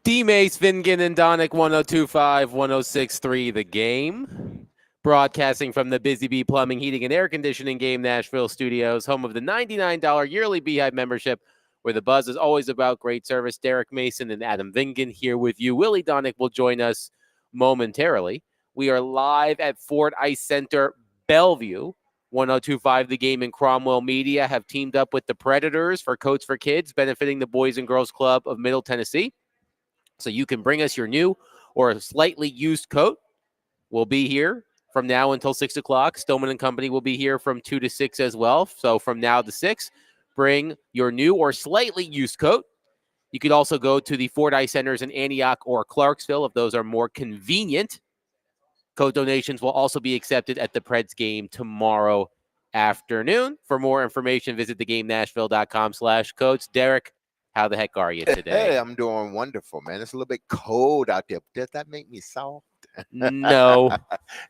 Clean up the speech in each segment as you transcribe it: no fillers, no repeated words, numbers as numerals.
D-Mace, Vingan, and Donick, 102.5, 106.3 The Game. Broadcasting from the Busy Bee Plumbing, Heating, and Air Conditioning Game Nashville studios, home of the $99 yearly Beehive membership, where the buzz is always about great service. Derek Mason and Adam Vingan here with you. Willie Donick will join us momentarily. We are live at Ford Ice Center, Bellevue. 102.5 The Game and Cromwell Media have teamed up with the Predators for Coats for Kids, benefiting the Boys and Girls Club of Middle Tennessee. So you can bring us your new or a slightly used coat. We'll be here from now until 6 o'clock. Stillman and Company will be here from 2 to 6 as well. So from now to 6, bring your new or slightly used coat. You could also go to the Ford Ice Centers in Antioch or Clarksville if those are more convenient. Coat donations will also be accepted at the Preds game tomorrow afternoon. For more information, visit thegamenashville.com/coats. Derek, how the heck are you today? Hey, I'm doing wonderful, man. It's a little bit cold out there. Does that make me soft? No.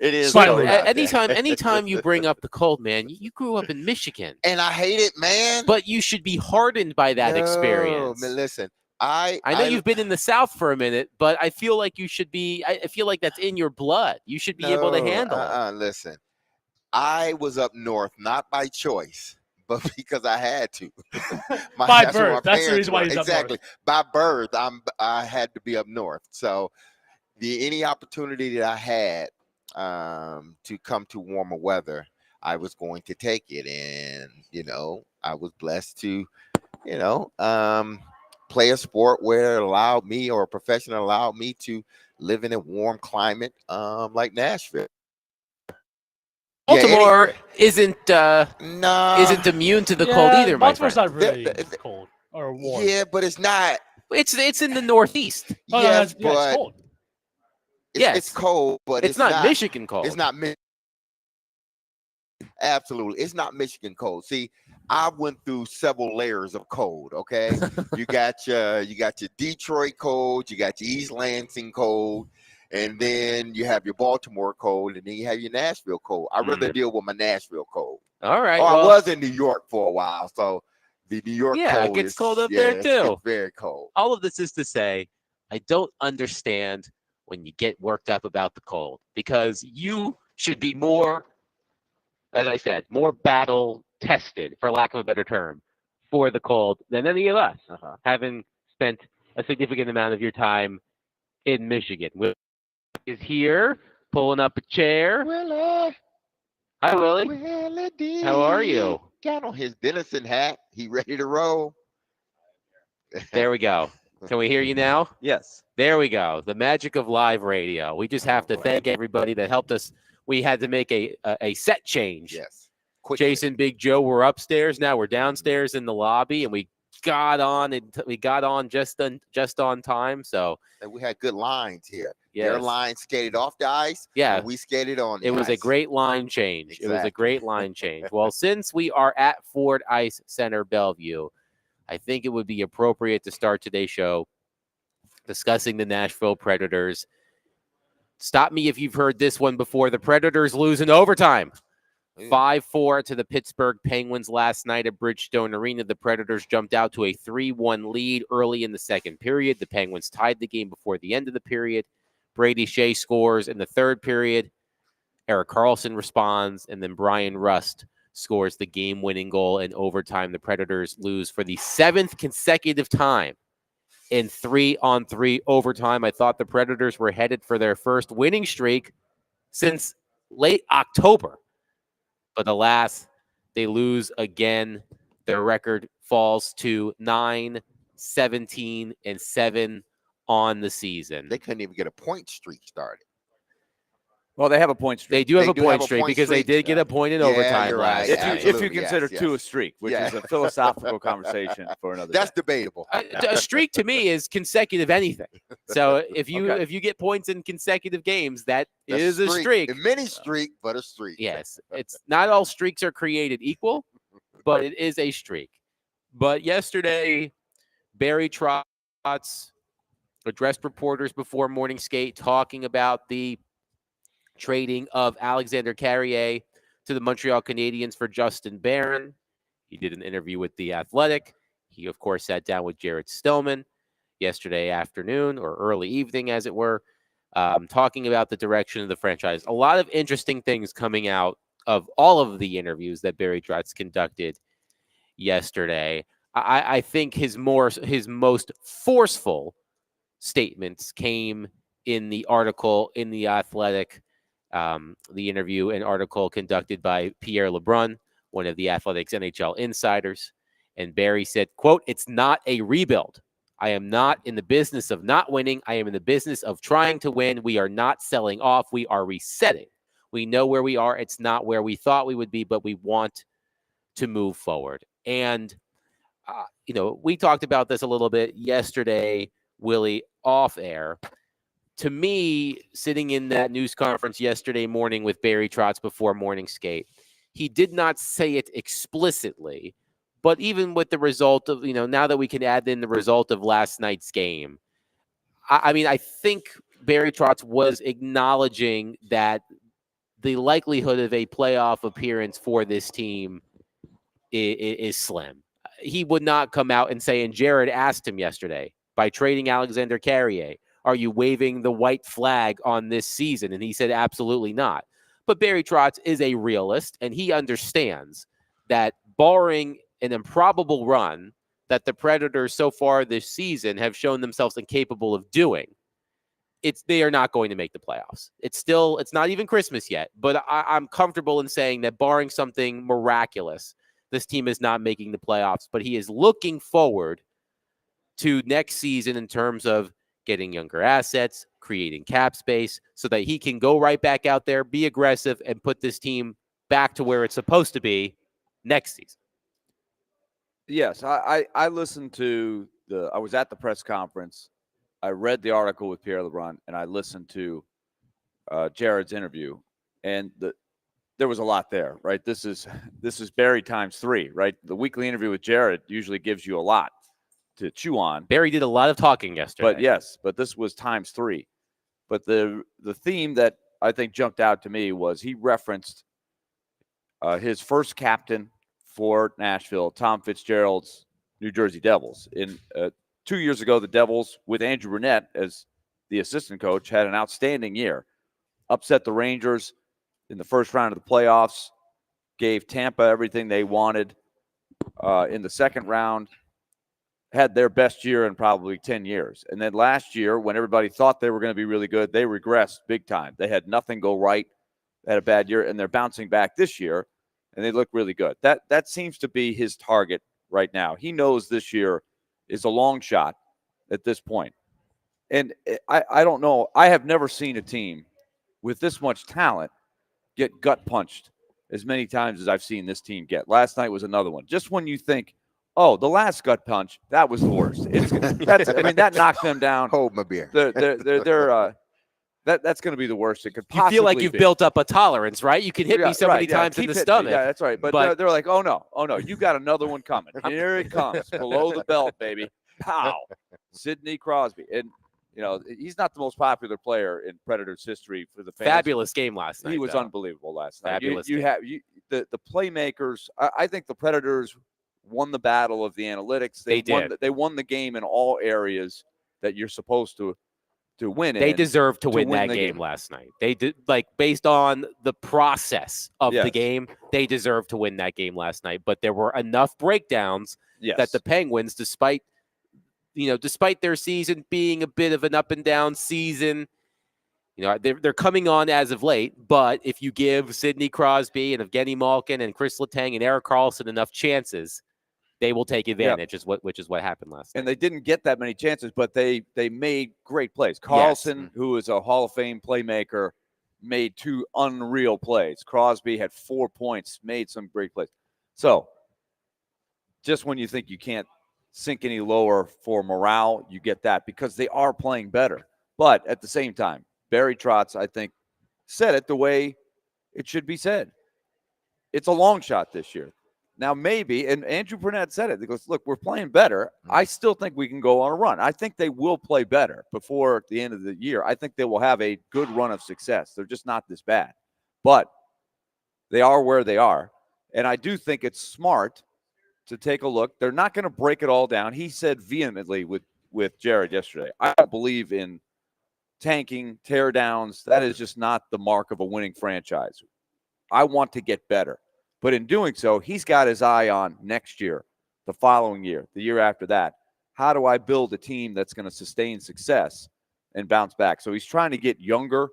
It is. Slightly. cold out Anytime you bring up the cold, man, you grew up in Michigan. and I hate it, man. But you should be hardened by that experience. Man, listen, I know you've been in the South for a minute, but I feel like you should be. I feel like that's in your blood. You should be able to handle it. Listen, I was up north not by choice, but because I had to. By birth. That's the reason why he's exactly. up north. By birth, I had to be up north. So any opportunity that I had to come to warmer weather, I was going to take it. And, I was blessed to, play a sport where it allowed me, or a profession allowed me to live in a warm climate like Nashville. Baltimore isn't immune to the cold either, my Baltimore's friend. not really cold or warm. Yeah, but it's not. It's in the Northeast. Yes, it's but cold. it's cold, but It's not Michigan cold. It's not absolutely. It's not Michigan cold. See, I went through several layers of cold. Okay, you got your Detroit cold, you got your East Lansing cold, and then you have your Baltimore cold, and then you have your Nashville cold. I'd rather deal with my Nashville cold. All right. I was in New York for a while, so the New York cold it gets cold up there too. It's very cold. All of this is to say, I don't understand when you get worked up about the cold, because you should be more, as I said, more battle tested, for lack of a better term, for the cold than any of us, having spent a significant amount of your time in Michigan. Will is here, pulling up a chair. Willie. Hi, Willie. Willie How are you? Got on his Denison hat. He ready to roll. There we go. Can we hear you now? Yes. There we go. The magic of live radio. We just have to thank everybody that helped us. We had to make a set change. Yes. Quickly. Jason, Big Joe, we're upstairs now. We're downstairs in the lobby, and we got on just on time. So and we had good lines here. yes. Their line skated off the ice. Yeah, and we skated on the It was ice. a great line change. Exactly. It was a great line change. Well, since we are at Ford Ice Center, Bellevue, I think it would be appropriate to start today's show discussing the Nashville Predators. Stop me if you've heard this one before. The Predators lose in overtime. 5-4 to the Pittsburgh Penguins last night at Bridgestone Arena. The Predators jumped out to a 3-1 lead early in the second period. The Penguins tied the game before the end of the period. Brady Shea scores in the third period. Erik Karlsson responds, and then Brian Rust scores the game-winning goal in overtime. The Predators lose for the 7th consecutive time in 3-on-3 overtime. I thought the Predators were headed for their first winning streak since late October. But alas, they lose again. Their record falls to 9-17-7 on the season. They couldn't even get a point streak started. Well, they have a point streak. They do have a point streak because they did get a point in overtime you're last right. night. If you consider two a streak, which Yeah. is a philosophical conversation for another That's day. debatable. A streak to me is consecutive anything. So if you get points in consecutive games, that is a streak. A mini streak, but a streak. Yes, it's not all streaks are created equal, but it is a streak. But yesterday, Barry Trotz addressed reporters before morning skate talking about the trading of Alexander Carrier to the Montreal Canadiens for Justin Barron. He did an interview with The Athletic. He, of course, sat down with Jared Stillman. yesterday afternoon or early evening, as it were, talking about the direction of the franchise. A lot of interesting things coming out of all of the interviews that Barry Trotz conducted yesterday. I think his most forceful statements came in the article in The Athletic, the interview and article conducted by Pierre LeBrun, one of the Athletic's NHL insiders. And Barry said, quote, "It's not a rebuild. I am not in the business of not winning. I am in the business of trying to win. We are not selling off. We are resetting. We know where we are. It's not where we thought we would be, but we want to move forward." And, we talked about this a little bit yesterday, Willie, off air. To me, sitting in that news conference yesterday morning with Barry Trotz before morning skate, he did not say it explicitly, but even with the result of, now that we can add in the result of last night's game, I think Barry Trotz was acknowledging that the likelihood of a playoff appearance for this team is slim. He would not come out and say, and Jared asked him yesterday, by trading Alexander Carrier, are you waving the white flag on this season? And he said, absolutely not. But Barry Trotz is a realist, and he understands that barring an improbable run that the Predators so far this season have shown themselves incapable of doing, they are not going to make the playoffs. It's not even Christmas yet, but I'm comfortable in saying that barring something miraculous, this team is not making the playoffs. But he is looking forward to next season in terms of getting younger assets, creating cap space, so that he can go right back out there, be aggressive, and put this team back to where it's supposed to be next season. Yes, I listened to I was at the press conference. I read the article with Pierre LeBrun, and I listened to Jared's interview, and there was a lot there, right? This is Barry times 3, right? The weekly interview with Jared usually gives you a lot to chew on. Barry did a lot of talking yesterday. But this was times 3. But the theme that I think jumped out to me was he referenced his first captain for Nashville, Tom Fitzgerald's New Jersey Devils. In 2 years ago, the Devils, with Andrew Brunette as the assistant coach, had an outstanding year. Upset the Rangers in the first round of the playoffs, gave Tampa everything they wanted in the second round, had their best year in probably 10 years. And then last year, when everybody thought they were going to be really good, they regressed big time. They had nothing go right, had a bad year, and they're bouncing back this year, and they look really good. That seems to be his target right now. He knows this year is a long shot at this point. And I don't know. I have never seen a team with this much talent get gut punched as many times as I've seen this team get. Last night was another one. Just when you think, oh, the last gut punch, that was the worst. That knocked them down. Hold my beer. That's going to be the worst it could possibly be. You feel like you've built up a tolerance, right? You can hit me so many times in the stomach. Yeah, that's right. But they're like, oh no, you got another one coming. Here it comes, below the belt, baby. Pow. Sidney Crosby. And, he's not the most popular player in Predators history for the fans. Fabulous game last night. He was unbelievable last night. Fabulous. The playmakers. I think the Predators won the battle of the analytics. They won the game in all areas that you're supposed to win. They deserved to win that game last night. They did, based on the process of the game, they deserved to win that game last night. But there were enough breakdowns that the Penguins, despite their season being a bit of an up and down season, they're coming on as of late. But if you give Sidney Crosby and Evgeny Malkin and Chris Letang and Erik Karlsson enough chances, they will take advantage, which is what happened last night. And they didn't get that many chances, but they made great plays. Karlsson, who is a Hall of Fame playmaker, made 2 unreal plays. Crosby had 4 points, made some great plays. So just when you think you can't sink any lower for morale, you get that because they are playing better. But at the same time, Barry Trotz, I think, said it the way it should be said. It's a long shot this year. Now, maybe, and Andrew Brunette said it. He goes, look, we're playing better. I still think we can go on a run. I think they will play better before the end of the year. I think they will have a good run of success. They're just not this bad. But they are where they are. And I do think it's smart to take a look. They're not going to break it all down. He said vehemently with with Jared yesterday. I don't believe in tanking, tear downs. That is just not the mark of a winning franchise. I want to get better. But in doing so, he's got his eye on next year, the following year, the year after that. How do I build a team that's going to sustain success and bounce back? So he's trying to get younger.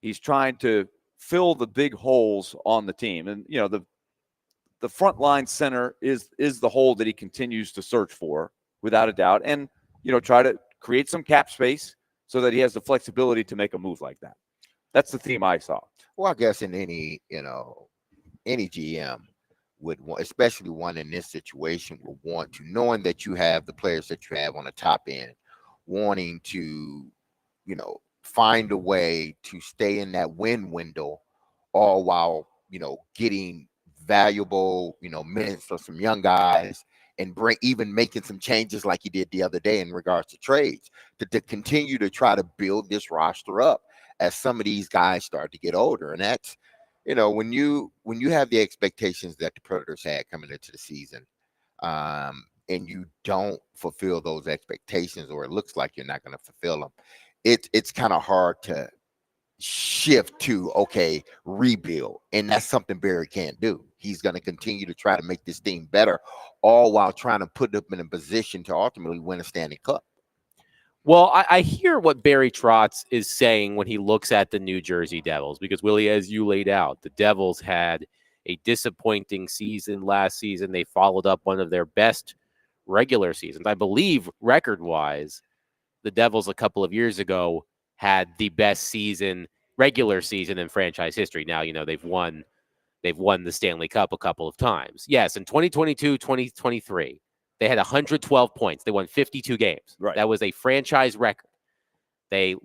He's trying to fill the big holes on the team. And, you know, the front line center is the hole that he continues to search for, without a doubt. And, you know, try to create some cap space so that he has the flexibility to make a move like that. That's the theme I saw. Well, I guess in any GM would want, especially one in this situation, would want to, knowing that you have the players that you have on the top end, wanting to, you know, find a way to stay in that win window, all while, you know, getting valuable, you know, minutes for some young guys, and even making some changes like he did the other day in regards to trades to continue to try to build this roster up as some of these guys start to get older. And that's, you know, when you have the expectations that the Predators had coming into the season, and you don't fulfill those expectations, or it looks like you're not going to fulfill them, it's kind of hard to shift to, okay, rebuild. And that's something Barry can't do. He's going to continue to try to make this team better, all while trying to put them in a position to ultimately win a Stanley Cup. Well, I hear what Barry Trotz is saying when he looks at the New Jersey Devils, because, Willie, as you laid out, the Devils had a disappointing season last season. They followed up one of their best regular seasons. I believe, record-wise, the Devils a couple of years ago had the best regular season in franchise history. Now, you know, they've won the Stanley Cup a couple of times. Yes, in 2022, 2023. They had 112 points. They won 52 games. Right. That was a franchise record. They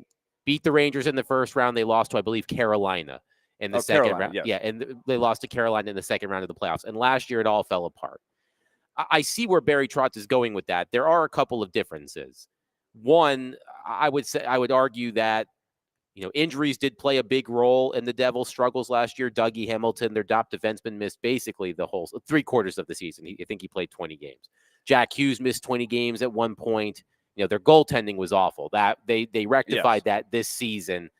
beat the Rangers in the first round. They lost to, I believe, Carolina in the second round. Yes. Yeah, and they lost to Carolina in the second round of the playoffs. And last year, it all fell apart. I see where Barry Trotz is going with that. There are a couple of differences. One, I would argue that, you know, injuries did play a big role in the Devils' struggles last year. Dougie Hamilton, their top defenseman, missed basically the whole 3/4 of the season. I think he played 20 games. Jack Hughes missed 20 games at one point. You know, their goaltending was awful. That they rectified that this season,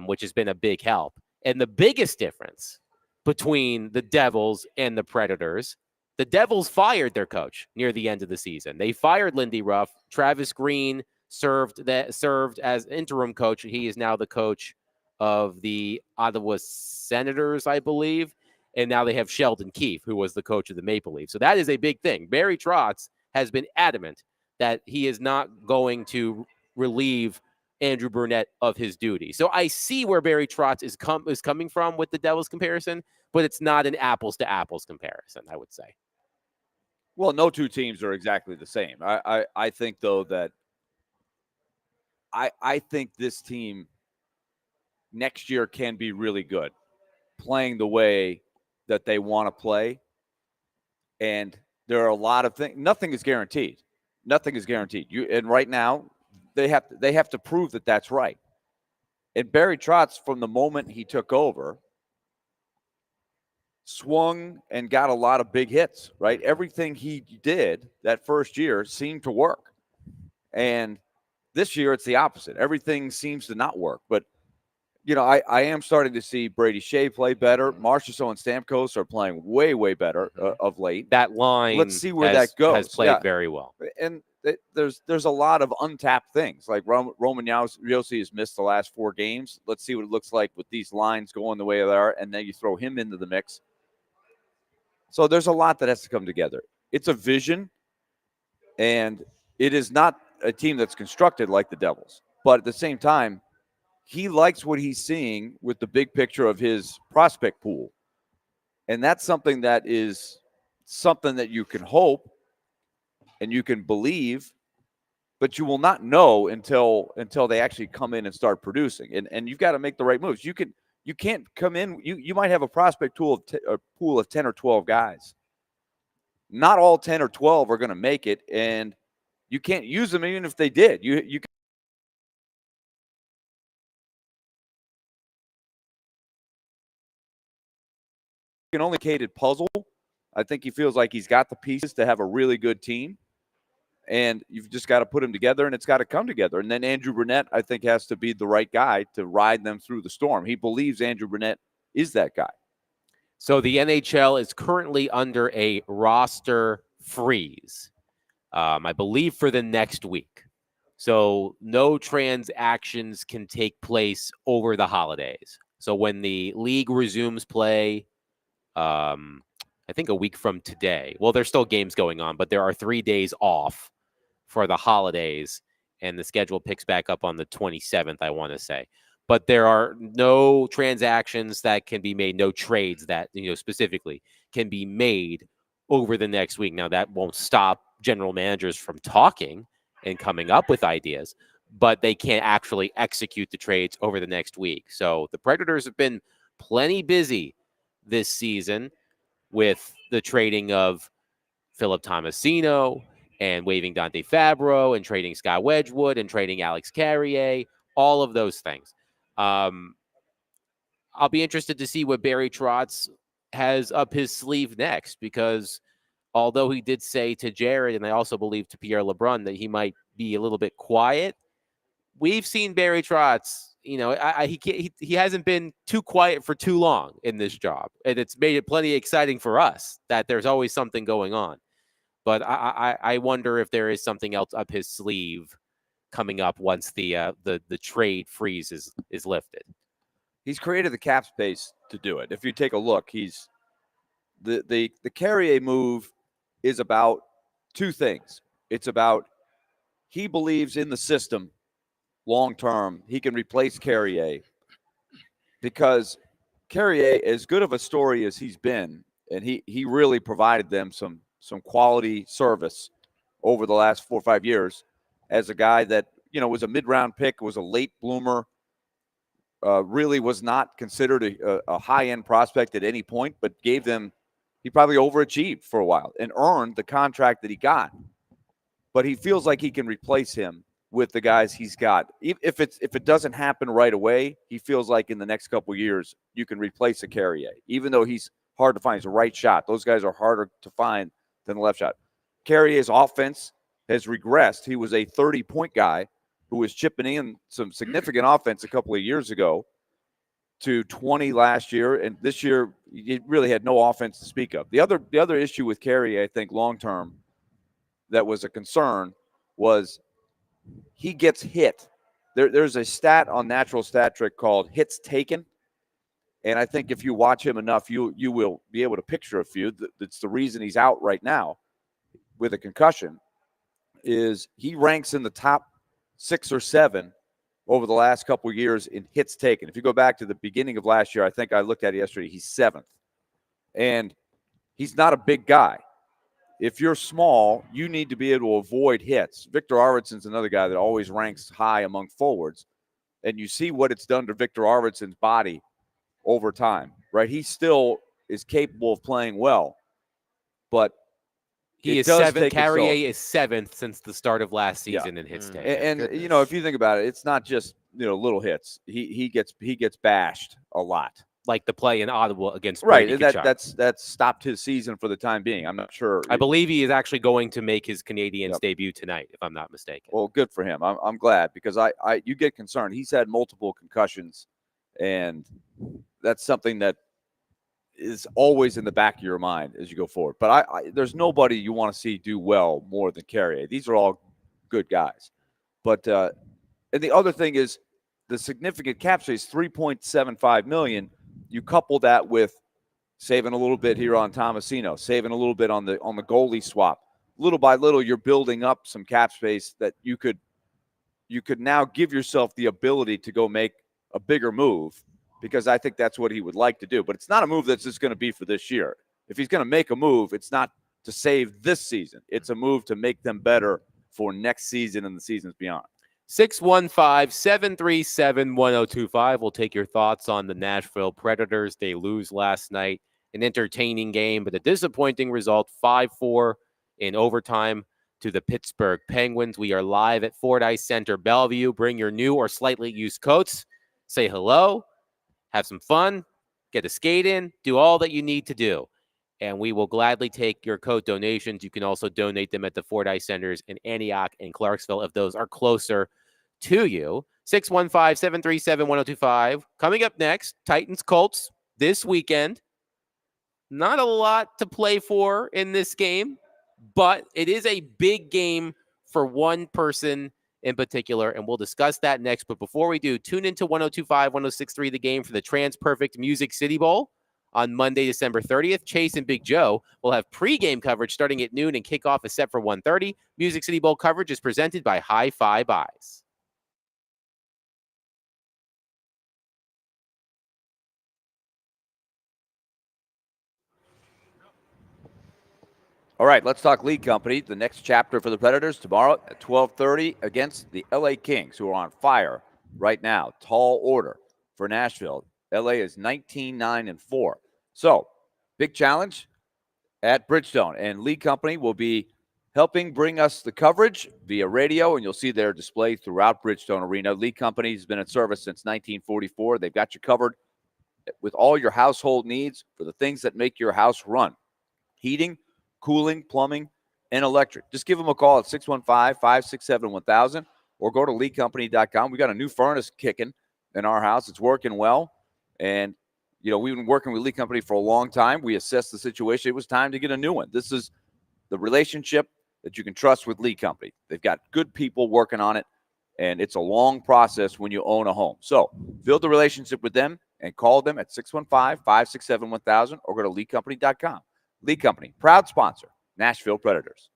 which has been a big help. And the biggest difference between the Devils and the Predators, the Devils fired their coach near the end of the season. They fired Lindy Ruff. Travis Green served as interim coach. He is now the coach of the Ottawa Senators, I believe. And now they have Sheldon Keefe, who was the coach of the Maple Leafs. So that is a big thing. Barry Trotz has been adamant that he is not going to relieve Andrew Brunette of his duty. So I see where Barry Trotz is coming from with the Devils comparison, but it's not an apples to apples comparison, I would say. Well, no two teams are exactly the same. I think, though, that I think this team next year can be really good, playing the way that they want to play. And there are a lot of things. Nothing is guaranteed. Nothing is guaranteed. And right now, they have to prove that that's right. And Barry Trotz, from the moment he took over, swung and got a lot of big hits, right? Everything he did that first year seemed to work. And this year, it's the opposite. Everything seems to not work. But, you know, I am starting to see Brady Shea play better. Marchessault and Stamkos are playing way, way better of late. That line, let's see where that goes. Has played very well. And there's a lot of untapped things. Like Roman Josi has missed the last 4 games. Let's see what it looks like with these lines going the way they are, and then you throw him into the mix. So there's a lot that has to come together. It's a vision, and it is not a team that's constructed like the Devils. But at the same time, he likes what he's seeing with the big picture of his prospect pool. And that's something that you can hope and you can believe, but you will not know until they actually come in and start producing. And you've got to make the right moves. You can't come in. You might have a prospect pool of 10 or 12 guys. Not all 10 or 12 are going to make it, and you can't use them even if they did. You can only complicated puzzle. I think he feels like he's got the pieces to have a really good team. And you've just got to put them together, and it's got to come together. And then Andrew Brunette, I think, has to be the right guy to ride them through the storm. He believes Andrew Brunette is that guy. So the NHL is currently under a roster freeze, I believe, for the next week. So no transactions can take place over the holidays. So when the league resumes play, I think a week from today, well, there's still games going on, but there are 3 days off for the holidays, and the schedule picks back up on the 27th, I want to say. But there are no transactions that can be made, no trades that, specifically can be made over the next week. Now, that won't stop general managers from talking and coming up with ideas, but they can't actually execute the trades over the next week. So the Predators have been plenty busy this season with the trading of Philip Tomasino and waiving Dante Fabro and trading Scott Wedgwood and trading Alex Carrier, all of those things. I'll be interested to see what Barry Trotz has up his sleeve next, because although he did say to Jared, and I also believe to Pierre LeBrun, that he might be a little bit quiet, we've seen Barry Trotz, he hasn't been too quiet for too long in this job, and it's made it plenty exciting for us that there's always something going on. But I wonder if there is something else up his sleeve coming up once the trade freeze is lifted. He's created the cap space to do it. If you take a look, he's the Carrier move is about two things. It's about he believes in the system long term. He can replace Carrier because Carrier, as good of a story as he's been, and he really provided them some quality service over the last 4 or 5 years as a guy that, was a mid-round pick, was a late bloomer, really was not considered a high-end prospect at any point, but he probably overachieved for a while and earned the contract that he got. But he feels like he can replace him with the guys he's got. If it doesn't happen right away, he feels like in the next couple of years you can replace a Carrier, even though he's hard to find. He's a right shot. Those guys are harder to find than the left shot. Carrier's offense has regressed. He was a 30-point guy who was chipping in some significant offense a couple of years ago to 20 last year, and this year he really had no offense to speak of. The other issue with Carrier, I think, long-term that was a concern was he gets hit. There's a stat on Natural Stat Trick called hits taken, and I think if you watch him enough, you will be able to picture a few. That's the reason he's out right now with a concussion, is he ranks in the top 6 or 7 over the last couple of years in hits taken. If you go back to the beginning of last year, I think I looked at it yesterday, he's 7th. And he's not a big guy. If you're small, you need to be able to avoid hits. Victor Arvidsson's another guy that always ranks high among forwards. And you see what it's done to Victor Arvidsson's body over time, right? He still is capable of playing well, but he is 7th. Carrier is 7th since the start of last season in hits taken. And if you think about it, it's not just little hits. He gets bashed a lot, like the play in Ottawa against Brady Tkachuk. That's stopped his season for the time being. I'm not sure. I believe he is actually going to make his Canadiens debut tonight, if I'm not mistaken. Well, good for him. I'm glad, because you get concerned. He's had multiple concussions, and that's something that is always in the back of your mind as you go forward. But there's nobody you want to see do well more than Carrier. These are all good guys. But and the other thing is the significant cap space, $3.75 million. You couple that with saving a little bit here on Tomasino, saving a little bit on the goalie swap. Little by little, you're building up some cap space that you could now give yourself the ability to go make a bigger move, because I think that's what he would like to do. But it's not a move that's just going to be for this year. If he's going to make a move, it's not to save this season. It's a move to make them better for next season and the seasons beyond. 615-737-1025. We'll take your thoughts on the Nashville Predators. They lose last night. An entertaining game, but a disappointing result, 5-4 in overtime to the Pittsburgh Penguins. We are live at Fordyce Center, Bellevue. Bring your new or slightly used coats. Say hello. Have some fun, get a skate in, do all that you need to do. and we will gladly take your coat donations. You can also donate them at the Fordyce Centers in Antioch and Clarksville if those are closer to you. 615-737-1025. Coming up next, Titans Colts this weekend. Not a lot to play for in this game, but it is a big game for one person in particular, and we'll discuss that next. But before we do, tune into 1025, 1063 The Game for the TransPerfect Music City Bowl on Monday, December 30th. Chase and Big Joe will have pregame coverage starting at noon, and kickoff is set for 1:30. Music City Bowl coverage is presented by Hi-Fi Buys. All right, let's talk Lead Company. The next chapter for the Predators tomorrow at 12:30 against the LA Kings, who are on fire right now. Tall order for Nashville. LA is 19-9-4. So, big challenge at Bridgestone. And Lead Company will be helping bring us the coverage via radio, and you'll see their display throughout Bridgestone Arena. Lead Company has been in service since 1944. They've got you covered with all your household needs for the things that make your house run. Heating, cooling, plumbing, and electric. Just give them a call at 615-567-1000 or go to leadcompany.com. We got a new furnace kicking in our house. It's working well. And, you know, we've been working with Lead Company for a long time. We assessed the situation. It was time to get a new one. This is the relationship that you can trust with Lead Company. They've got good people working on it, and it's a long process when you own a home. So build the relationship with them and call them at 615-567-1000 or go to leadcompany.com. Lead Company, proud sponsor, Nashville Predators.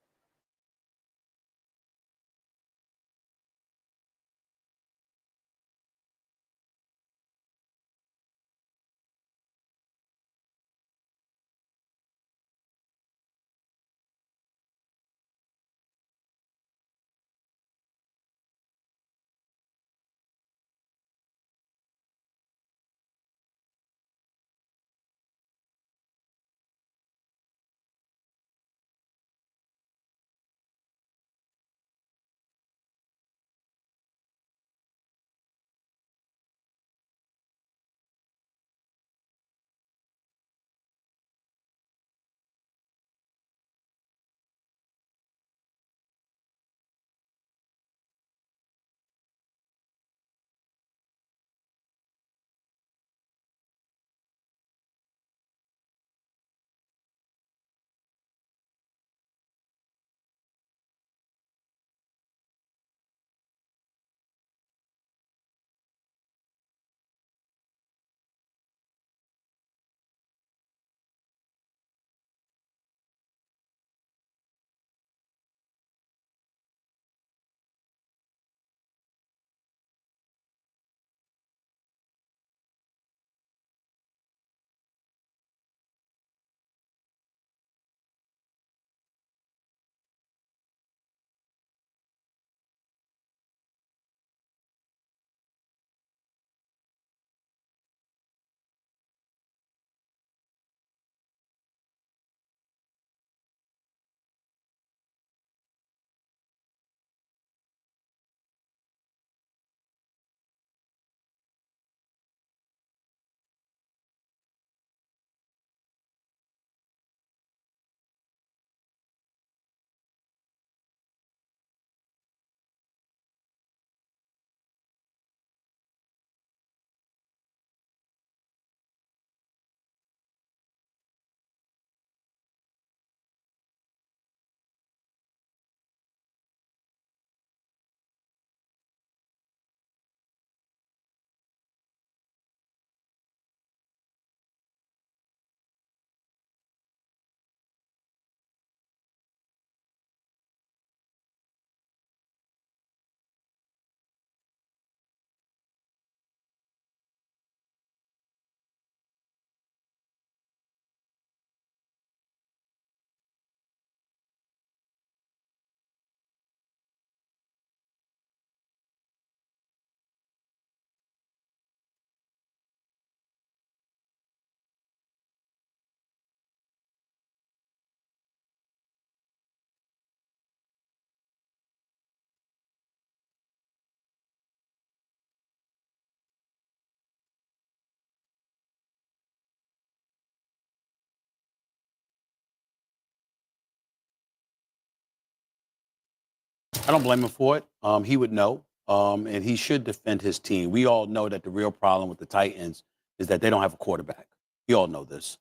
I don't blame him for it. He would know, and he should defend his team. We all know that the real problem with the Titans is that they don't have a quarterback. We all know this.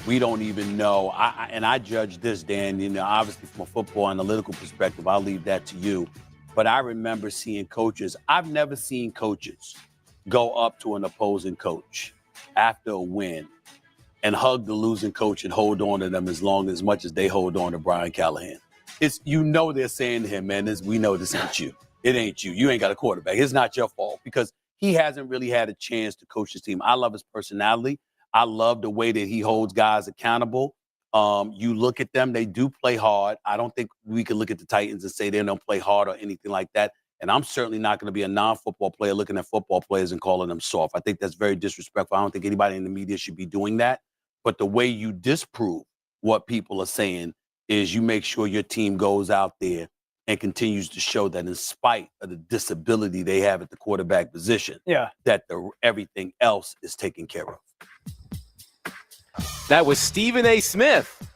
We don't even know. I judge this, Dan, obviously from a football analytical perspective, I'll leave that to you. But I remember seeing coaches. I've never seen coaches go up to an opposing coach after a win and hug the losing coach and hold on to them as much as they hold on to Brian Callahan. It's, they're saying to him, man, we know this ain't you. It ain't you. You ain't got a quarterback. It's not your fault because he hasn't really had a chance to coach his team. I love his personality. I love the way that he holds guys accountable. You look at them, they do play hard. I don't think we can look at the Titans and say they don't play hard or anything like that. And I'm certainly not going to be a non-football player looking at football players and calling them soft. I think that's very disrespectful. I don't think anybody in the media should be doing that. But the way you disprove what people are saying is you make sure your team goes out there and continues to show that in spite of the disability they have at the quarterback position, that everything else is taken care of. That was Stephen A. Smith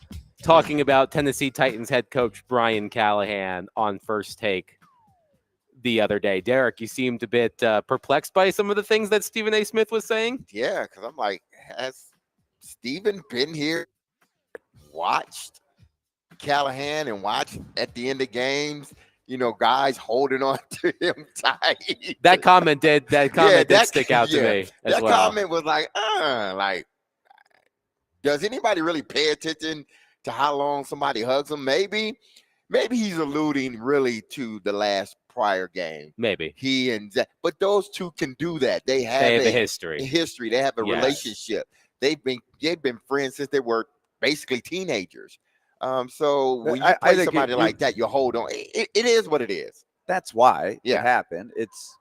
talking about Tennessee Titans head coach Brian Callahan on First Take the other day. Derek, you seemed a bit perplexed by some of the things that Stephen A. Smith was saying. Yeah, because I'm like, has Stephen been here, watched Callahan and watched at the end of games, guys holding on to him tight? That comment did stick out to me as that well. That comment was like, does anybody really pay attention to how long somebody hugs them? Maybe he's alluding really to the last prior game. Maybe he and Zach, but those two can do that. They have a history. They have a relationship. They've been friends since they were basically teenagers. So when you play somebody like that, you hold on. It is what it is. That's why it happened. It's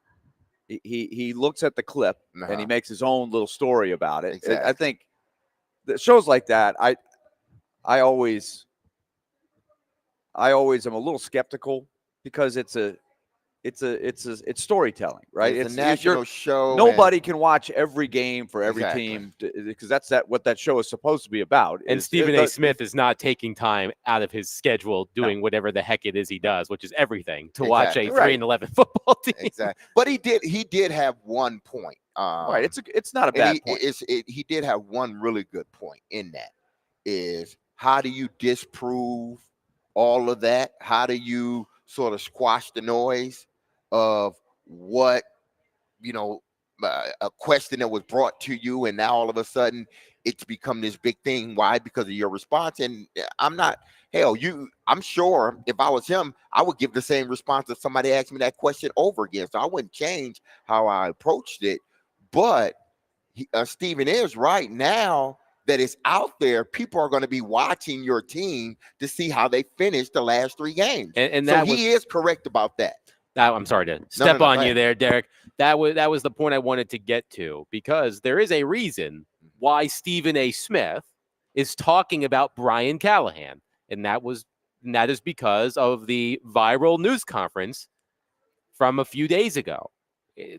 he looks at the clip and he makes his own little story about it. Exactly. I think the shows like that, I always am a little skeptical because it's storytelling, right? It's a national show. Nobody can watch every game for every team because that's what that show is supposed to be about. And Stephen A. Smith is not taking time out of his schedule doing whatever the heck it is he does, which is everything to watch a 3-11 football team. Exactly. But he did have one point. Right. It's not a bad point. He did have one really good point in that is how do you disprove all of that? How do you sort of squash the noise of what, a question that was brought to you and now all of a sudden it's become this big thing. Why? Because of your response. And I'm sure if I was him, I would give the same response if somebody asked me that question over again. So I wouldn't change how I approached it. But Stephen is right now that it's out there. People are going to be watching your team to see how they finish the last 3 games. And so he is correct about that. I'm sorry to step on you there, Derek. That was the point I wanted to get to, because there is a reason why Stephen A. Smith is talking about Brian Callahan. And that is because of the viral news conference from a few days ago.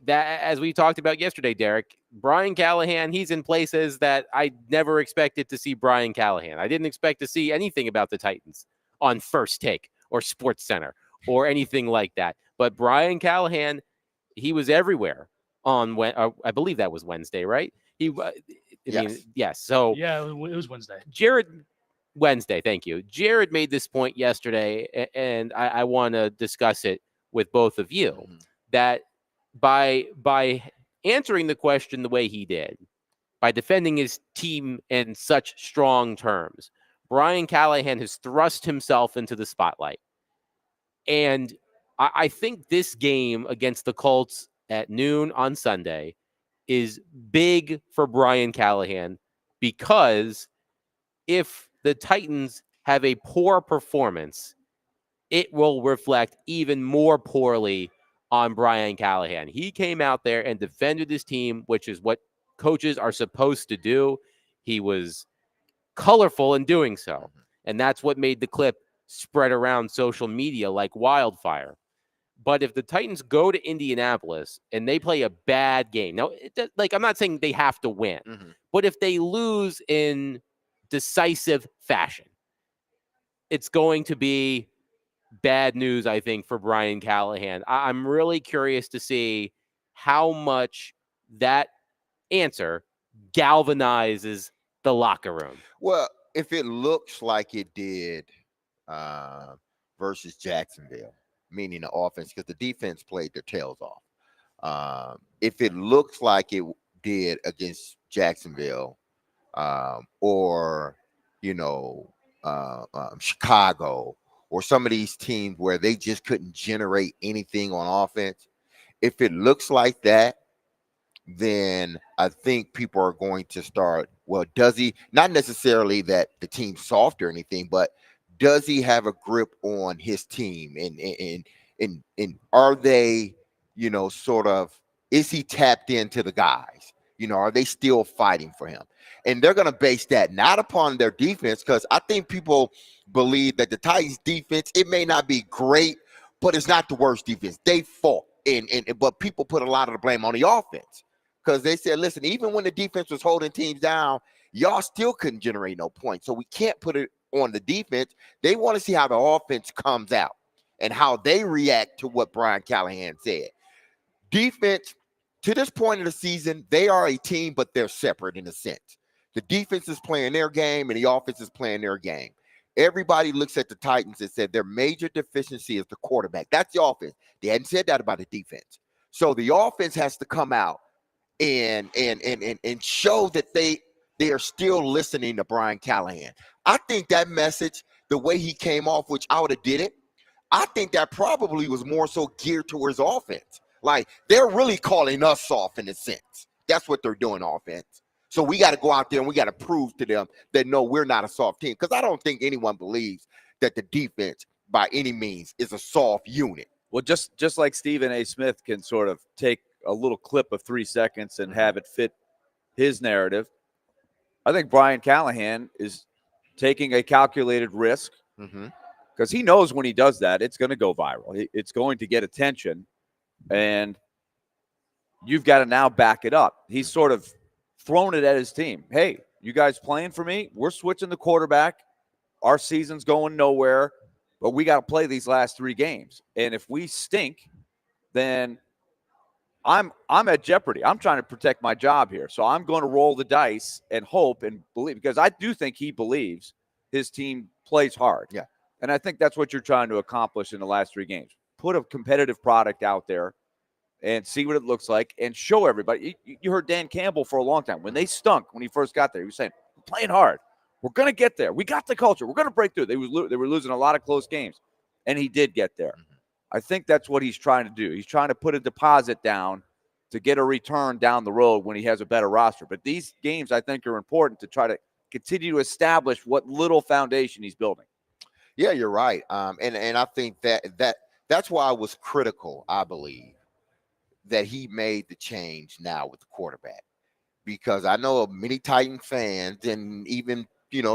That, as we talked about yesterday, Derek, Brian Callahan, he's in places that I never expected to see Brian Callahan. I didn't expect to see anything about the Titans on First Take or Sports Center or anything like that. But Brian Callahan, he was everywhere on I believe that was Wednesday, right? Yes. So yeah, it was Wednesday. Wednesday. Thank you. Jared made this point yesterday, and I want to discuss it with both of you. That by answering the question the way he did, by defending his team in such strong terms, Brian Callahan has thrust himself into the spotlight. And I think this game against the Colts at noon on Sunday is big for Brian Callahan, because if the Titans have a poor performance, it will reflect even more poorly on Brian Callahan. He came out there and defended his team, which is what coaches are supposed to do. He was colorful in doing so. And that's what made the clip spread around social media like wildfire. But if the Titans go to Indianapolis and they play a bad game, now, I'm not saying they have to win, but if they lose in decisive fashion, it's going to be bad news, I think, for Brian Callahan. I'm really curious to see how much that answer galvanizes the locker room. Well, if it looks like it did versus Jacksonville, meaning the offense, because the defense played their tails off. If it looks like it did against Jacksonville, or Chicago, or some of these teams where they just couldn't generate anything on offense, if it looks like that, then I think people are going to start. Well, does he, not necessarily that the team's soft or anything, but does he have a grip on his team? And are they, sort of, is he tapped into the guys? Are they still fighting for him? And they're going to base that not upon their defense, because I think people believe that the Titans defense, it may not be great, but it's not the worst defense. They fought. But people put a lot of the blame on the offense, because they said, listen, even when the defense was holding teams down, y'all still couldn't generate no points. So we can't put it on the defense. They want to see how the offense comes out and how they react to what Brian Callahan said. Defense, to this point of the season, they are a team, but they're separate in a sense. The defense is playing their game and the offense is playing their game. Everybody looks at the Titans and said their major deficiency is the quarterback. That's the offense. They hadn't said that about the defense. So the offense has to come out and show that they are still listening to Brian Callahan. I think that message, the way he came off, which I would have did it, I think that probably was more so geared towards offense. Like, they're really calling us soft in a sense. That's what they're doing, offense. So we got to go out there and we got to prove to them that, no, we're not a soft team. Because I don't think anyone believes that the defense, by any means, is a soft unit. Well, just like Stephen A. Smith can sort of take a little clip of 3 seconds and have it fit his narrative, I think Brian Callahan is taking a calculated risk, because he knows when he does that, it's going to go viral. It's going to get attention, and you've got to now back it up. He's sort of thrown it at his team. Hey, you guys playing for me? We're switching the quarterback. Our season's going nowhere, but we got to play these last 3 games. And if we stink, then I'm at jeopardy. I'm trying to protect my job here. So I'm going to roll the dice and hope and believe, because I do think he believes his team plays hard. Yeah. And I think that's what you're trying to accomplish in the last 3 games. Put a competitive product out there and see what it looks like and show everybody. You heard Dan Campbell for a long time. When they stunk, when he first got there, he was saying, we're playing hard. We're going to get there. We got the culture. We're going to break through. They were losing a lot of close games, and he did get there. I think that's what he's trying to do. He's trying to put a deposit down to get a return down the road when he has a better roster. But these games, I think, are important to try to continue to establish what little foundation he's building. Yeah, you're right. And I think that's why I was critical, I believe, that he made the change now with the quarterback. Because I know many Titan fans and even,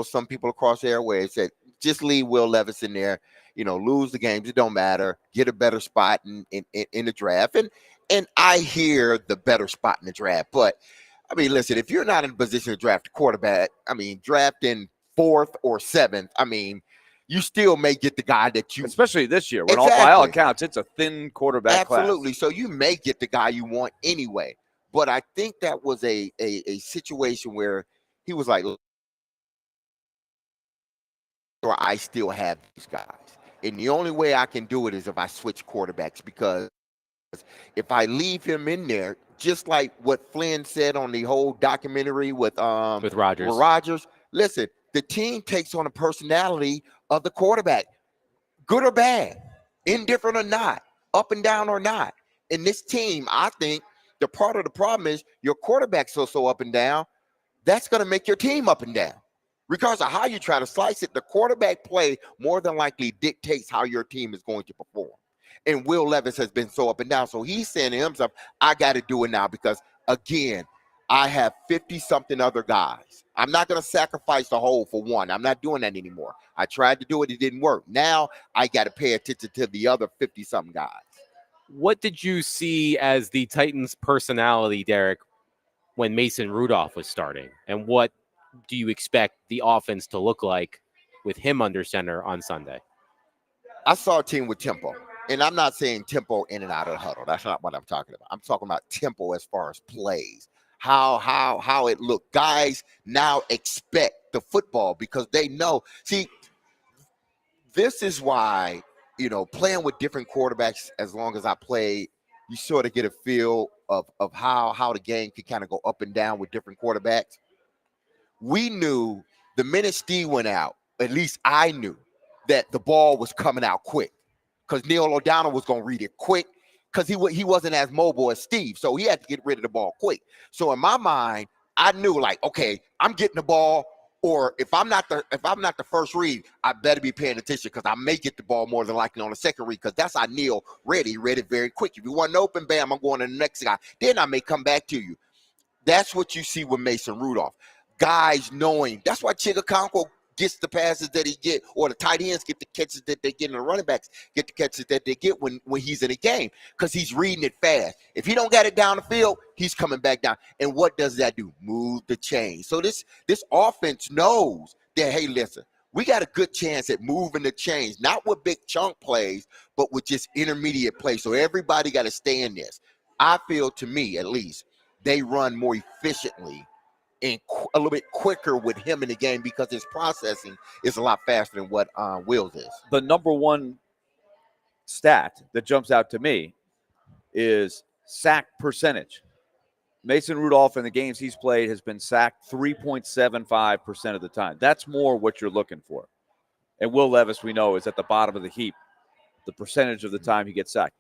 some people across the airways said, just leave Will Levis in there, lose the games. It don't matter. Get a better spot in the draft. And I hear the better spot in the draft. But, I mean, listen, if you're not in a position to draft a quarterback, I mean, drafting 4th or 7th, I mean, you still may get the guy that you – especially this year. When exactly. by all accounts, it's a thin quarterback Absolutely. class. So you may get the guy you want anyway. But I think that was a situation where he was like, or I still have these guys. And the only way I can do it is if I switch quarterbacks, because if I leave him in there, just like what Flynn said on the whole documentary with Rodgers, listen, the team takes on the personality of the quarterback, good or bad, indifferent or not, up and down or not. In this team, I think the part of the problem is your quarterback's so up and down. That's going to make your team up and down. Regardless of how you try to slice it, the quarterback play more than likely dictates how your team is going to perform. And Will Levis has been so up and down. So he's saying to himself, I got to do it now because, again, I have 50-something other guys. I'm not going to sacrifice the whole for one. I'm not doing that anymore. I tried to do it. It didn't work. Now I got to pay attention to the other 50-something guys. What did you see as the Titans' personality, Derek, when Mason Rudolph was starting? And what do you expect the offense to look like with him under center on Sunday? I saw a team with tempo. And I'm not saying tempo in and out of the huddle. That's not what I'm talking about. I'm talking about tempo as far as plays. How it looked. Guys now expect the football because they know. See, this is why, playing with different quarterbacks as long as I played, you sort of get a feel of how the game could kind of go up and down with different quarterbacks. We knew the minute Steve went out, at least I knew that the ball was coming out quick because Neil O'Donnell was going to read it quick because he wasn't as mobile as Steve. So he had to get rid of the ball quick. So in my mind, I knew like, okay, I'm getting the ball, or if I'm not the first read, I better be paying attention because I may get the ball more than likely on the second read because that's how Neil read it. He read it very quick. If you want an open, bam, I'm going to the next guy. Then I may come back to you. That's what you see with Mason Rudolph. Guys knowing. That's why Chigakonko gets the passes that he get, or the tight ends get the catches that they get, and the running backs get the catches that they get when he's in a game because he's reading it fast. If he don't got it down the field, he's coming back down. And what does that do? Move the chain. So this offense knows that, hey, listen, we got a good chance at moving the chains, not with big chunk plays, but with just intermediate plays. So everybody got to stay in this. I feel, to me at least, they run more efficiently and a little bit quicker with him in the game because his processing is a lot faster than what Will's is. The number one stat that jumps out to me is sack percentage. Mason Rudolph in the games he's played has been sacked 3.75% of the time. That's more what you're looking for. And Will Levis, we know, is at the bottom of the heap, the percentage of the time he gets sacked.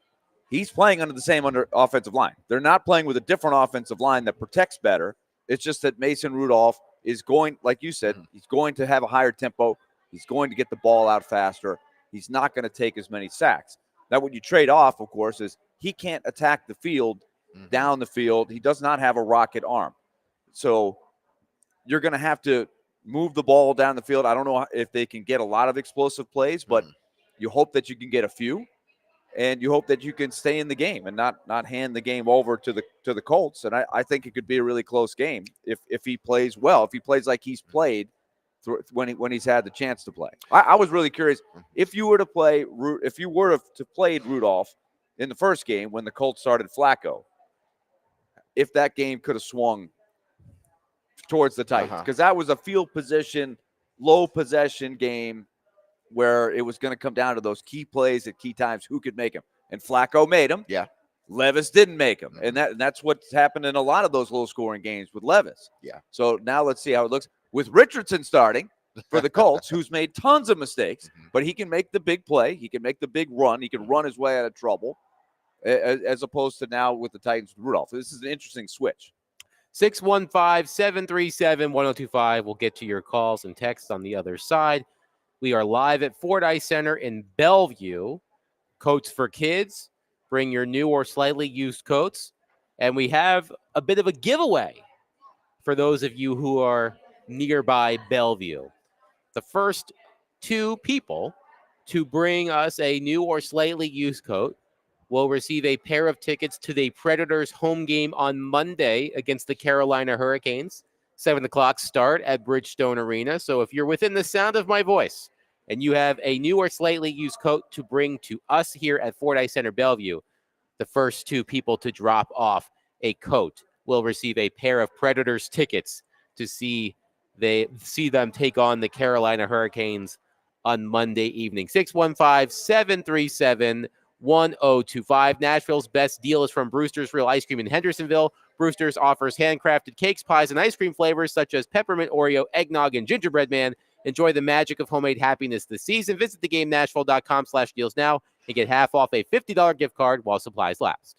He's playing under the same offensive line. They're not playing with a different offensive line that protects better. It's just that Mason Rudolph is going, like you said, he's going to have a higher tempo. He's going to get the ball out faster. He's not going to take as many sacks. Now, what you trade off, of course, is he can't attack the field, down the field. He does not have a rocket arm. So you're going to have to move the ball down the field. I don't know if they can get a lot of explosive plays, but you hope that you can get a few. And you hope that you can stay in the game and not hand the game over to the Colts. And I think it could be a really close game if he plays well, if he plays like he's played when he's had the chance to play. I was really curious if you were to play Rudolph in the first game when the Colts started Flacco, if that game could have swung towards the Titans, because that was a field position, low possession game where it was going to come down to those key plays at key times, who could make them. And Flacco made them. Yeah. Levis didn't make them. And that's what's happened in a lot of those low-scoring games with Levis. Yeah. So now let's see how it looks. With Richardson starting for the Colts, who's made tons of mistakes, but he can make the big play. He can make the big run. He can run his way out of trouble, as opposed to now with the Titans with Rudolph. This is an interesting switch. 615-737-1025. We'll get to your calls and texts on the other side. We are live at Fordyce Center in Bellevue. Coats for Kids. Bring your new or slightly used coats. And we have a bit of a giveaway for those of you who are nearby Bellevue. The first two people to bring us a new or slightly used coat will receive a pair of tickets to the Predators home game on Monday against the Carolina Hurricanes. 7 o'clock start at Bridgestone Arena. So if you're within the sound of my voice and you have a new or slightly used coat to bring to us here at Fordyce Center Bellevue, the first two people to drop off a coat will receive a pair of Predators tickets to see them take on the Carolina Hurricanes on Monday evening. 615-737-1025. Nashville's best deal is from Brewster's Real Ice Cream in Hendersonville. Brewster's offers handcrafted cakes, pies, and ice cream flavors such as peppermint Oreo, eggnog, and gingerbread man. Enjoy the magic of homemade happiness this season. Visit thegamenashville.com/deals now and get half off a $50 gift card while supplies last.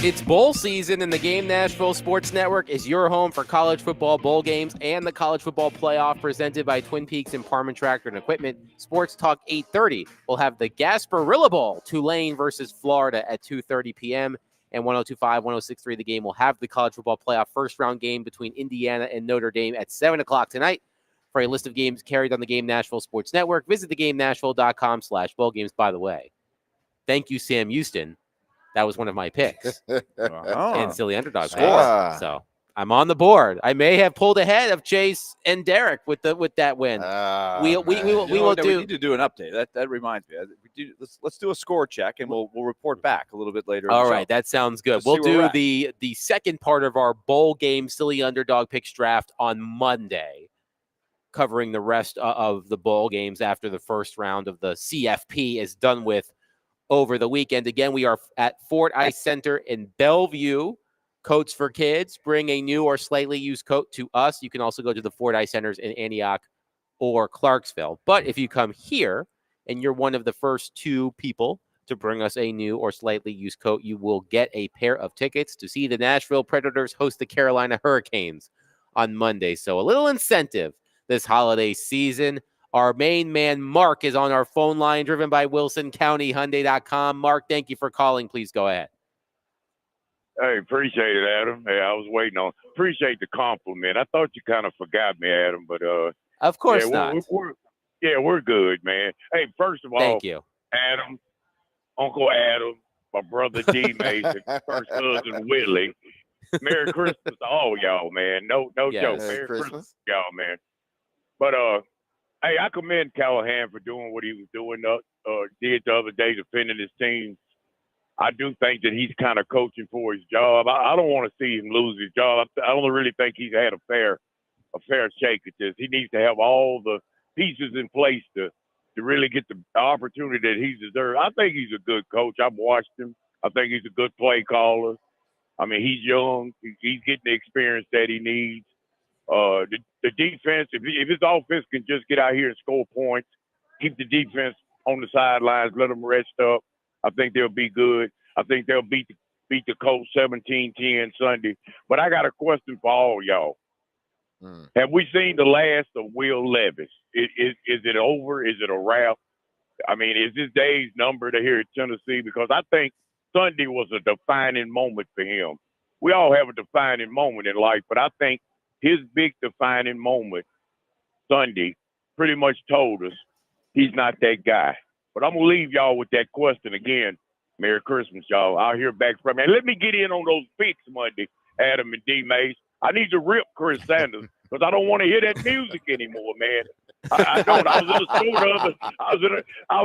It's bowl season, and the Game Nashville Sports Network is your home for college football bowl games and the college football playoff presented by Twin Peaks and Parman Tractor and Equipment. Sports Talk 8:30 will have the Gasparilla Bowl, Tulane versus Florida at 2:30 p.m. And 102.5, 106.3 The Game will have the college football playoff first-round game between Indiana and Notre Dame at 7 o'clock tonight. For a list of games carried on the Game Nashville Sports Network, visit theGameNashville.com/bowl games. By the way, thank you, Sam Houston. That was one of my picks in Silly Underdog. So I'm on the board. I may have pulled ahead of Chase and Derek with that win. We will do. We need to do an update. That reminds me. Let's do a score check, and we'll report back a little bit later. All right, that sounds good. We'll do the second part of our bowl game Silly Underdog picks draft on Monday, covering the rest of the bowl games after the first round of the CFP is done with over the weekend. Again, we are at Fort Ice Center in Bellevue. Coats for Kids. Bring a new or slightly used coat to us. You can also go to the Fort Ice Centers in Antioch or Clarksville. But if you come here and you're one of the first 2 people to bring us a new or slightly used coat, you will get a pair of tickets to see the Nashville Predators host the Carolina Hurricanes on Monday. So a little incentive this holiday season. Our main man, Mark, is on our phone line, driven by WilsonCountyHyundai.com. Mark, thank you for calling. Please go ahead. Hey, appreciate it, Adam. Hey, I was waiting on. Appreciate the compliment. I thought you kind of forgot me, Adam, but of course not. We're good, man. Hey, first of all, thank you, Adam, Uncle Adam, my brother D Mason, first cousin Willie. Merry Christmas to all y'all, man. No joke. Merry Christmas, y'all, man. But hey, I commend Callahan for doing what he was doing. Did the other day, defending his team. I do think that he's kind of coaching for his job. I don't want to see him lose his job. I don't really think he's had a fair shake at this. He needs to have all the pieces in place to really get the opportunity that he deserves. I think he's a good coach. I've watched him. I think he's a good play caller. I mean, he's young. He's getting the experience that he needs. The defense, if his offense can just get out here and score points, keep the defense on the sidelines, let them rest up, I think they'll be good. I think they'll beat the Colts 17-10 Sunday. But I got a question for all y'all. Have we seen the last of Will Levis? Is it over? Is it a wrap? I mean, is his days numbered here at Tennessee? Because I think Sunday was a defining moment for him. We all have a defining moment in life, but I think his big defining moment Sunday pretty much told us he's not that guy. But I'm going to leave y'all with that question again. Merry Christmas, y'all. I'll hear back from you. And let me get in on those picks Monday, Adam and D. Mace. I need to rip Chris Sanders because I don't want to hear that music anymore, man. I don't. I was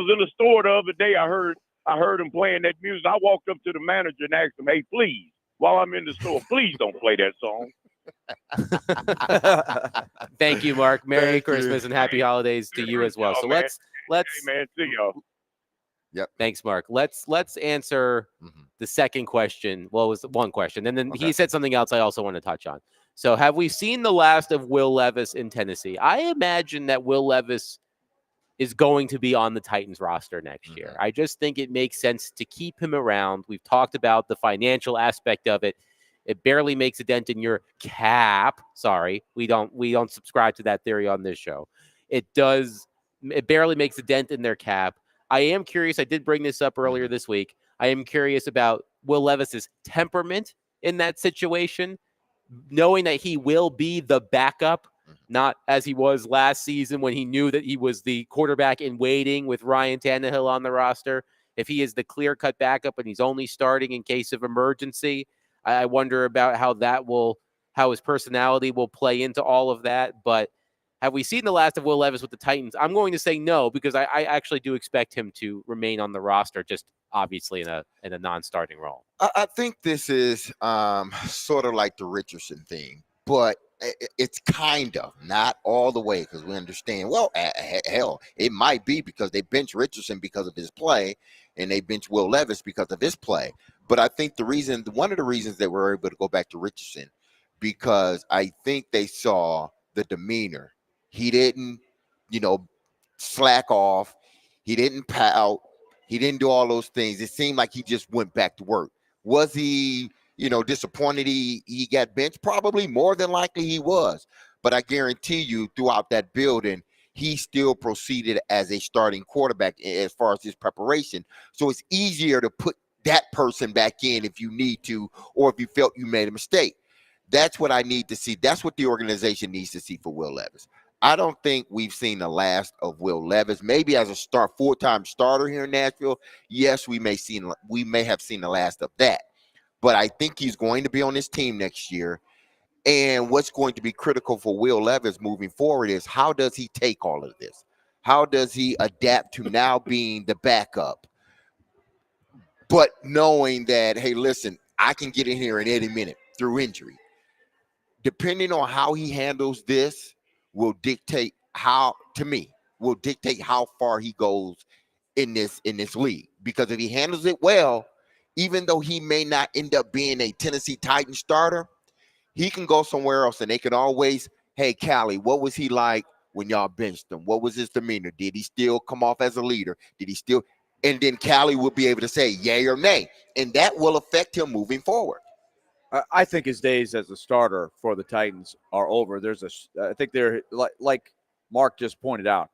in the store the other day. I heard him playing that music. I walked up to the manager and asked him, "Hey, please, while I'm in the store, please don't play that song." Thank you, Mark. Merry Christmas and happy holidays to you as well. So let's hey, man, see y'all. Yep. Thanks, Mark. Let's answer the second question. Well, it was one question. And then he said something else I also want to touch on. So have we seen the last of Will Levis in Tennessee? I imagine that Will Levis is going to be on the Titans roster next year. I just think it makes sense to keep him around. We've talked about the financial aspect of it. It barely makes a dent in your cap. Sorry, we don't subscribe to that theory on this show. It barely makes a dent in their cap. I am curious. I did bring this up earlier this week. I am curious about Will Levis's temperament in that situation, knowing that he will be the backup, not as he was last season when he knew that he was the quarterback in waiting with Ryan Tannehill on the roster. If he is the clear-cut backup and he's only starting in case of emergency, I wonder about how his personality will play into all of that. But have we seen the last of Will Levis with the Titans? I'm going to say no, because I actually do expect him to remain on the roster, just obviously in a non-starting role. I think this is sort of like the Richardson thing, but it's kind of not all the way, because we understand, well, hell, it might be because they bench Richardson because of his play and they bench Will Levis because of his play. But I think one of the reasons that we're able to go back to Richardson, because I think they saw the demeanor. He didn't, slack off. He didn't pout. He didn't do all those things. It seemed like he just went back to work. Was he, disappointed he got benched? Probably, more than likely he was. But I guarantee you, throughout that building, he still proceeded as a starting quarterback as far as his preparation. So it's easier to put that person back in if you need to, or if you felt you made a mistake. That's what I need to see. That's what the organization needs to see for Will Levis. I don't think we've seen the last of Will Levis. Maybe as a full-time starter here in Nashville, yes, we may have seen the last of that. But I think he's going to be on this team next year. And what's going to be critical for Will Levis moving forward is, how does he take all of this? How does he adapt to now being the backup, but knowing that, hey, listen, I can get in here in any minute through injury. Depending on how he handles this will dictate how far he goes in this league. Because if he handles it well, even though he may not end up being a Tennessee Titans starter, he can go somewhere else and they can always, hey, Callie, what was he like when y'all benched him? What was his demeanor? Did he still come off as a leader? Did he still? And then Callie will be able to say yay or nay. And that will affect him moving forward. I think his days as a starter for the Titans are over. I think they're like Mark just pointed out,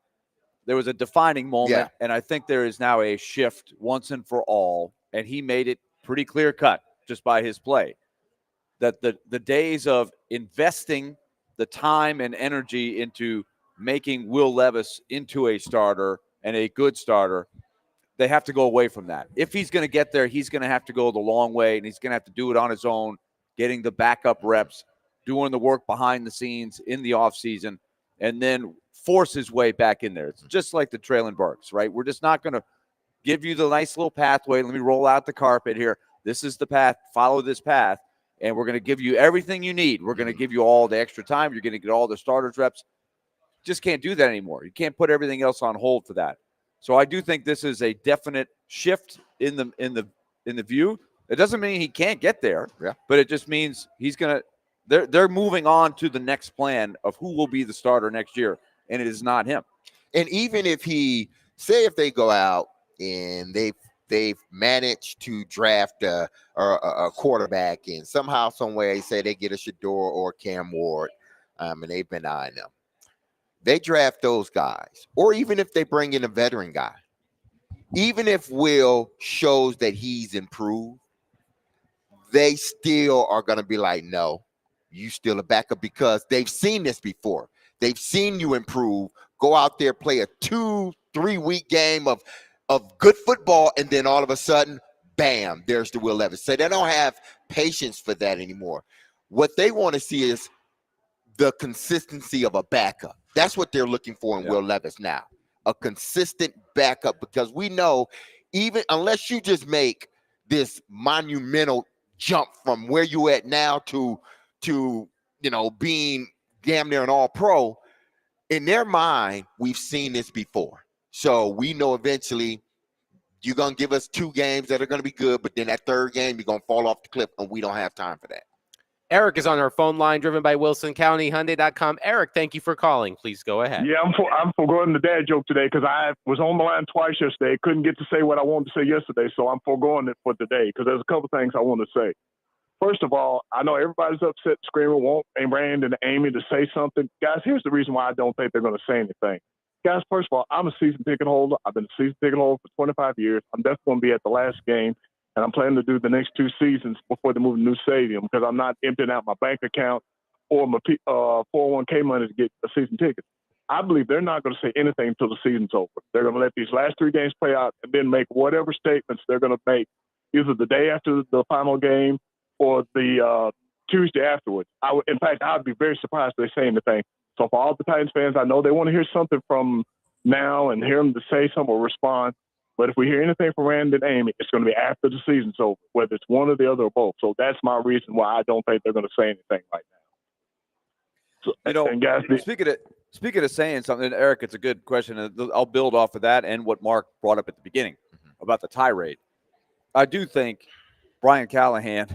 there was a defining moment, and I think there is now a shift once and for all, and he made it pretty clear cut just by his play, that the days of investing the time and energy into making Will Levis into a starter and a good starter, they have to go away from that. If he's going to get there, he's going to have to go the long way, and he's going to have to do it on his own, getting the backup reps, doing the work behind the scenes in the offseason, and then force his way back in there. It's just like the Traylon Burks, right? We're just not going to give you the nice little pathway. Let me roll out the carpet here. This is the path. Follow this path, and we're going to give you everything you need. We're going to give you all the extra time. You're going to get all the starters reps. Just can't do that anymore. You can't put everything else on hold for that. So I do think this is a definite shift in the view. It doesn't mean he can't get there, but it just means he's gonna. They're moving on to the next plan of who will be the starter next year, and it is not him. And even if if they go out and they've managed to draft a quarterback, and somehow, some way, say they get a Shador or Cam Ward, and they've been eyeing them. They draft those guys, or even if they bring in a veteran guy, even if Will shows that he's improved, they still are going to be like, no, you still a backup, because they've seen this before. They've seen you improve, go out there, play a 2-3 week game of good football, and then all of a sudden, bam, there's the Will Levis. So they don't have patience for that anymore. What they want to see is the consistency of a backup. That's what they're looking for in Will Levis now, a consistent backup, because we know, even unless you just make this monumental jump from where you at now to being damn near an all-pro, in their mind, we've seen this before. So we know eventually you're going to give us 2 games that are going to be good, but then that third game, you're going to fall off the cliff, and we don't have time for that. Eric is on our phone line, driven by Wilson County Hyundai.com. Eric, thank you for calling. Please go ahead. Yeah, I'm forgoing the dad joke today because I was on the line twice yesterday. Couldn't get to say what I wanted to say yesterday, so I'm foregoing it for today because there's a couple things I want to say. First of all, I know everybody's upset, screaming, want Rand and Amy to say something. Guys, here's the reason why I don't think they're going to say anything. Guys, first of all, I'm a season ticket holder. I've been a season ticket holder for 25 years. I'm definitely going to be at the last game. And I'm planning to do the next 2 seasons before they move to a new stadium, because I'm not emptying out my bank account or my 401k money to get a season ticket. I believe they're not going to say anything until the season's over. They're going to let these last 3 games play out and then make whatever statements they're going to make, either the day after the final game or the Tuesday afterwards. In fact, I'd be very surprised if they say anything. So for all the Titans fans, I know they want to hear something from now and hear them to say something or respond. But if we hear anything from Rand and Amy, it's going to be after the season's over, whether it's one or the other or both. So that's my reason why I don't think they're going to say anything right now. So, and guys, speaking of saying something, Eric, it's a good question. I'll build off of that and what Mark brought up at the beginning about the tirade. I do think Brian Callahan,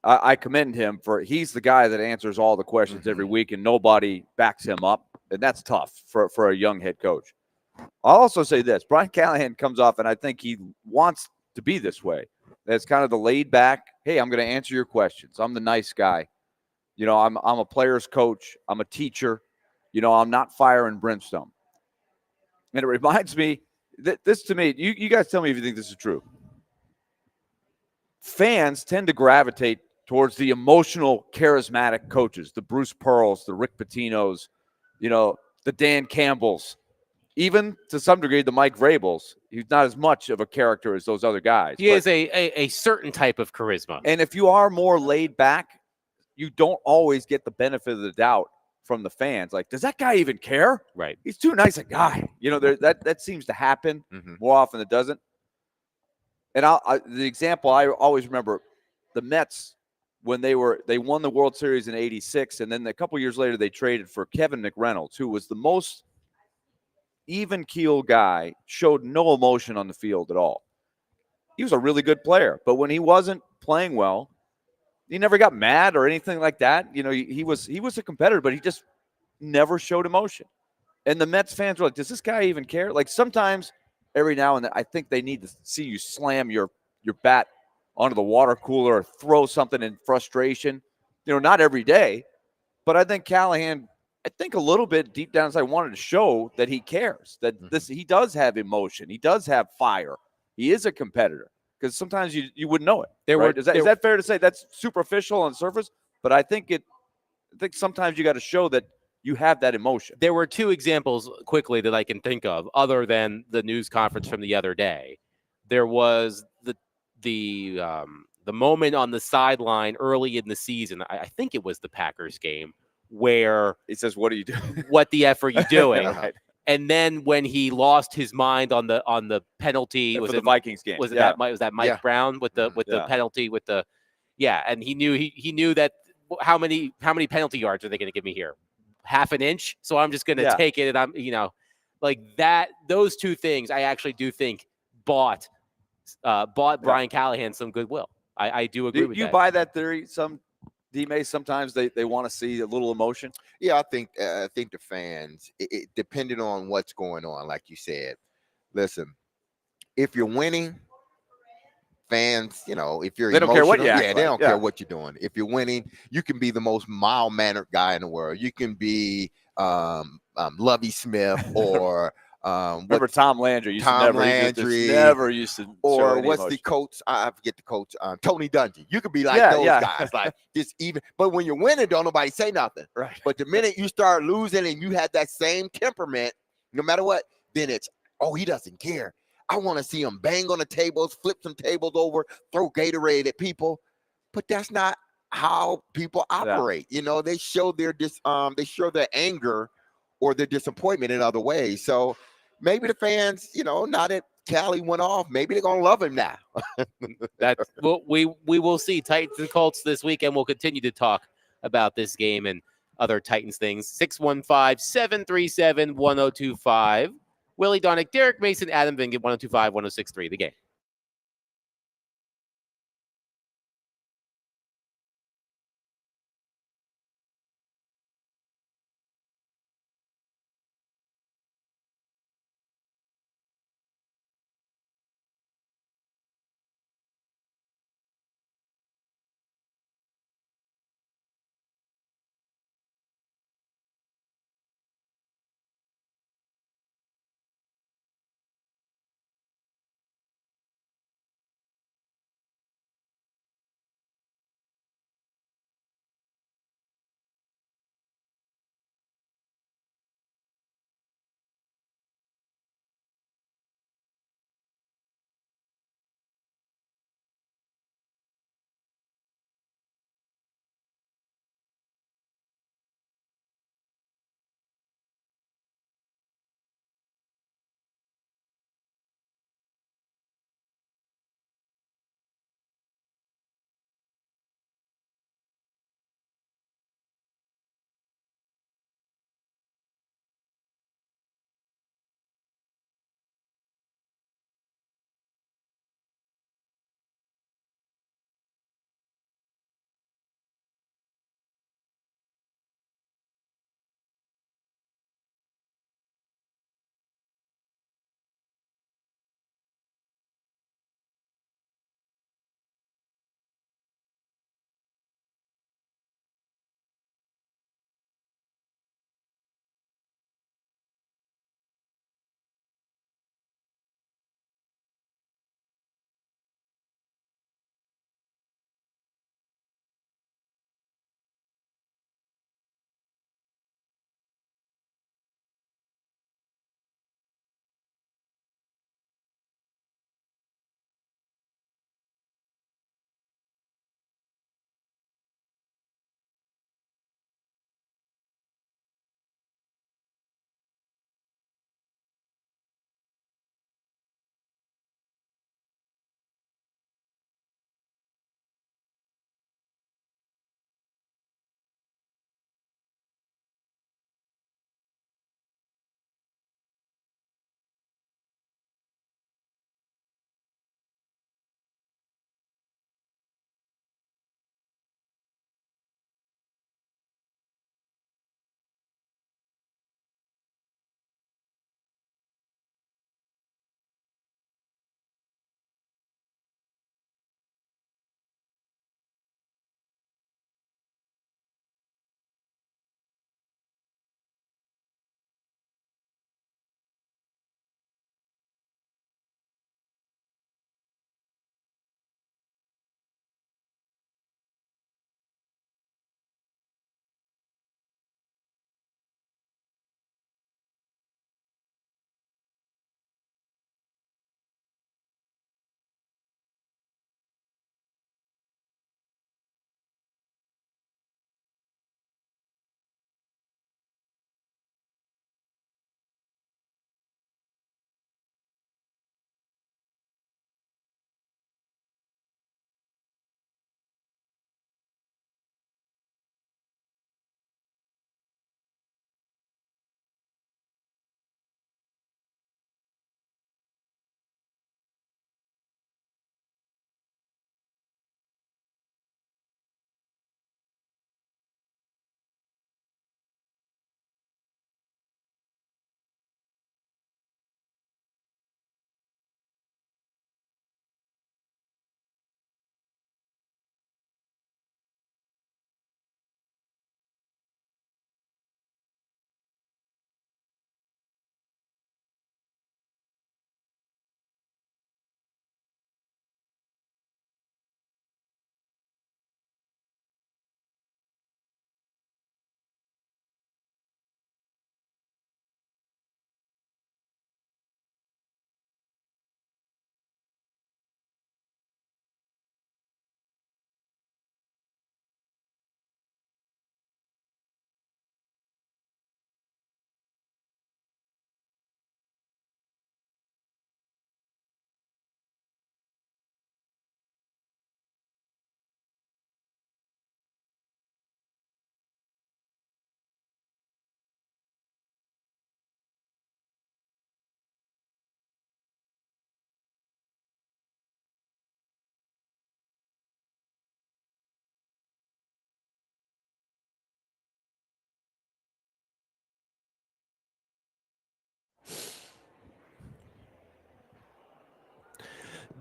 I commend him he's the guy that answers all the questions every week, and nobody backs him up. And that's tough for a young head coach. I'll also say this. Brian Callahan comes off, and I think he wants to be this way. That's kind of the laid back, hey, I'm going to answer your questions. I'm the nice guy. I'm a player's coach. I'm a teacher. I'm not fire and brimstone. And it reminds me that this to me, you guys tell me if you think this is true. Fans tend to gravitate towards the emotional, charismatic coaches, the Bruce Pearls, the Rick Pitino's, the Dan Campbells, even to some degree the Mike Vrabels. He's not as much of a character as those other guys. He is a certain type of charisma. And if you are more laid back, you don't always get the benefit of the doubt from the fans. Like, does that guy even care? Right. He's too nice a guy. That seems to happen more often than it doesn't. And the example I always remember, the Mets, when they won the World Series in '86, and then a couple years later they traded for Kevin McReynolds, who was the most even keel guy, showed no emotion on the field at all. He was a really good player, but when he wasn't playing well, he never got mad or anything like that. He was a competitor, but he just never showed emotion. And the Mets fans were like, does this guy even care? Like, sometimes every now and then I think they need to see you slam your bat onto the water cooler or throw something in frustration. Not every day, but I think Callahan, a little bit deep down inside, wanted to show that he cares, that he does have emotion. He does have fire. He is a competitor. Because sometimes you wouldn't know it. Right? Is that fair to say? That's superficial on the surface, but I think sometimes you got to show that you have that emotion. There were two examples quickly that I can think of, other than the news conference from the other day. There was the moment on the sideline early in the season. I think it was the Packers game where he says, "What are you doing? What the F are you doing?" Right. And then when he lost his mind on the penalty, was it the Vikings game? Was that Mike Brown with the penalty with the and he knew that how many penalty yards are they going to give me here? Half an inch. So I'm just going to take it, and I'm like that. Those two things I actually do think bought Brian Callahan some goodwill. I do agree with that. Do you buy that theory? Sometimes they want to see a little emotion. Yeah, I think the fans, it depending on what's going on, like you said. Listen, if you're winning, fans, if you're they don't care what you act they don't care what you're doing. If you're winning, you can be the most mild-mannered guy in the world. You can be Lovie Smith or remember Tom Landry? Never used to. Or what's the coach? I forget the coach. Tony Dungy. You could be like those guys, like just even. But when you're winning, don't nobody say nothing. Right. But the minute you start losing and you have that same temperament, no matter what, then it's he doesn't care. I want to see him bang on the tables, flip some tables over, throw Gatorade at people. But that's not how people operate. They show their anger or their disappointment in other ways. So maybe the fans, now that Callie went off, maybe they're gonna love him now. We will see. Titans and Colts this weekend. We'll continue to talk about this game and other Titans things. 615-737-1025. Willie Donick, Derek Mason, Adam Vingett, 102.5, 106.3 The Game.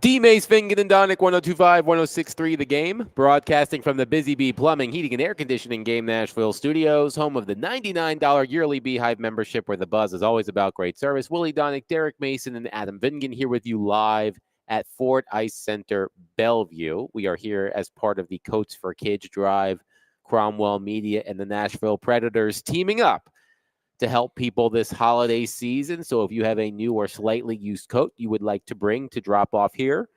D. Mace, Fingan, and Donick, 102.5, 106.3 The Game, broadcasting from the Busy Bee Plumbing, Heating, and Air Conditioning Game Nashville Studios, home of the $99 yearly Beehive membership where the buzz is always about great service. Willie Donick, Derek Mason, and Adam Vingan here with you live at Ford Ice Center, Bellevue. We are here as part of the Coats for Kids Drive, Cromwell Media, and the Nashville Predators teaming up to help people this holiday season. So if you have a new or slightly used coat you would like to bring to drop off here,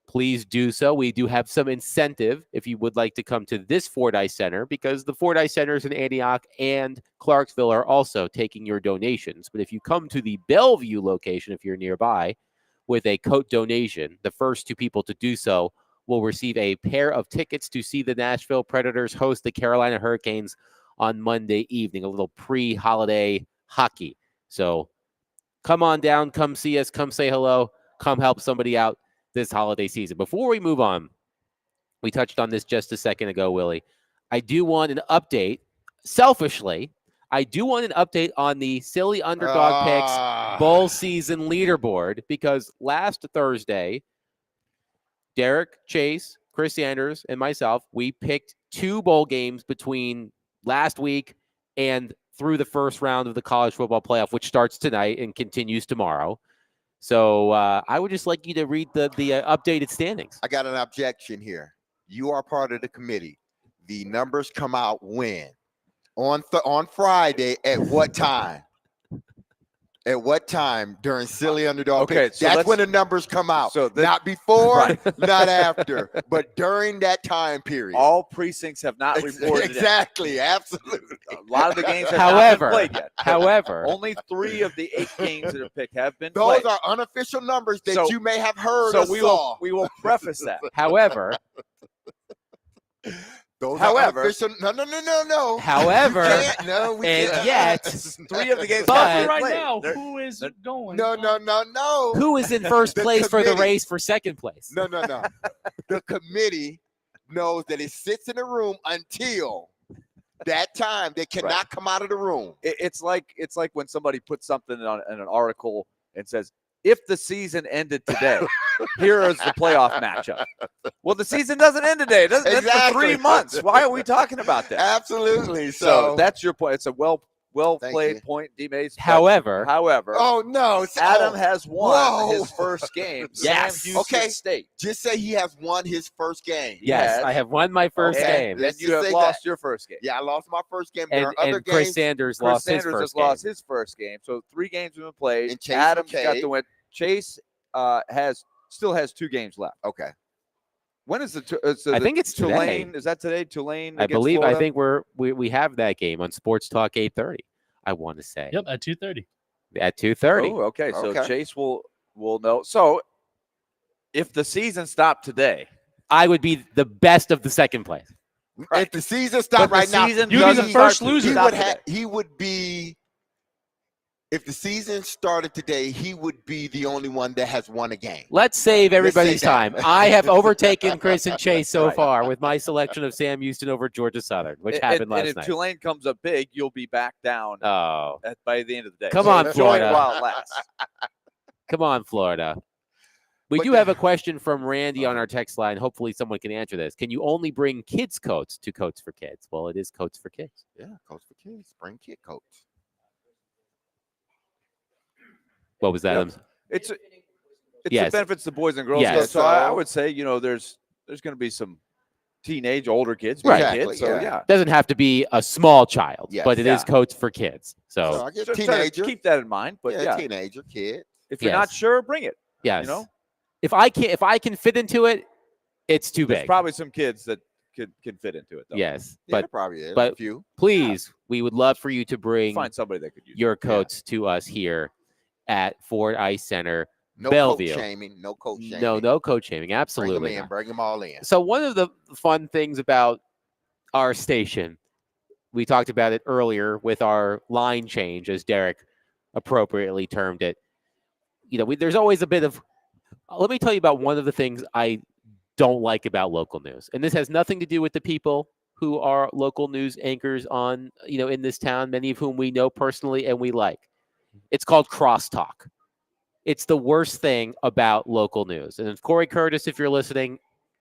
please do so. We do have some incentive if you would like to come to this Ford Ice Center, because the Ford Ice Centers in Antioch and Clarksville are also taking your donations. But if you come to the Bellevue location, if you're nearby, with a coat donation, the first two people to do so will receive a pair of tickets to see the Nashville Predators host the Carolina Hurricanes on Monday evening, a little pre-holiday hockey. So come on down, come see us, come say hello, come help somebody out this holiday season. Before we move on, we touched on this just a second ago, Willie. I do want an update. Selfishly, I do want an update on the Silly Underdog Picks bowl season leaderboard, because last Thursday, Derek, Chase, Chris Sanders, and myself, we picked 2 bowl games between last week and through the first round of the college football playoff, which starts tonight and continues tomorrow. So I would just like you to read the updated standings. I got an objection here. You are part of the committee. The numbers come out when? On Friday at what time? At what time during Silly Underdog? Okay, so that's when the numbers come out. So not before, right. not after, but during that time period. All precincts have not reported exactly, absolutely. A lot of the games have However, not been played yet. However, Only 3 of the 8 games that are picked have been Those played. are unofficial numbers that So- you may have heard So or we saw. will preface that. however, Those However- are unofficial. No. however, No, we and can't. yet, 3 of the games But- have Tell me been right played. now, They're- who is they're- going? No. who is in first The place for the committee. race for second place? No. The committee knows that it sits in the room until that time. They cannot come out of the room. It's like when somebody puts something in an article and says, if the season ended today, here is the playoff matchup. Well, the season doesn't end today. It doesn't end for Exactly. 3 months. Why are we talking about that? Absolutely. So So, that's your point. It's a well Thank played you. point, D. Mace. But However, oh no, Adam has won Whoa. his first game. Yes. Sam Houston Okay. State. just say he has won his first game. yes, Yes. I have won my first Okay. game, Let's And you just have say lost that. your first game. Yeah, I lost my first game. There and, are other and Chris games. Sanders Chris lost Sanders his has first game. lost his first game. So 3 games have been played. And Chase Adam's and got Kate. the win. Chase still has 2 games left. Okay. When is I think it's today. Tulane? Is that today? Tulane? I against believe. Florida? I think we have that game on Sports Talk 8:30. I want to say Yep, at 2:30. at 2:30. Oh, okay. So Okay. Chase will know. So if the season stopped today, I would be the best of the second place. If the season stopped But the right now, season You'd be the doesn't first start loser. he stop would today. he would be. If the season started today, he would be the only one that has won a game. Let's save everybody's that. time. I have overtaken Chris and Chase so Right. far with my selection of Sam Houston over Georgia Southern, which And- happened and last if night. Tulane comes up big, you'll be back down Oh, by the end of the day. Come So on, enjoy it Florida. while it lasts. come on, Florida. We But do the- have a question from Randy on our text line. Hopefully, someone can answer this. Can you only bring kids' coats to Coats for Kids? Well, it is Coats for Kids. Yeah, Coach for kids, bring kid coach. What was that? Yeah. It's Yes. it benefits the boys and girls. Yes. So I would say, there's going to be some teenage, older kids, big Right. kids. So Exactly, yeah. Doesn't have to be a small child, Yes. but it is Yeah. Coats for Kids. So So, I get So try to teenager. keep that in mind. But yeah, Teenager kid. if you're not Yes. sure, bring it. yes. You know, If I can fit into it, it's too there's big. probably some kids that can fit into it. Though. Yes, Yeah, but there probably is but- a few. please, we would love for you to bring Find somebody that could use your it. Yeah. coats to us here at Ford Ice Center. No Bellevue. coach shaming. No coach shaming. No coach shaming. Bring them Absolutely. in. not. Bring them all in. So one of the fun things about our station, we talked about it earlier with our line change, as Derek appropriately termed it. There's always a bit of. Let me tell you about one of the things I don't like about local news, and this has nothing to do with the people who are local news anchors on, in this town, many of whom we know personally and we like. It's called crosstalk. It's the worst thing about local news. And Corey Curtis, if you're listening,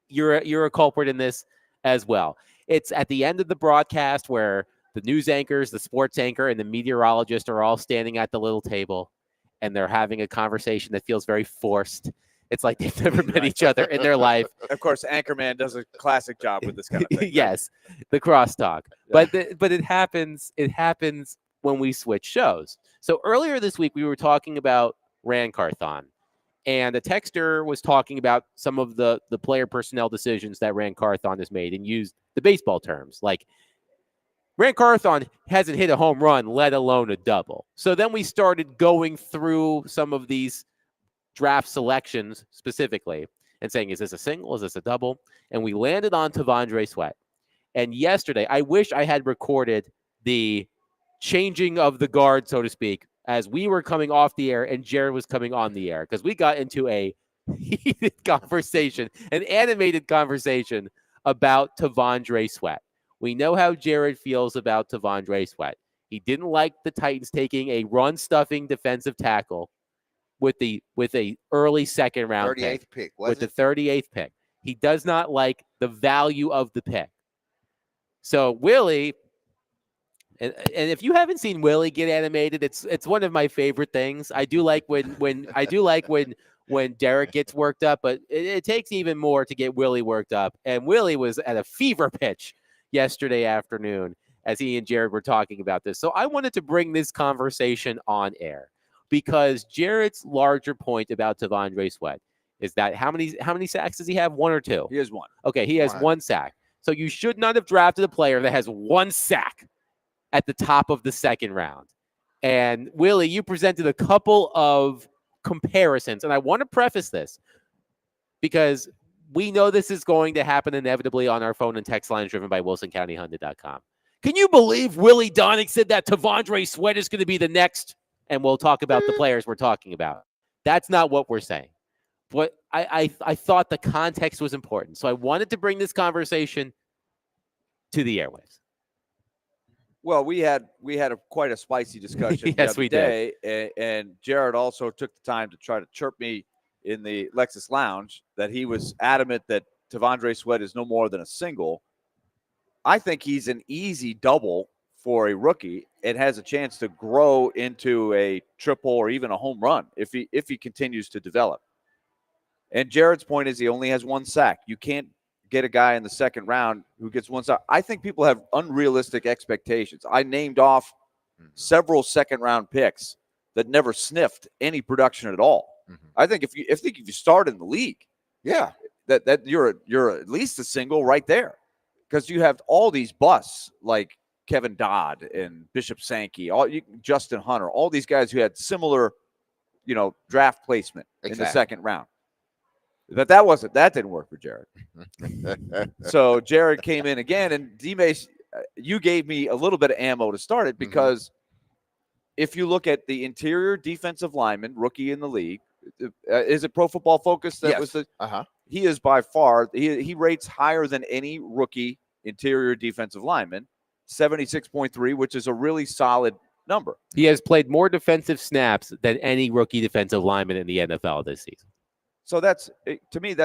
you're a culprit in this as well. It's at the end of the broadcast where the news anchors, the sports anchor, and the meteorologist are all standing at the little table, and they're having a conversation that feels very forced. It's like they've never met each other in their life. Of course, Anchorman does a classic job with this kind of thing. Yes, the crosstalk. Yeah. But it happens. It happens when we switch shows. So earlier this week, we were talking about Ran Carthon, and a texter was talking about some of the player personnel decisions that Ran Carthon has made and used the baseball terms like Ran Carthon hasn't hit a home run, let alone a double. So then we started going through some of these draft selections specifically and saying, is this a single? Is this a double? And we landed on T'Vondre Sweat. And yesterday, I wish I had recorded the changing of the guard, so to speak, as we were coming off the air and Jared was coming on the air, because we got into a heated conversation, an animated conversation about T'Vondre Sweat. We know how Jared feels about T'Vondre Sweat. He didn't like the Titans taking a run-stuffing defensive tackle with a early second round 38th pick with the 38th pick. He does not like the value of the pick. So Willie, and if you haven't seen Willie get animated, it's one of my favorite things. I do like when Derek gets worked up, but it takes even more to get Willie worked up. And Willie was at a fever pitch yesterday afternoon as he and Jared were talking about this. So I wanted to bring this conversation on air because Jared's larger point about T'Vondre Sweat is that how many sacks does he have? 1 or 2? He has 1. Okay, he has 1 sack. So you should not have drafted a player that has 1 sack at the top of the second round. And Willie, you presented a couple of comparisons, and I want to preface this because we know this is going to happen inevitably on our phone and text lines driven by WilsonCountyHonda.com. Can you believe Willie Donick said that T'Vondre Sweat is going to be the next? And we'll talk about the players we're talking about. That's not what we're saying. But I thought the context was important. So I wanted to bring this conversation to the airwaves. Well, we had quite a spicy discussion yes, the other day, and Jared also took the time to try to chirp me in the Lexus Lounge that he was adamant that T'Vondre Sweat is no more than a single. I think he's an easy double for a rookie and has a chance to grow into a triple or even a home run if he continues to develop. And Jared's point is he only has 1 sack. You can't get a guy in the second round who gets 1 sack. I think people have unrealistic expectations. I named off several second-round picks that never sniffed any production at all. Mm-hmm. I think if you start in the league, yeah, that you're at least a single right there, because you have all these busts like Kevin Dodd and Bishop Sankey, Justin Hunter, all these guys who had similar, draft placement in the second round. But that didn't work for Jared. So Jared came in again, and D-Mace, you gave me a little bit of ammo to start it because if you look at the interior defensive lineman, rookie in the league, is it Pro Football Focus? That was he is by far, he rates higher than any rookie interior defensive lineman, 76.3, which is a really solid number. He has played more defensive snaps than any rookie defensive lineman in the NFL this season. So to me,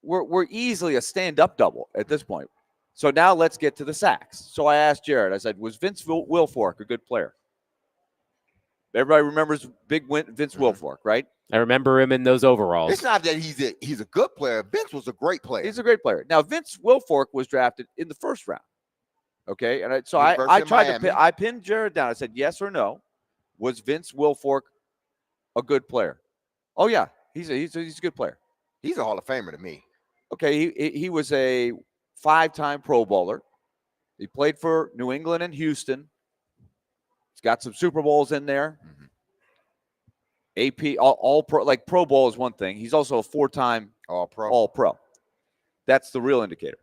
we're easily a stand-up double at this point. So now let's get to the sacks. So I asked Jared, I said, was Vince Wilfork a good player? Everybody remembers big Vince Wilfork, right? I remember him in those overalls. It's not that he's a good player. Vince was a great player. He's a great player. Now, Vince Wilfork was drafted in the first round. Okay, and I tried I pinned Jared down. I said, yes or no, was Vince Wilfork a good player? Oh yeah, he's a good player. He's a Hall of Famer to me. Okay, he was a 5-time Pro Bowler. He played for New England and Houston. He's got some Super Bowls in there. AP all pro, like Pro Bowl is one thing. He's also a 4-time All Pro. That's the real indicator.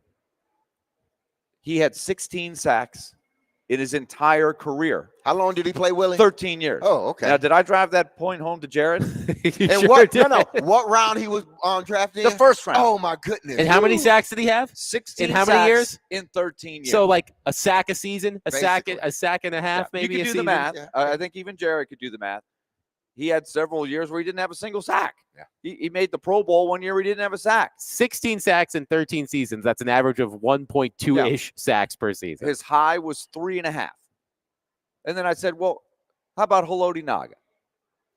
He had 16 sacks in his entire career. How long did he play, Willie? 13 years. Oh, okay. Now, did I drive that point home to Jared? And what round he was drafted in? The first round. Oh, my goodness. And how many sacks did he have? 16 in how many years? In 13 years. So like a sack a season, a sack and a half, maybe you a could do season. the math. Yeah. I think even Jared could do the math. he had several years where he didn't have a single sack. Yeah. He made the Pro Bowl one year where he didn't have a sack. 16 sacks in 13 seasons. That's an average of 1.2-ish sacks per season. His high was 3.5. And then I said, well, how about Haloti Naga?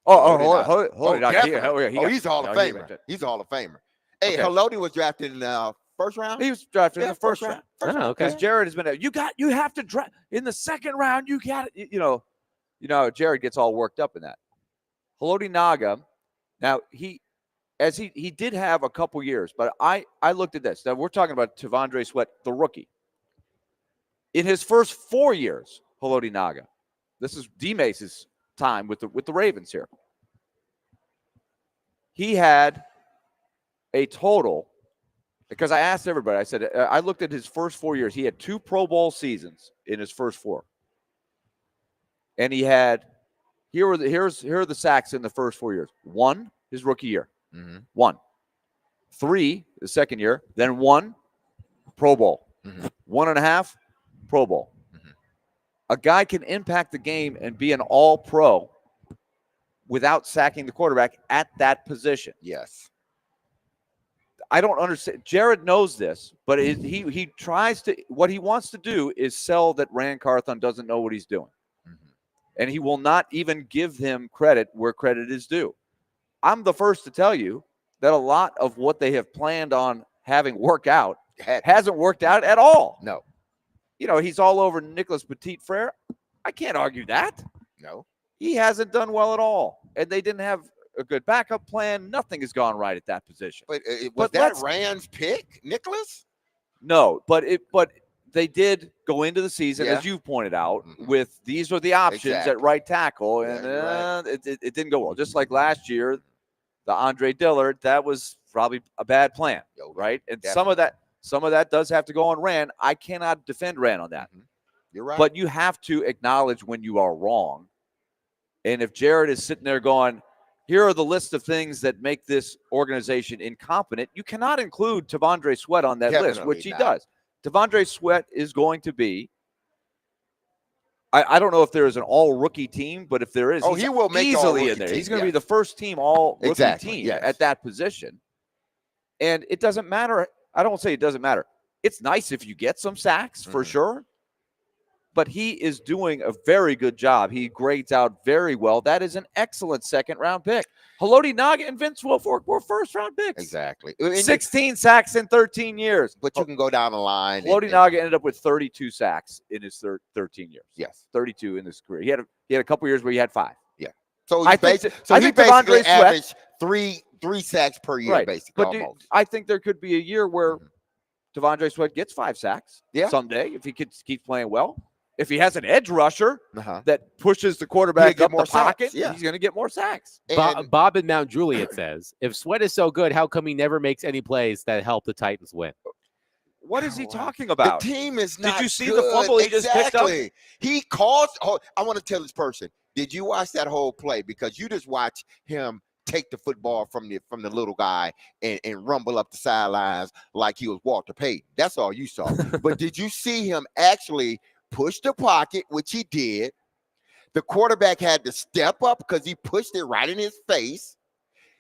Haloti Naga. He's a Hall of Famer. He's a Hall of Famer. Hey, Okay. Haloti was drafted in the first round? He was drafted in the first round. Oh, okay. Because Jared has been, you have to draft in the second round. You got it. You know, Jared gets all worked up in that. Haloti Naga, now he did have a couple years, but I looked at this. Now we're talking about T'Vondre Sweat, the rookie. In his first 4 years, Haloti Naga, this is D-Mace's time with the Ravens here. He had a total, because I asked everybody, I said, I looked at his first 4 years. He had 2 Pro Bowl seasons in his first 4. And he had, here are the sacks in the first 4 years. 1, his rookie year. 1. 3, the second year. Then 1, Pro Bowl. 1.5, Pro Bowl. A guy can impact the game and be an all-pro without sacking the quarterback at that position. Yes. I don't understand. Jared knows this, but he tries to. What he wants to do is sell that Rand Carthon doesn't know what he's doing, and he will not even give him credit where credit is due. I'm the first to tell you that a lot of what they have planned on having work out hasn't worked out at all. No. You know, he's all over Nicholas Petit-Frere. I can't argue that. No. He hasn't done well at all, and they didn't have a good backup plan. Nothing has gone right at that position. But was that Rand's pick, Nicholas? No, but they did go into the season, as you've pointed out, with these are the options at right tackle, and it didn't go well. Just like last year, the Andre Dillard, that was probably a bad plan, right? And some of that does have to go on Rand. I cannot defend Rand on that. You're right. But you have to acknowledge when you are wrong. And if Jared is sitting there going, here are the list of things that make this organization incompetent, you cannot include T'Vondre Sweat on that list, which he does. T'Vondre Sweat is going to be, I don't know if there is an all-rookie team, but if there is, he will make easily in there. Team, he's going to be the first team all-rookie team at that position. And it doesn't matter. I don't say it doesn't matter. It's nice if you get some sacks, for sure. But he is doing a very good job. He grades out very well. That is an excellent second-round pick. Haloti Naga and Vince Wilfork were first-round picks. Exactly. 16 sacks in 13 years. But you can go down the line. Haloti Naga ended up with 32 sacks in his 13 years. Yes. 32 in his career. He had a couple years where he had 5. Yeah. So I he think basically T'Vondre averaged three sacks per year, right. basically, But almost. I think there could be a year where T'Vondre Sweat gets 5 sacks someday if he keeps playing well. If he has an edge rusher that pushes the quarterback up the pocket, he's going to get more sacks. Bob in Mount Juliet says, if Sweat is so good, how come he never makes any plays that help the Titans win? What is he talking about? The team is not Did you see good. the fumble he just picked up? He caused – I want to tell this person, did you watch that whole play? Because you just watch him take the football from the little guy and rumble up the sidelines like he was Walter Payton. That's all you saw. But did you see him actually – push the pocket, which he did. The quarterback had to step up because he pushed it right in his face.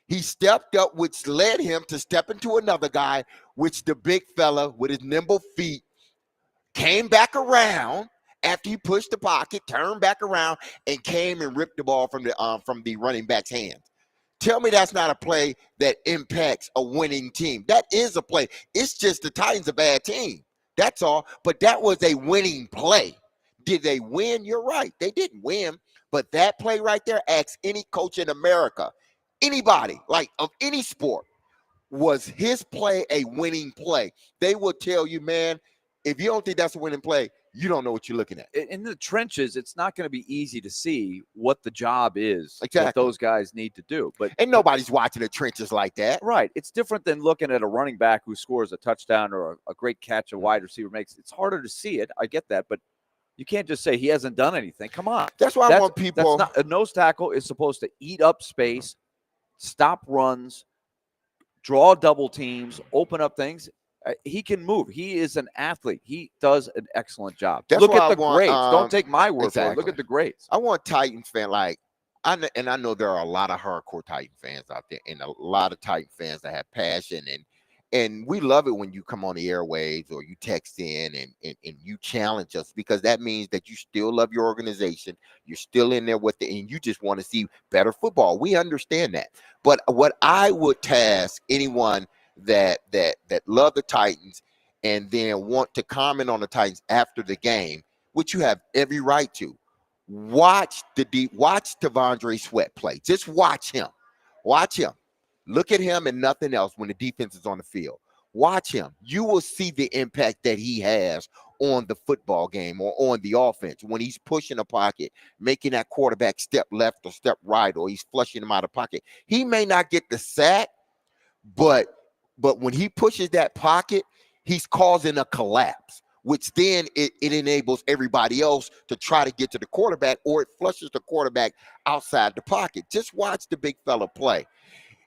He stepped up, which led him to step into another guy, which the big fella with his nimble feet came back around after he pushed the pocket, turned back around, and came and ripped the ball from the running back's hands. Tell me that's not a play that impacts a winning team. That is a play. It's just the Titans a bad team. That's all. But that was a winning play. Did they win? You're right. They didn't win. But that play right there, ask any coach in America, anybody, like of any sport, was his play a winning play? They will tell you, man, if you don't think that's a winning play, you don't know what you're looking at. In the trenches, it's not going to be easy to see what the job is that those guys need to do. And nobody's watching the trenches like that. Right. It's different than looking at a running back who scores a touchdown or a great catch a wide receiver makes. It's harder to see it. I get that. But you can't just say he hasn't done anything. Come on. That's why I want people. A nose tackle is supposed to eat up space, stop runs, draw double teams, open up things. He can move. He is an athlete. He does an excellent job. Look at the grades. Don't take my word for it. Look at the grades. I want Titans fan, like, I know there are a lot of hardcore Titan fans out there, and a lot of Titan fans that have passion, and we love it when you come on the airwaves or you text in and you challenge us, because that means that you still love your organization. You're still in there with it, and you just want to see better football. We understand that. But what I would task anyone that love the Titans and then want to comment on the Titans after the game, which you have every right to, watch T'Vondre Sweat play. Just watch him. Watch him. Look at him and nothing else when the defense is on the field. Watch him. You will see the impact that he has on the football game or on the offense when he's pushing a pocket, making that quarterback step left or step right, or he's flushing him out of pocket. He may not get the sack, but when he pushes that pocket, he's causing a collapse, which then it enables everybody else to try to get to the quarterback, or it flushes the quarterback outside the pocket. Just watch the big fella play.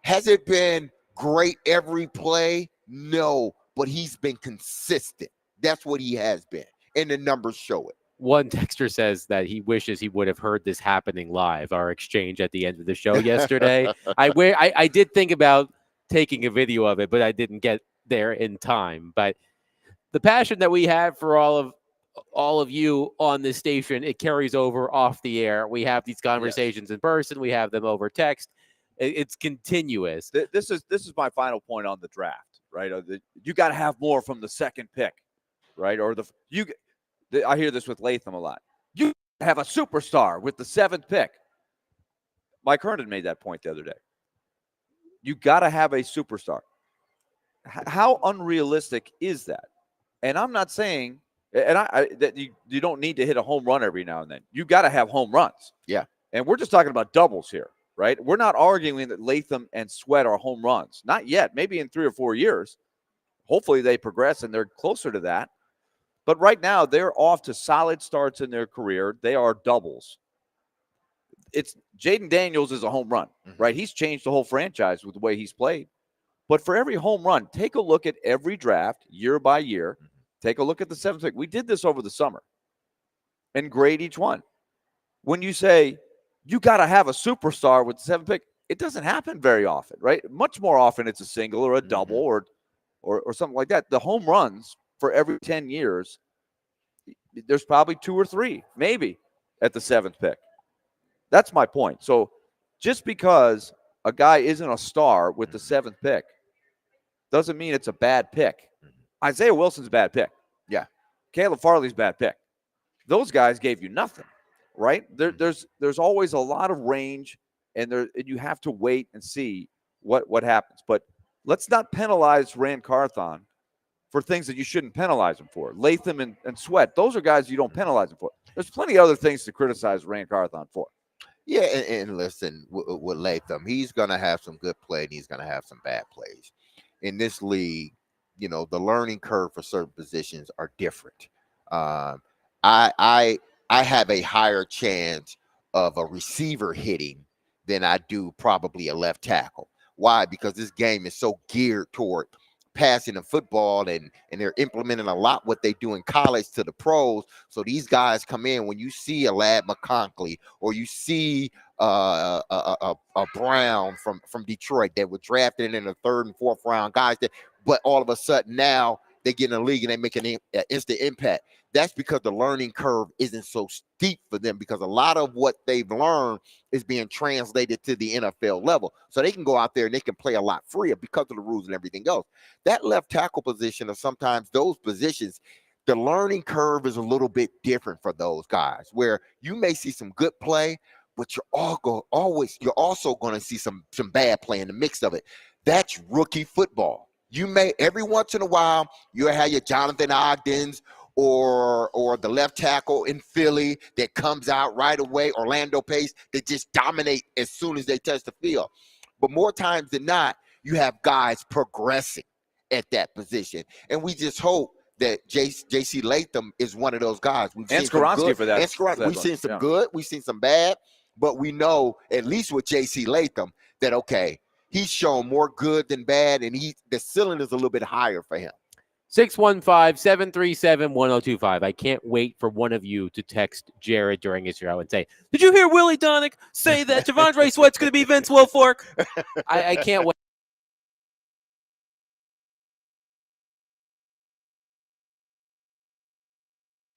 Has it been great every play? No, but he's been consistent. That's what he has been, and the numbers show it. One texter says that he wishes he would have heard this happening live, our exchange at the end of the show yesterday. I did think about taking a video of it, but I didn't get there in time. But the passion that we have for all of you on this station, it carries over off the air. We have these conversations in person. We have them over text. It's continuous. This is my final point on the draft, right? You got to have more from the second pick, right? Or I hear this with Latham a lot. You have a superstar with the 7th pick. Mike Herndon made that point the other day. You got to have a superstar. How unrealistic is that? And I'm not saying, and that you don't need to hit a home run every now and then. You got to have home runs. Yeah. And we're just talking about doubles here, right? We're not arguing that Latham and Sweat are home runs. Not yet. Maybe in 3 or 4 years. Hopefully they progress and they're closer to that. But right now, they're off to solid starts in their career. They are doubles. It's Jaden Daniels is a home run, right? He's changed the whole franchise with the way he's played. But for every home run, take a look at every draft year by year. Take a look at the 7th pick. We did this over the summer and grade each one. When you say you got to have a superstar with the 7th pick, it doesn't happen very often, right? Much more often it's a single or a double or something like that. The home runs for every 10 years, there's probably 2 or 3, maybe, at the 7th pick. That's my point. So just because a guy isn't a star with the 7th pick doesn't mean it's a bad pick. Isaiah Wilson's a bad pick. Yeah. Caleb Farley's a bad pick. Those guys gave you nothing, right? There's always a lot of range, and you have to wait and see what happens. But let's not penalize Ran Carthon for things that you shouldn't penalize him for. Latham and Sweat, those are guys you don't penalize him for. There's plenty of other things to criticize Ran Carthon for. Yeah, and listen, with Latham, he's going to have some good play and he's going to have some bad plays. In this league, you know, the learning curve for certain positions are different. I have a higher chance of a receiver hitting than I do probably a left tackle. Why? Because this game is so geared toward passing and football, and they're implementing a lot what they do in college to the pros. So these guys come in, when you see a Ladd McConkey or you see a Brown from Detroit that were drafted in the 3rd and 4th round guys, but all of a sudden now they get in the league and they make an instant impact. That's because the learning curve isn't so steep for them, because a lot of what they've learned is being translated to the NFL level. So they can go out there and they can play a lot freer because of the rules and everything else. That left tackle position, or sometimes those positions, the learning curve is a little bit different for those guys, where you may see some good play, but you're also going to see some bad play in the mix of it. That's rookie football. You may, every once in a while, you'll have your Jonathan Ogdens or the left tackle in Philly that comes out right away, Orlando Pace, that just dominate as soon as they touch the field. But more times than not, you have guys progressing at that position. And we just hope that J.C. Latham is one of those guys. We've seen Skoronski for that. And Skoronski. We've seen some good. We've seen some bad. But we know, at least with J.C. Latham, that, okay, he's shown more good than bad, and the ceiling is a little bit higher for him. 615-737-1025. I can't wait for one of you to text Jared during his show and say, "Did you hear Willie Donick say that Javondre Sweat's going to be Vince Wilfork?" I can't wait.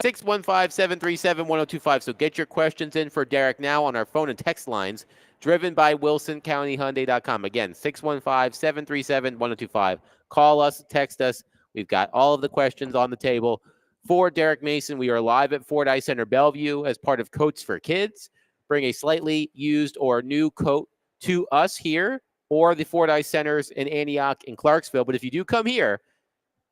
615-737-1025. So get your questions in for Derek now on our phone and text lines, driven by WilsonCountyHyundai.com. Again, 615-737-1025. Call us, text us. We've got all of the questions on the table. For Derek Mason, we are live at Fordyce Center Bellevue as part of Coats for Kids. Bring a slightly used or new coat to us here or the Fordyce Centers in Antioch and Clarksville. But if you do come here,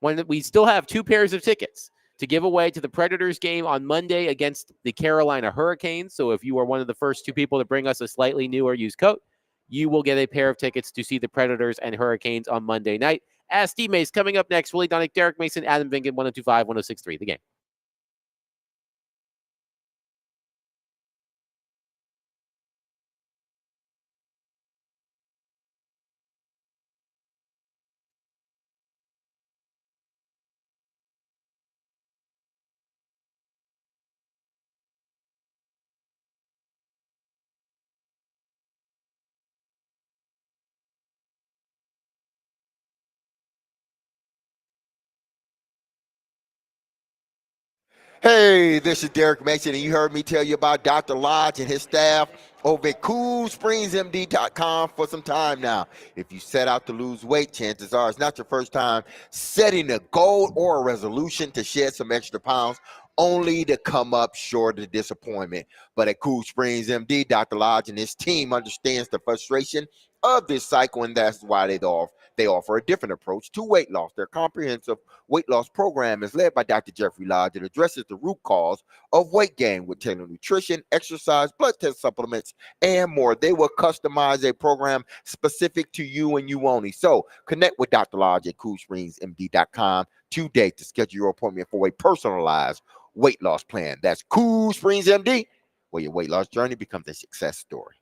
we still have 2 pairs of tickets to give away to the Predators game on Monday against the Carolina Hurricanes. So if you are one of the first 2 people to bring us a slightly new or used coat, you will get a pair of tickets to see the Predators and Hurricanes on Monday night. Ask D-Mace coming up next. Willie Donick, Derek Mason, Adam Vingan, 1025, 1063, the game. Hey, this is Derek Mason, and you heard me tell you about Dr. Lodge and his staff over at CoolSpringsMD.com for some time now. If you set out to lose weight, chances are it's not your first time setting a goal or a resolution to shed some extra pounds, only to come up short of disappointment. But at Cool Springs MD, Dr. Lodge and his team understands the frustration of this cycle, and that's why they offer a different approach to weight loss. Their comprehensive weight loss program is led by Dr. Jeffrey Lodge. It addresses the root cause of weight gain with tailored nutrition, exercise, blood test supplements, and more. They will customize a program specific to you and you only. So connect with Dr. Lodge at CoolSpringsMD.com today to schedule your appointment for a personalized weight loss plan. That's Cool Springs MD, where your weight loss journey becomes a success story.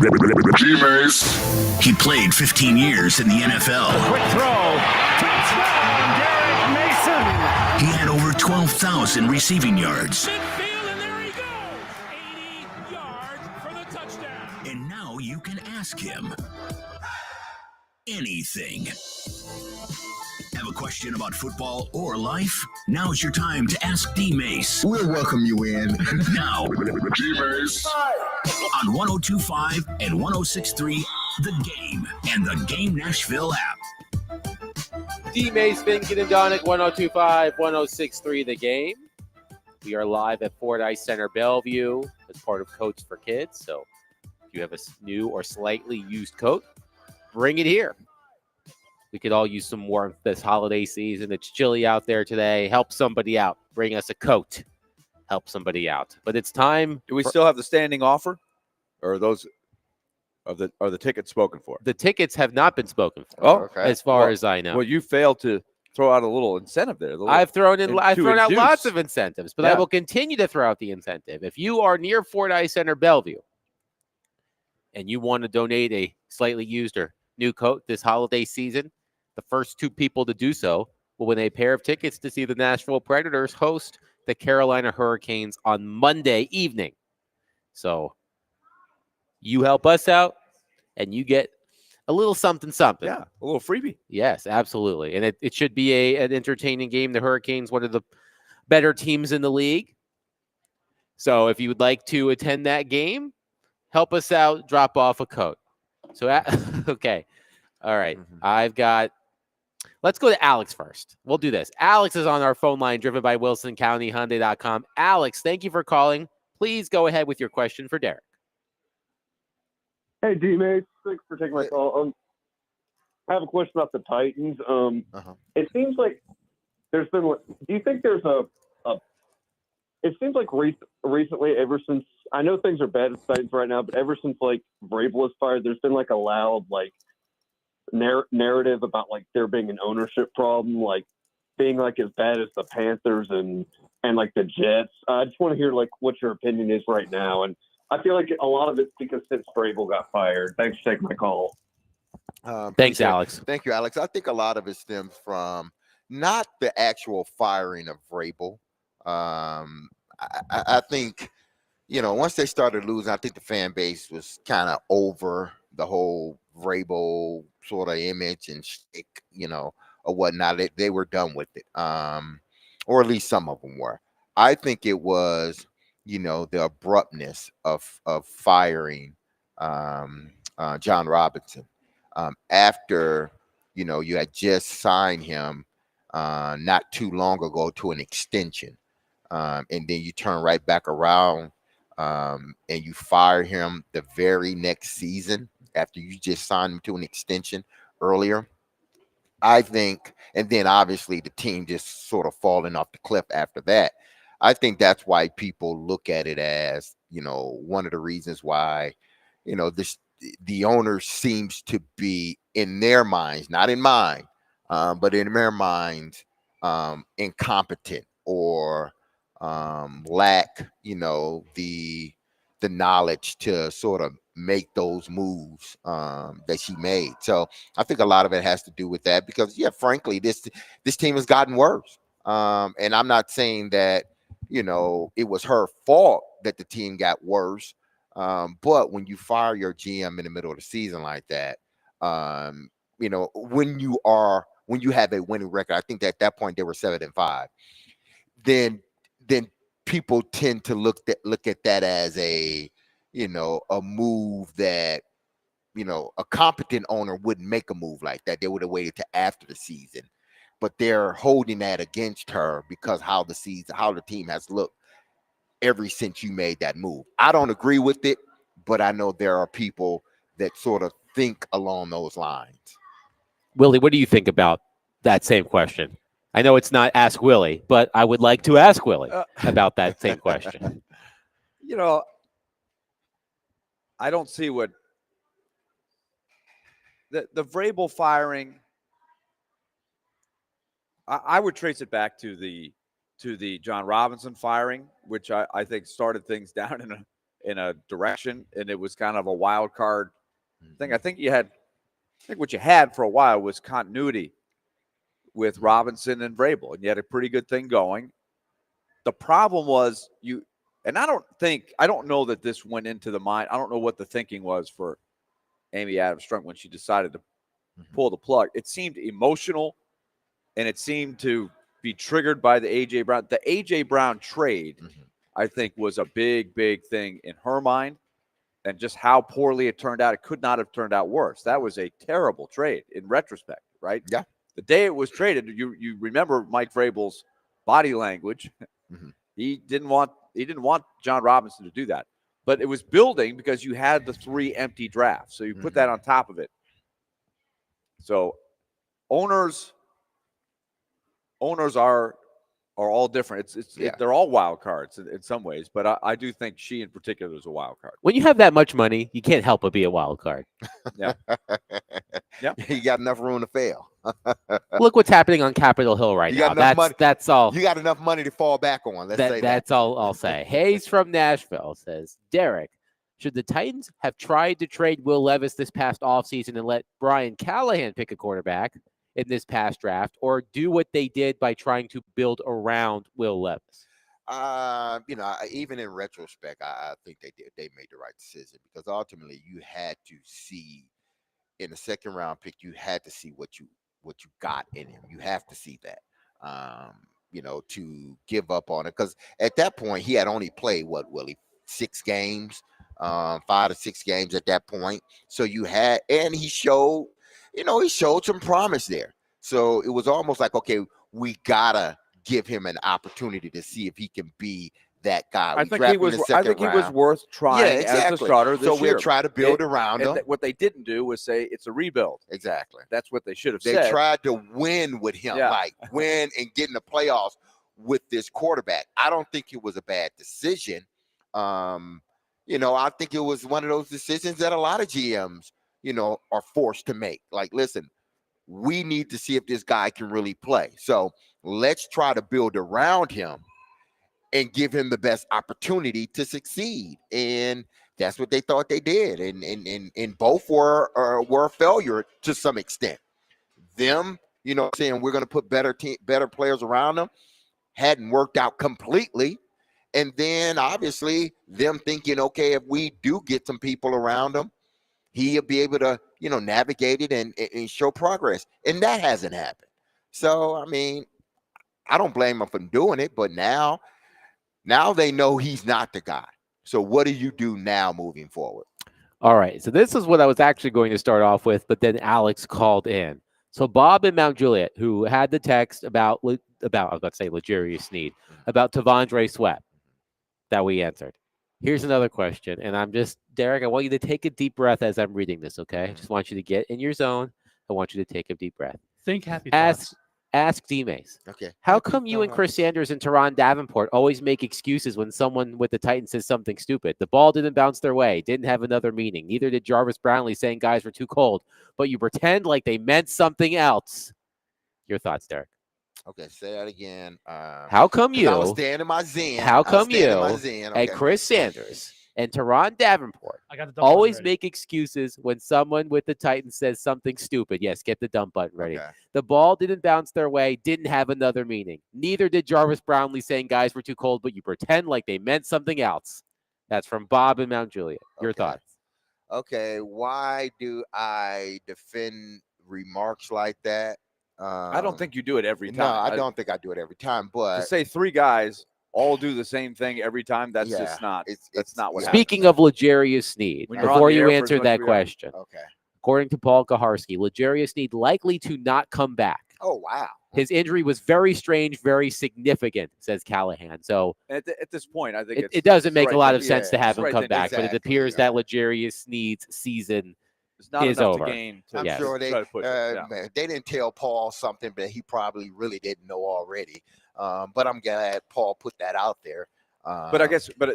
He played 15 years in the NFL. Quick throw. Touchdown, Derek Mason. He had over 12,000 receiving yards. Midfield, and there he goes. 80 yards for the touchdown. And now you can ask him anything. Have a question about football or life? Now's your time to ask D-Mace. We'll welcome you in. Now, D-Mace. on 102.5 and 106.3, The Game and the Game Nashville app. D-Mace, Finken, and Donick, 102.5, 106.3 The Game. We are live at Fordyce Center, Bellevue, as part of Coats for Kids. So if you have a new or slightly used coat, bring it here. We could all use some warmth this holiday season. It's chilly out there today. Help somebody out. Bring us a coat. Help somebody out. But it's time. Do we still have the standing offer, or are those are the tickets spoken for? The tickets have not been spoken for. Oh, okay. As far as I know. Well, you failed to throw out a little incentive there. I've thrown out induce. lots of incentives, but I Yeah. will continue to throw out the incentive. If you are near Fordyce Center, Bellevue, and you want to donate a slightly used or new coat this holiday season, the first two people to do so will win a pair of tickets to see the Nashville Predators host the Carolina Hurricanes on Monday evening. So you help us out, and you get a little something. Yeah, a little freebie. Yes, absolutely. And it should be an entertaining game. The Hurricanes, one of the better teams in the league. So if you would like to attend that game, help us out, drop off a coat. So, okay. All right. Let's go to Alex first. We'll do this. Alex is on our phone line, driven by WilsonCountyHyundai.com. Alex, thank you for calling. Please go ahead with your question for Derek. Hey, D-Mace. Thanks for taking my call. I have a question about the Titans. It seems like there's been. Do you think there's it seems like recently, ever since, I know things are bad at the Titans right now, but ever since like Vrabel was fired, there's been like a loud like narrative about like there being an ownership problem, like being like as bad as the Panthers and like the Jets. I just want to hear like what your opinion is right now, and I feel like a lot of it's because since Vrabel got fired. Thanks for taking my call. Thanks, Alex. Thank you, Alex. I think a lot of it stems from not the actual firing of Vrabel. I think, once they started losing, I think the fan base was kind of over the whole Vrabel sort of image and shtick, or whatnot. They were done with it, or at least some of them were. I think it was, the abruptness of firing John Robinson after, you had just signed him not too long ago to an extension. And then you turn right back around and you fire him the very next season after you just signed him to an extension earlier. I think, and then obviously the team just sort of falling off the cliff after that. I think that's why people look at it as, one of the reasons why, the owner seems to be, in their minds, not in mine, but in their minds, incompetent or lack, the knowledge to sort of make those moves that she made. So I think a lot of it has to do with that because, frankly, this team has gotten worse. And I'm not saying that, it was her fault that the team got worse. But when you fire your GM in the middle of the season like that, when you have a winning record, I think that at that point they were 7-5. Then people tend to look at that as a move that, a competent owner wouldn't make a move like that. They would have waited to after the season, but they're holding that against her because how the team has looked ever since you made that move. I don't agree with it, but I know there are people that sort of think along those lines. Willie, what do you think about that same question? I know it's not Ask Willie, but I would like to ask Willie about that same question. I don't see what the Vrabel firing. I would trace it back to the John Robinson firing, which I think started things down in a direction, and it was kind of a wild card thing. I think what you had for a while was continuity with Robinson and Vrabel, and you had a pretty good thing going. The problem was and I don't know that this went into the mind. I don't know what the thinking was for Amy Adams Strunk when she decided to pull the plug. It seemed emotional, and it seemed to be triggered by the A.J. Brown. The A.J. Brown trade, I think, was a big, big thing in her mind, and just how poorly it turned out. It could not have turned out worse. That was a terrible trade in retrospect, right? Yeah. The day it was traded, you remember Mike Vrabel's body language. He didn't want John Robinson to do that. But it was building because you had the 3 empty drafts. So you put that on top of it. So owners are all different. They're all wild cards in some ways, but I do think she in particular is a wild card. When you have that much money, you can't help but be a wild card. Yeah. Yeah. You got enough room to fail. Look what's happening on Capitol Hill right now. That's all. You got enough money to fall back on. That's all I'll say. Hayes from Nashville says, Derek, should the Titans have tried to trade Will Levis this past offseason and let Brian Callahan pick a quarterback in this past draft, or do what they did by trying to build around Will Levis? Even in retrospect, I think they did. They made the right decision because ultimately you had to see in the second round pick, you had to see what you got in him. You have to see that, to give up on it. Because at that point, he had only played, 6 games, 5 to 6 games at that point. So and he showed some promise there. So it was almost like, okay, we got to give him an opportunity to see if he can be that guy. I think he was worth trying as a starter this year. So we'll try to build around him. What they didn't do was say it's a rebuild. Exactly. That's what they should have said. They tried to win with him, win and get in the playoffs with this quarterback. I don't think it was a bad decision. I think it was one of those decisions that a lot of GMs, are forced to make. Like, listen, we need to see if this guy can really play. So let's try to build around him and give him the best opportunity to succeed. And that's what they thought they did. And both were a failure to some extent. Them, saying we're going to put better players around them hadn't worked out completely. And then obviously them thinking, okay, if we do get some people around him, he'll be able to, navigate it and show progress. And that hasn't happened. So, I mean, I don't blame him for doing it, but now they know he's not the guy. So what do you do now moving forward? All right. So this is what I was actually going to start off with, but then Alex called in. So Bob in Mount Juliet, who had the text about I was about to say L'Jarius Sneed, about T'Vondre Sweat that we answered. Here's another question. And Derek, I want you to take a deep breath as I'm reading this, okay? I just want you to get in your zone. I want you to take a deep breath. Think happy thoughts. Ask D-Mace. Okay. How come you and Chris Sanders and Teron Davenport always make excuses when someone with the Titans says something stupid? The ball didn't bounce their way, didn't have another meaning. Neither did Jarvis Brownlee saying guys were too cold. But you pretend like they meant something else. Your thoughts, Derek? Okay, say that again. How come you? I was staying in my zen. How come you and Chris Sanders and Teron Davenport always make excuses when someone with the Titans says something stupid? Yes, get the dump button ready. Okay. The ball didn't bounce their way, didn't have another meaning. Neither did Jarvis Brownlee saying guys were too cold, but you pretend like they meant something else. That's from Bob in Mount Juliet. Your thoughts? Okay, why do I defend remarks like that? I don't think you do it every time. No, I don't think I do it every time. But to say 3 guys all do the same thing every time, that's just not. That's not what. Speaking of L'Jarius Sneed, before you answer that question, okay. According to Paul Kaharski, L'Jarius Sneed likely to not come back. Oh wow! His injury was very strange, very significant, says Callahan. So at this point, I think it doesn't make a lot of sense to have him come back, but it appears that L'Jarius Sneed's season is over. I'm sure they didn't tell Paul something that he probably really didn't know already. But I'm glad Paul put that out there. But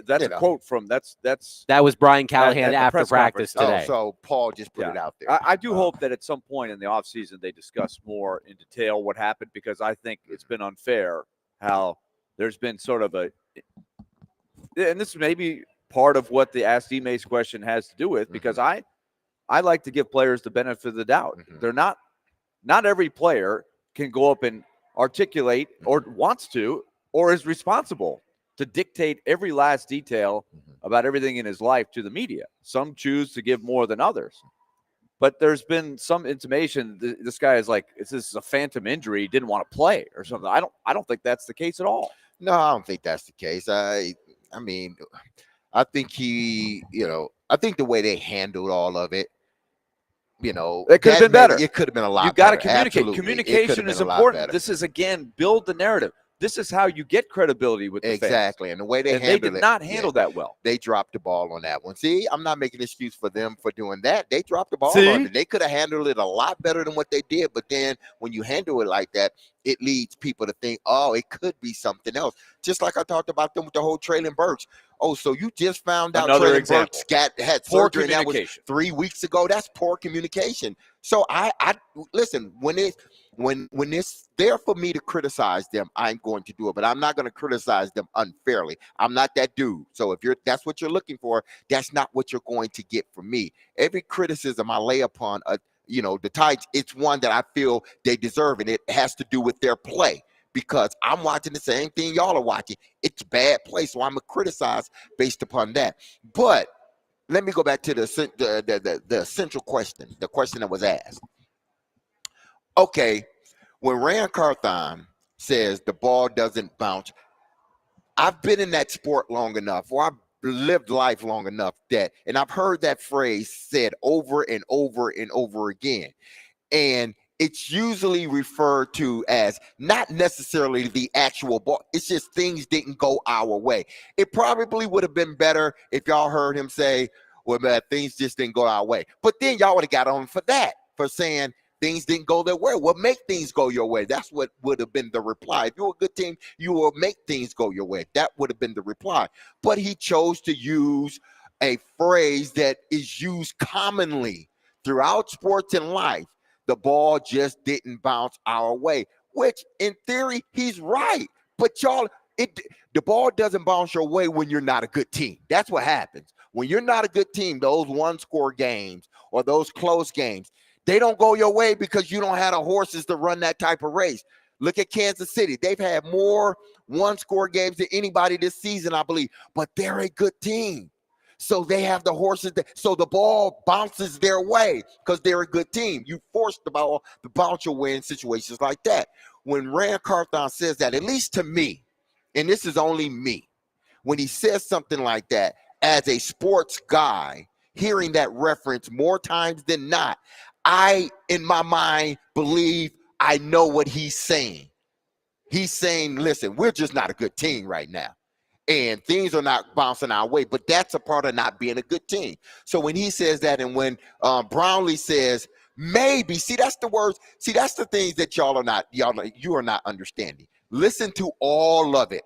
that's a quote from that was Brian Callahan after practice today. So Paul just put it out there. I do hope that at some point in the offseason they discuss more in detail what happened, because I think it's been unfair how there's been sort of and this may be part of what the Ask D-Mace question has to do with, because I like to give players the benefit of the doubt. They're not every player can go up and articulate or wants to or is responsible to dictate every last detail about everything in his life to the media. Some choose to give more than others. But there's been some intimation this guy is like, this is a phantom injury, he didn't want to play or something. I don't think that's the case at all. No, I don't think that's the case. I mean, I think I think the way they handled all of it, it could have been better. It could have been a lot. You got to better. communicate. Absolutely. Communication is important. This is again build the narrative. This is how you get credibility with the exactly, fans. And the way they did not handle that well. They dropped the ball on that one. See, I'm not making an excuse for them for doing that. They dropped the ball on it. They could have handled it a lot better than what they did. But then when you handle it like that, it leads people to think, oh, it could be something else. Just like I talked about them with the whole Traylon Burks. Oh, so you just found out Traylon Burks had poor surgery and that was 3 weeks ago. That's poor communication. So I listen, when it's there for me to criticize them, I'm going to do it, but I'm not going to criticize them unfairly. I'm not that dude. So if that's what you're looking for, that's not what you're going to get from me. Every criticism I lay upon the Titans, it's one that I feel they deserve, and it has to do with their play. Because I'm watching the same thing y'all are watching. It's bad play, so I'm going to criticize based upon that. But let me go back to the central question, the question that was asked. Okay, when Ran Carthon says the ball doesn't bounce, I've been in that sport long enough, or I've lived life long enough and I've heard that phrase said over and over and over again. And it's usually referred to as not necessarily the actual ball. It's just things didn't go our way. It probably would have been better if y'all heard him say, well, man, things just didn't go our way. But then y'all would have got on for that, for saying things didn't go their way. Well, make things go your way. That's what would have been the reply. If you're a good team, you will make things go your way. That would have been the reply. But he chose to use a phrase that is used commonly throughout sports and life. The ball just didn't bounce our way, which in theory, he's right. But the ball doesn't bounce your way when you're not a good team. That's what happens. When you're not a good team, those one-score games or those close games, they don't go your way because you don't have the horses to run that type of race. Look at Kansas City. They've had more one-score games than anybody this season, I believe, but they're a good team. So they have the horses. So the ball bounces their way because they're a good team. You force the ball to bounce your way in situations like that. When Ran Carthon says that, at least to me, and this is only me, when he says something like that, as a sports guy, hearing that reference more times than not, I, in my mind, believe I know what he's saying. He's saying, listen, we're just not a good team right now. And things are not bouncing our way, but that's a part of not being a good team. So when he says that, and when Brownlee says maybe, see, that's the words. See, that's the things that you are not understanding. Listen to all of it.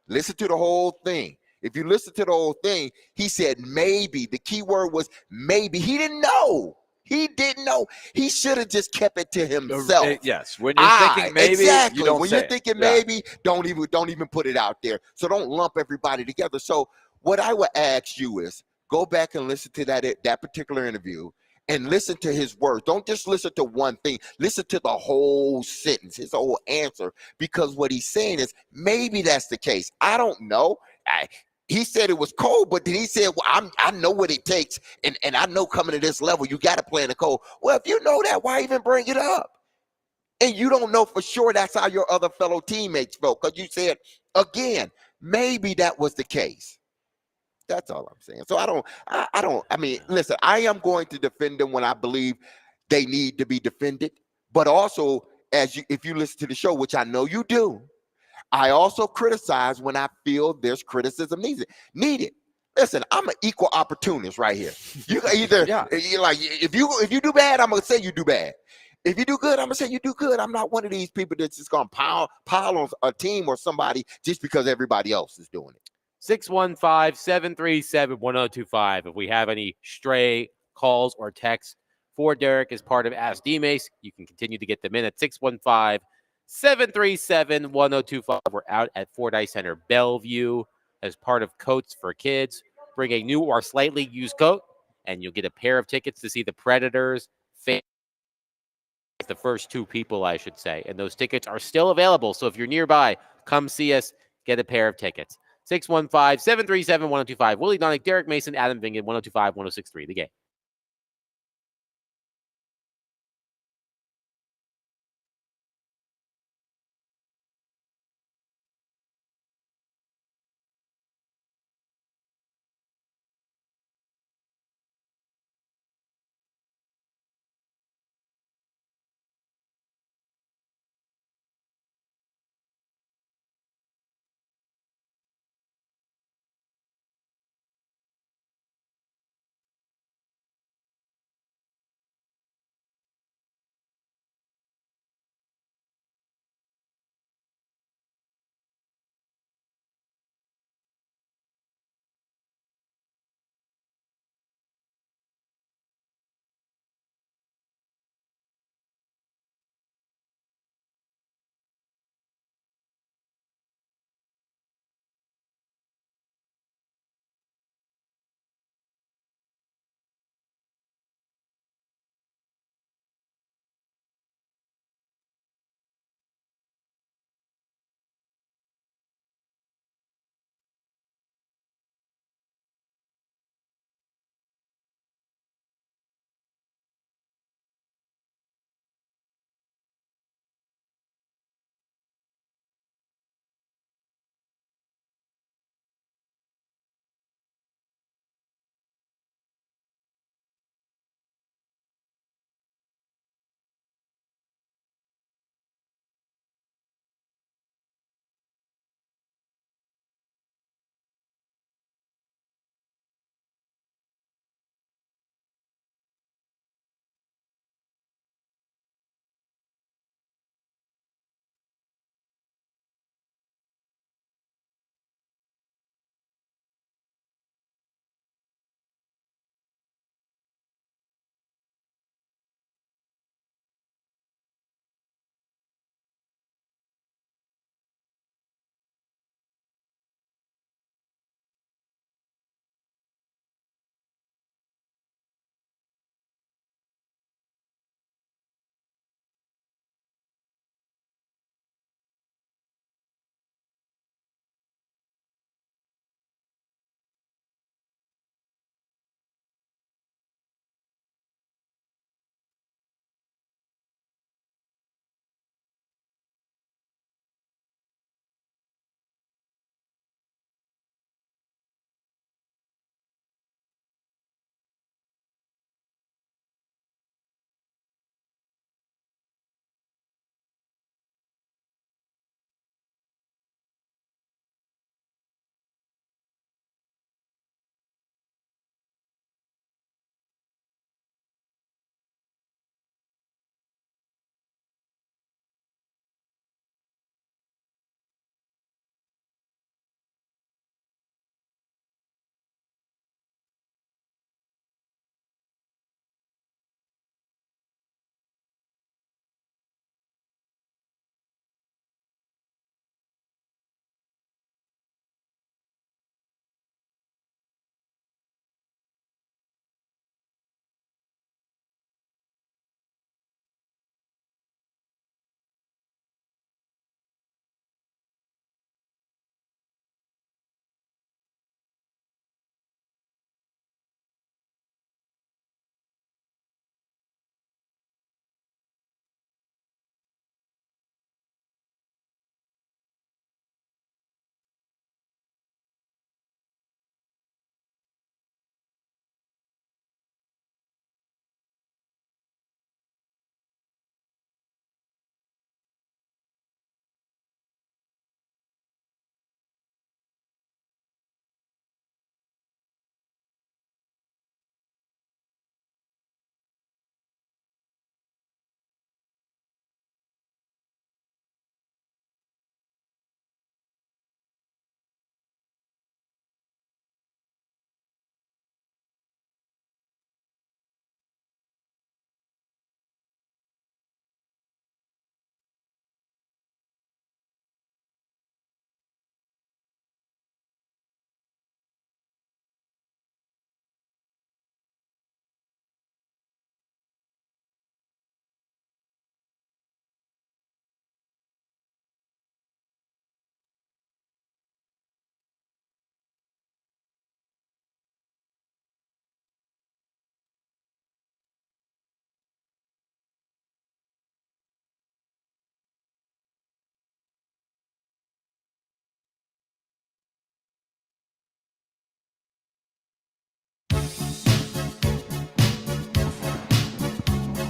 Listen to the whole thing. If you listen to the whole thing, he said maybe. The key word was maybe. He didn't know. He didn't know. He should have just kept it to himself. Yes. When you're thinking maybe, exactly. You don't when say you're thinking maybe, don't even put it out there. So don't lump everybody together. So what I would ask you is go back and listen to that particular interview and listen to his words. Don't just listen to one thing. Listen to the whole sentence, his whole answer, because what he's saying is maybe that's the case. I don't know. He said it was cold, but then he said, well, I know what it takes, and I know coming to this level, you got to play in the cold. Well, if you know that, why even bring it up? And you don't know for sure that's how your other fellow teammates felt, because you said, again, maybe that was the case. That's all I'm saying. So I mean, listen, I am going to defend them when I believe they need to be defended, but also, if you listen to the show, which I know you do, I also criticize when I feel there's criticism needed. Listen, I'm an equal opportunist right here. You either you're like, if you do bad, I'm gonna say you do bad. If you do good, I'm gonna say you do good. I'm not one of these people that's just gonna pile on a team or somebody just because everybody else is doing it. 615-737-1025. If we have any stray calls or texts for Derek as part of Ask D-Mace, you can continue to get them in at 615-737-1025. We're out at Fordyce Center Bellevue as part of Coats for Kids. Bring a new or slightly used coat, and you'll get a pair of tickets to see the Predators face the first 2 people, I should say. And those tickets are still available. So if you're nearby, come see us, get a pair of tickets. 615-737-1025. Willie Donick, Derek Mason, Adam Vingan, 1025-1063. The Game.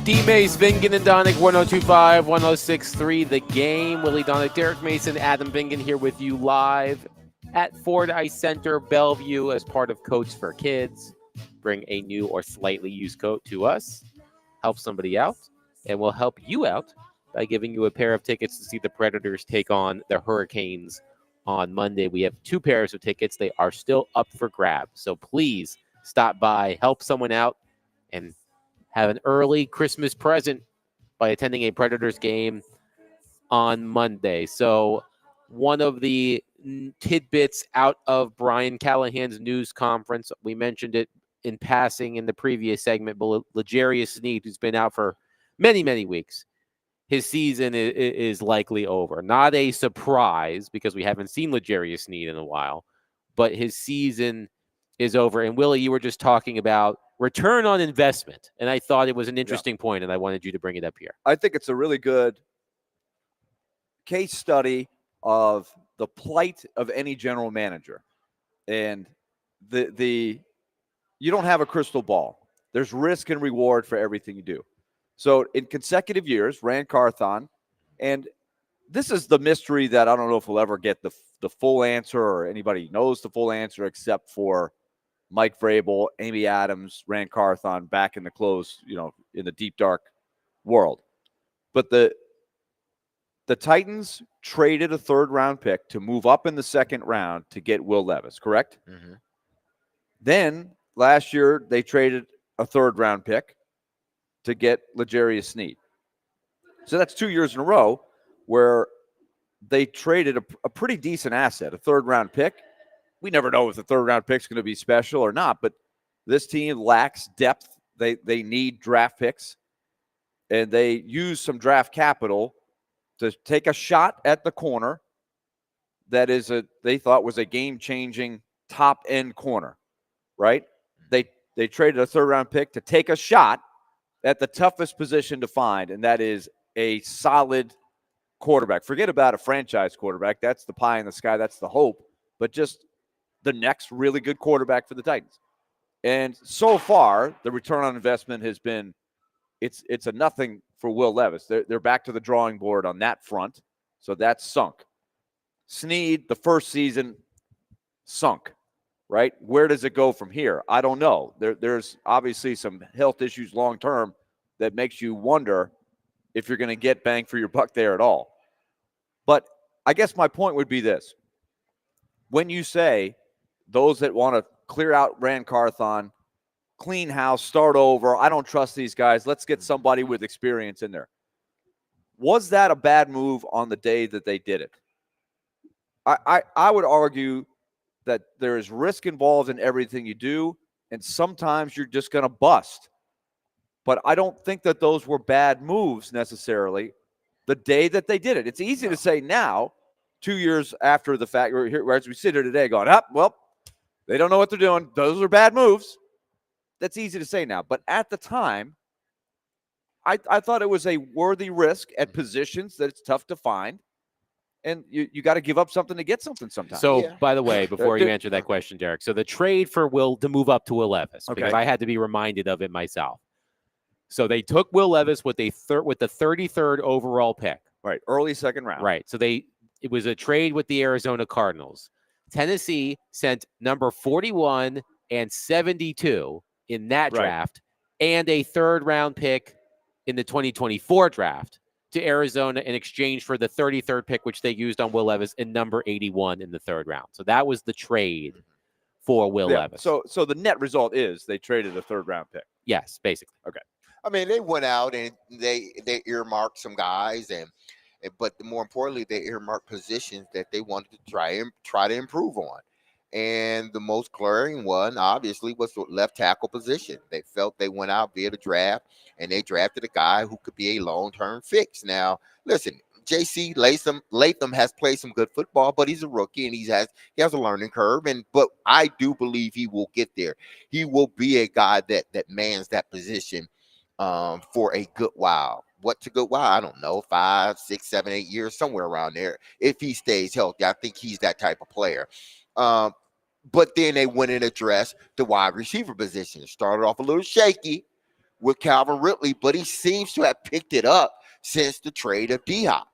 D-Mace, Vingan, and Donick, 102.5, 106.3, The Game. Willie Donick, Derek Mason, Adam Vingan here with you live at Ford Ice Center, Bellevue, as part of Coats for Kids. Bring a new or slightly used coat to us. Help somebody out, and we'll help you out by giving you a pair of tickets to see the Predators take on the Hurricanes on Monday. We have 2 pairs of tickets. They are still up for grabs. So please stop by, help someone out, and have an early Christmas present by attending a Predators game on Monday. So one of the tidbits out of Brian Callahan's news conference, we mentioned it in passing in the previous segment, but L'Jarius Sneed, who's been out for many, many weeks, his season is likely over. Not a surprise because we haven't seen L'Jarius Sneed in a while, but his season is over. And Willie, you were just talking about return on investment, and I thought it was an interesting point, and I wanted you to bring it up here. I think it's a really good case study of the plight of any general manager. And the you don't have a crystal ball. There's risk and reward for everything you do. So in consecutive years, Ran Carthon, and this is the mystery that I don't know if we'll ever get the full answer or anybody knows the full answer except for Mike Vrabel, Amy Adams, Ran Carthon back in the close, in the deep, dark world. But the Titans traded a 3rd-round pick to move up in the 2nd round to get Will Levis, correct? Mm-hmm. Then last year they traded a 3rd-round pick to get L'Jarius Sneed. So that's 2 years in a row where they traded a pretty decent asset, a 3rd-round pick. We never know if the 3rd-round pick is going to be special or not, but this team lacks depth. They need draft picks, and they use some draft capital to take a shot at the corner that they thought was a game-changing top-end corner, right? They traded a 3rd-round pick to take a shot at the toughest position to find, and that is a solid quarterback. Forget about a franchise quarterback. That's the pie in the sky. That's the hope. But just the next really good quarterback for the Titans. And so far, the return on investment has been, it's a nothing for Will Levis. They're back to the drawing board on that front. So that's sunk. Sneed, the first season, sunk, right? Where does it go from here? I don't know. There's obviously some health issues long-term that makes you wonder if you're going to get bang for your buck there at all. But I guess my point would be this. When you say those that want to clear out Ran Carthon, clean house, start over, I don't trust these guys, let's get somebody with experience in there. Was that a bad move on the day that they did it? I would argue that there is risk involved in everything you do, and sometimes you're just going to bust. But I don't think that those were bad moves necessarily the day that they did it. It's easy to say now, 2 years after the fact, as we sit here today going, well, they don't know what they're doing. Those are bad moves. That's easy to say now. But at the time, I thought it was a worthy risk at positions that it's tough to find. And you got to give up something to get something sometimes. So, by the way, before you answer that question, Derek, so the trade for Will to move up to Will Levis, because I had to be reminded of it myself. So they took Will Levis with the 33rd overall pick. Right, early 2nd round. Right. So it was a trade with the Arizona Cardinals. Tennessee sent number 41 and 72 in that draft and a 3rd-round pick in the 2024 draft to Arizona in exchange for the 33rd pick, which they used on Will Levis, and number 81 in the 3rd round. So that was the trade for Will Levis. So the net result is they traded a 3rd-round pick. Yes, basically. Okay. I mean, they went out and they earmarked some guys, but more importantly, they earmarked positions that they wanted to try to improve on. And the most glaring one, obviously, was the left tackle position. They felt they went out via the draft, and they drafted a guy who could be a long-term fix. Now, listen, J.C. Latham has played some good football, but he's a rookie, and he has a learning curve. But I do believe he will get there. He will be a guy that mans that position for a good while. What's a good while? I don't know, 5, 6, 7, 8 years, somewhere around there. If he stays healthy, I think he's that type of player. But then they went and addressed the wide receiver position. Started off a little shaky with Calvin Ridley, but he seems to have picked it up since the trade of D-Hop.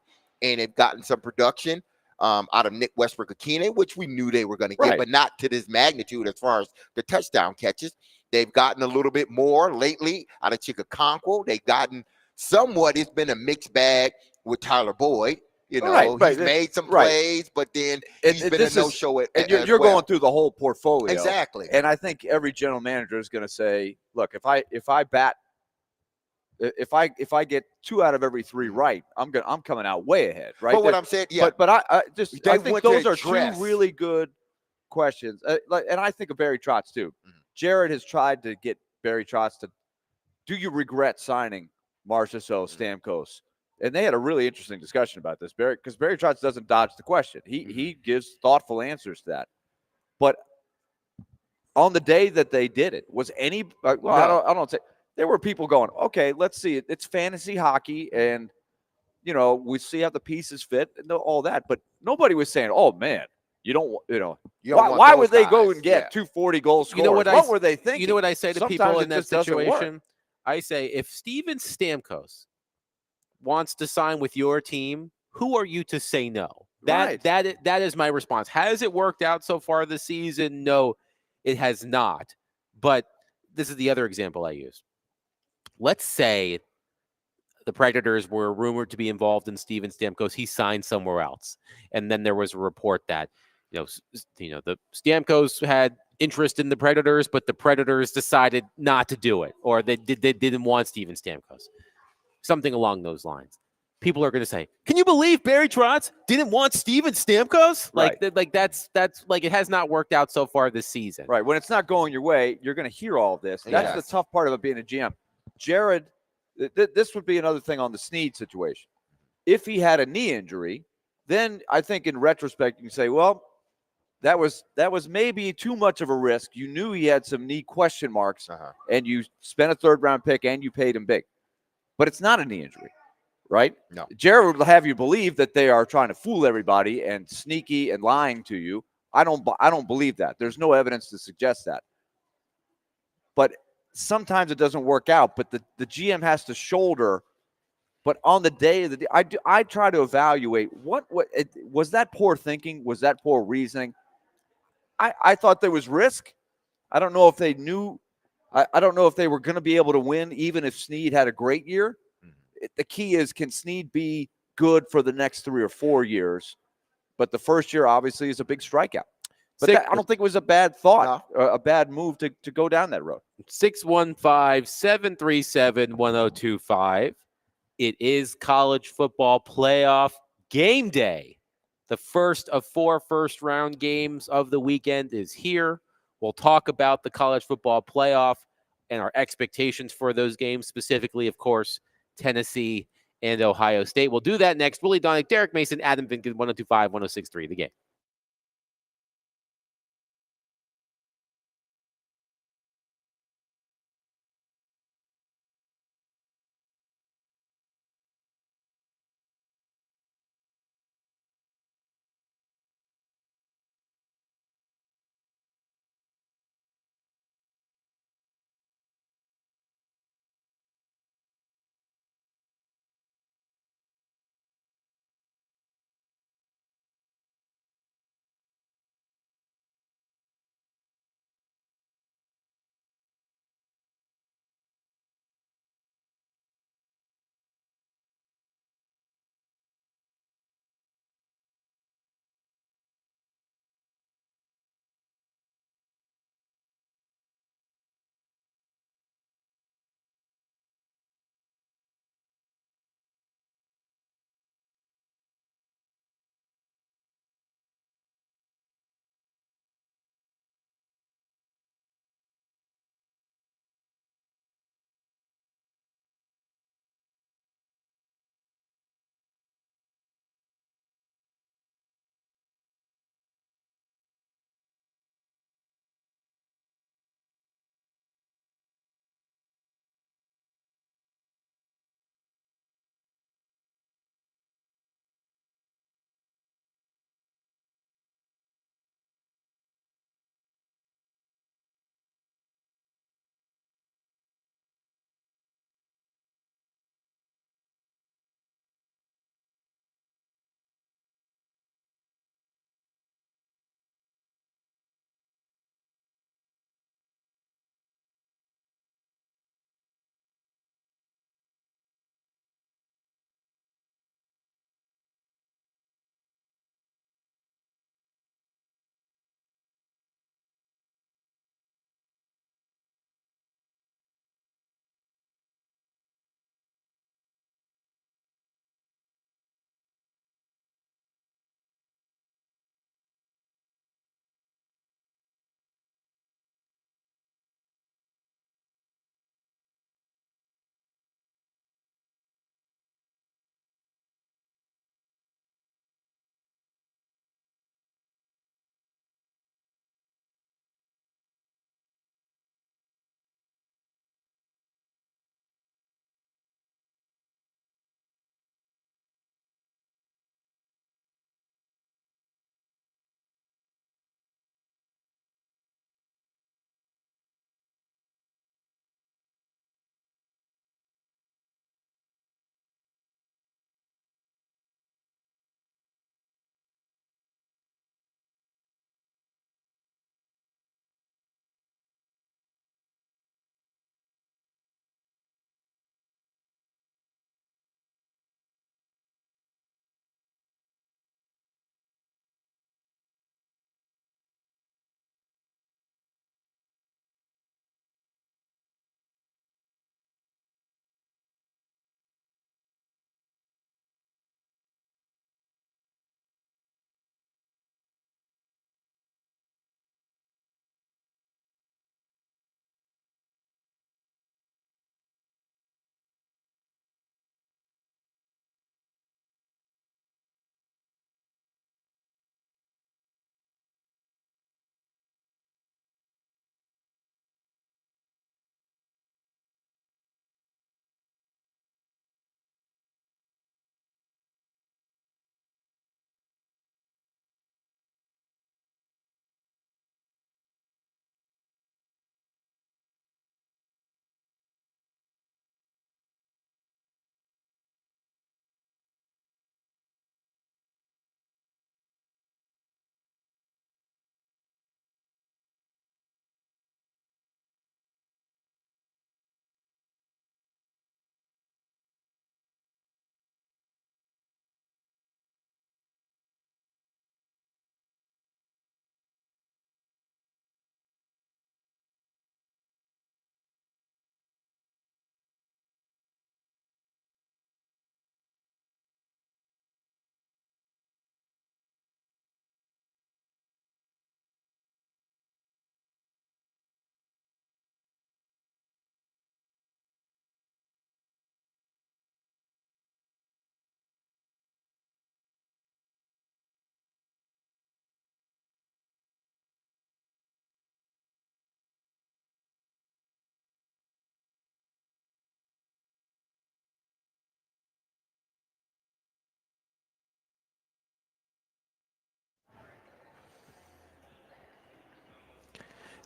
And they've gotten some production out of Nick Westbrook-Akine, which we knew they were going to get, but not to this magnitude as far as the touchdown catches. They've gotten a little bit more lately out of Chikakonkwo. They've gotten somewhat. It's been a mixed bag with Tyler Boyd. You know, he's made some plays, but then he's been a no-show. And you're going through the whole portfolio. Exactly. And I think every general manager is going to say, look, if I get 2 out of every 3 right, I'm coming out way ahead, right? But what I'm saying, yeah. But I think those are 2 really good questions. And I think of Barry Trotz too. Jared has tried to get Barry Trotz to, do you regret signing Marchessault, Stamkos? And they had a really interesting discussion about this, because Barry Trotz doesn't dodge the question. He gives thoughtful answers to that. But on the day that they did it, was any I don't say there were people going, okay, let's see it. It's fantasy hockey, and we see how the pieces fit and all that. But nobody was saying, oh man, why would they go and get 240 goal scorers? What were they thinking? You know what I say to Sometimes people in that just doesn't work. situation? I say, if Steven Stamkos wants to sign with your team, who are you to say no? That is my response. Has it worked out so far this season? No, it has not. But this is the other example I use. Let's say the Predators were rumored to be involved in Steven Stamkos. He signed somewhere else, and then there was a report that the Stamkos had interest in the Predators, but the Predators decided not to do it, or they didn't want Steven Stamkos. Something along those lines. People are going to say, "Can you believe Barry Trotz didn't want Steven Stamkos?" That's like, it has not worked out so far this season. Right. When it's not going your way, you're going to hear all of this. That's the tough part about being a GM. Jared, this would be another thing on the Snead situation. If he had a knee injury, then I think in retrospect you can say, well, that was maybe too much of a risk. You knew he had some knee question marks, and you spent a 3rd-round pick and you paid him big. But it's not a knee injury, right? No. Jared will have you believe that they are trying to fool everybody and sneaky and lying to you. I don't believe that. There's no evidence to suggest that. But sometimes it doesn't work out. But the GM has to shoulder. But on the day of I try to evaluate what was that poor thinking? Was that poor reasoning? I thought there was risk. I don't know if they knew. I don't know if they were going to be able to win, even if Snead had a great year. The key is, can Snead be good for the next 3 or 4 years? But the first year, obviously, is a big strikeout. But I don't think it was a bad thought, a bad move to go down that road. 615-737-1025. It is college football playoff game day. The first of 4 first-round games of the weekend is here. We'll talk about the college football playoff and our expectations for those games, specifically, of course, Tennessee and Ohio State. We'll do that next. Willie Donick, Derek Mason, Adam Vinkin, 102.5, 106.3, The Game.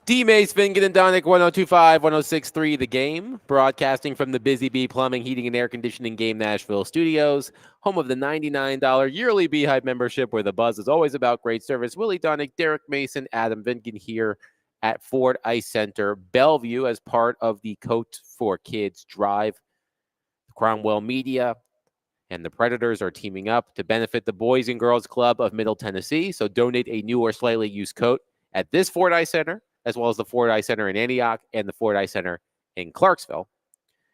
D. Mace, Vingan, and Donick, 102.5, 106.3 The Game, broadcasting from the Busy Bee Plumbing, Heating, and Air Conditioning Game Nashville studios, home of the $99 yearly Beehive membership, where the buzz is always about great service. Willie Donick, Derek Mason, Adam Vingan here at Ford Ice Center, Bellevue, as part of the Coat for Kids Drive. Cromwell Media and the Predators are teaming up to benefit the Boys and Girls Club of Middle Tennessee. So donate a new or slightly used coat at this Ford Ice Center, as well as the Ford Ice Center in Antioch and the Ford Ice Center in Clarksville.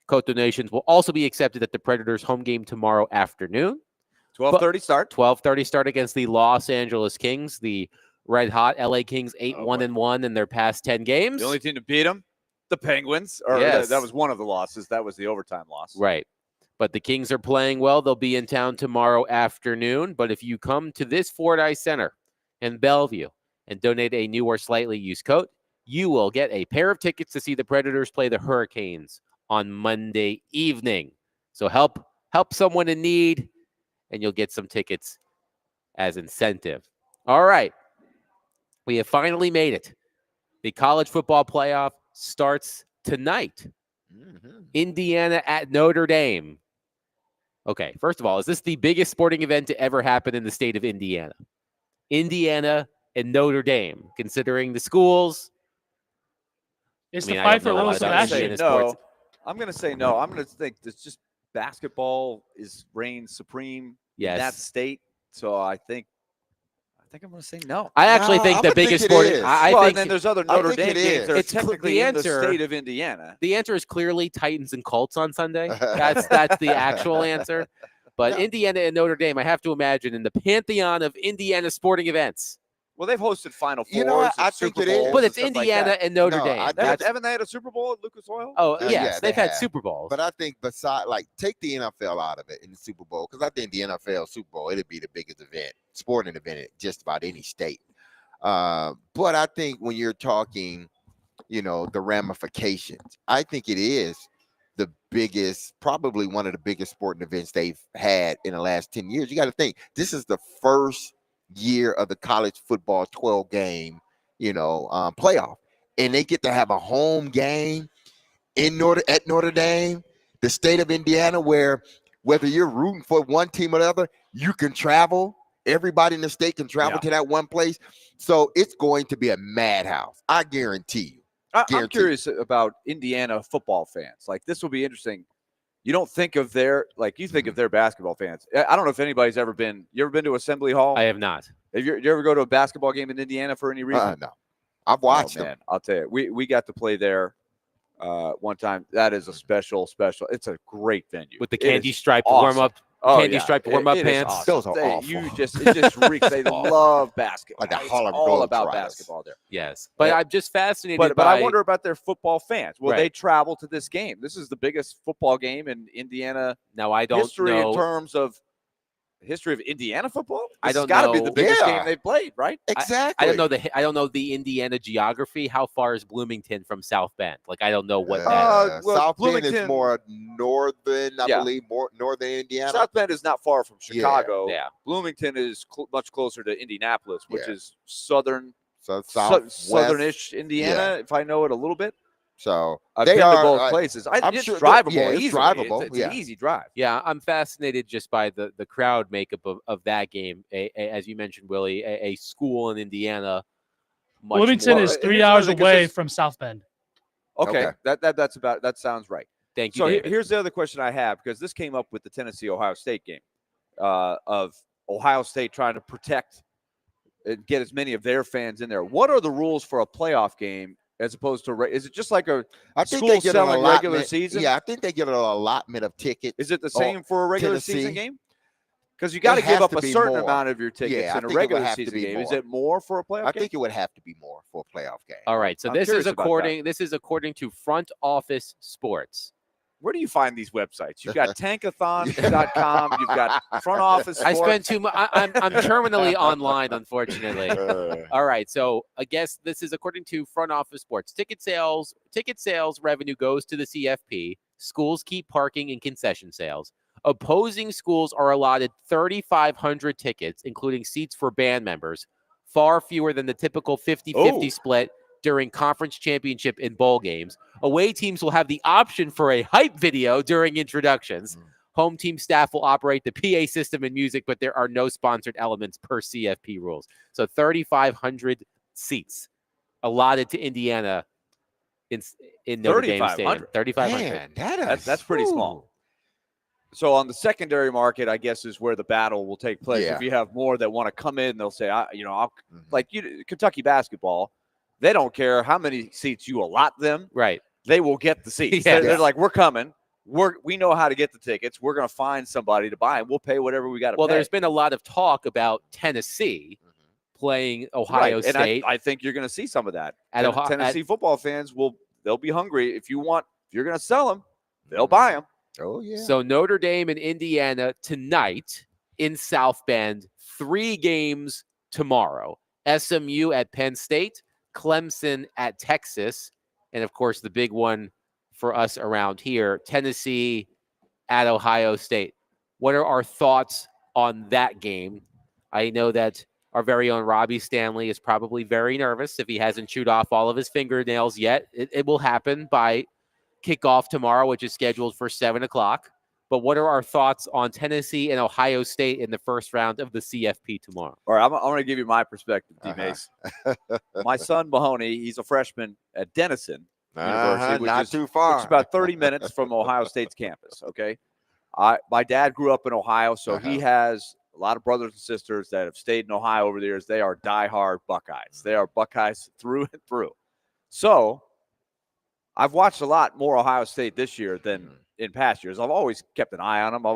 Coat donations will also be accepted at the Predators home game tomorrow afternoon. 12:30 start. 12:30 start against the Los Angeles Kings, the red-hot LA Kings, 8-1-1 in their past 10 games. The only team to beat them, the Penguins. Or Yes. that was one of the losses. That was the overtime loss. Right. But the Kings are playing well. They'll be in town tomorrow afternoon. But if you come to this Ford Ice Center in Bellevue and donate a new or slightly used coat, you will get a pair of tickets to see the Predators play the Hurricanes on Monday evening. So help someone in need, and you'll get some tickets as incentive. All right. We have finally made it. The college football playoff starts tonight. Indiana at Notre Dame. Okay, first of all, is this the biggest sporting event to ever happen in the state of Indiana? Indiana and Notre Dame, considering the schools. It's I mean, the I fight don't for know Lewis about and that. Ashley. Indiana sports. I'm going to say no. I'm going to think it's just basketball reigns supreme in that state. So I think I'm going to say no. I actually think the biggest sporting. I well, think and then there's other Notre Dame games that are It's technically the in the answer. state of Indiana. The answer is clearly Titans and Colts on Sunday. That's the actual answer. But Indiana and Notre Dame, I have to imagine, in the pantheon of Indiana sporting events. Well, they've hosted Final Fours. You know what? I Super think it is. Bowls But and it's stuff like Indiana that. and Notre No, Dame. Haven't they had a Super Bowl at Lucas Oil? Oh, Yeah, yes. they They've had have. Super Bowls. But I think take the NFL out of it in the Super Bowl, because I think the NFL Super Bowl, it'd be the biggest event, sporting event in just about any state. But I think when you're talking, the ramifications, I think it is the biggest, probably one of the biggest sporting events they've had in the last 10 years. You got to think, this is the first year of the college football 12 game, playoff. And they get to have a home game at Notre Dame, the state of Indiana, where whether you're rooting for one team or the other, you can travel. Everybody in the state can travel to that one place. So it's going to be a madhouse. I guarantee you. I'm curious about Indiana football fans. Like, this will be interesting. You don't think of you think of their basketball fans. I don't know if anybody's ever been. You ever been to Assembly Hall? I have not. Did you ever go to a basketball game in Indiana for any reason? No. I've watched them. Man, I'll tell you, we got to play there one time. That is a special. It's a great venue With the It candy is striped awesome. warm-up. Candy striped warm-up It is pants. awesome. Those are awful. It just reeks. They love basketball. Like the It's Harlem all about Globetrotters. basketball there. Yes. But I'm just fascinated But by I wonder about their football fans. Will Right. they travel to this game? This is the biggest football game in Indiana Now, I don't history know. in terms of history of Indiana football. I don't got to be know. the biggest Yeah. game they've played, right? Exactly. I don't know the Indiana geography. How far is Bloomington from South Bend? Like, I don't know what that. well, South Bend Bloomington- is more northern, I Yeah. believe, more northern Indiana. South Bend is not far from Chicago. Yeah. Bloomington is much closer to Indianapolis, which Yeah. is southern, so southwest. southernish Indiana, if I know it a little bit. So I've they been are to both places. I'm It's sure- drivable. yeah, it's easily. drivable, It's yeah. an easy drive. Yeah, I'm fascinated just by the crowd makeup of that game. As you mentioned, Willie, a school in Indiana. Much Bloomington more- is Here's 3 another hours thing, 'cause away this- from South Bend. Okay, that sounds right. Thank you, So David. here's the other question I have, because this came up with the Tennessee-Ohio State game of Ohio State trying to protect and get as many of their fans in there. What are the rules for a playoff game as opposed to is it just like a I think school they get an selling regular allotment. season? Yeah, I think they get an allotment of tickets. Is it the same for a regular season Tennessee. game? Because you got to It give has up to a be certain more. amount of your tickets Yeah, I in a think it would regular have to season be game. Is more. it more for a playoff I game? think it would have to be more for a playoff game. All right, so I'm this is curious about that. This is according to Front Office Sports. Where do you find these websites? You've got tankathon.com. You've got Front Office I Sports. spend too much. I'm terminally online, unfortunately. All right, so I guess this is according to Front Office Sports. Ticket sales revenue goes to the CFP. Schools keep parking and concession sales. Opposing schools are allotted 3,500 tickets, including seats for band members, far fewer than the typical 50-50 split during conference championship and bowl games. Away teams will have the option for a hype video during introductions. Home team staff will operate the PA system and music, but there are no sponsored elements per CFP rules. So 3,500 seats allotted to Indiana in Notre Dame Stadium. 3,500. Man, That's pretty small. So on the secondary market, I guess, is where the battle will take place. Yeah. If you have more that want to come in, they'll say, Kentucky basketball, they don't care how many seats you allot them. Right. They will get the seats. Yeah. They're like, we're coming. We know how to get the tickets. We're going to find somebody to buy, and we'll pay whatever we got to pay. Well, there's been a lot of talk about Tennessee playing Ohio Right. State. And I think you're going to see some of that. At Ohio- Tennessee football fans they'll be hungry. If you're going to sell them, they'll buy them. Oh, yeah. So Notre Dame and Indiana tonight in South Bend, 3 games tomorrow. SMU at Penn State, Clemson at Texas, and of course the big one for us around here, Tennessee at Ohio State. What are our thoughts on that game? I know that our very own Robbie Stanley is probably very nervous if he hasn't chewed off all of his fingernails yet. It will happen by kickoff tomorrow, which is scheduled for 7 o'clock. But what are our thoughts on Tennessee and Ohio State in the first round of the CFP tomorrow? All right, I'm going to give you my perspective, D-Mace. My son, Mahoney, he's a freshman at Denison University, which not is too far. It's about 30 minutes from Ohio State's campus, okay? My dad grew up in Ohio, so he has a lot of brothers and sisters that have stayed in Ohio over the years. They are diehard Buckeyes. They are Buckeyes through and through. So I've watched a lot more Ohio State this year than in past years. I've always kept an eye on them.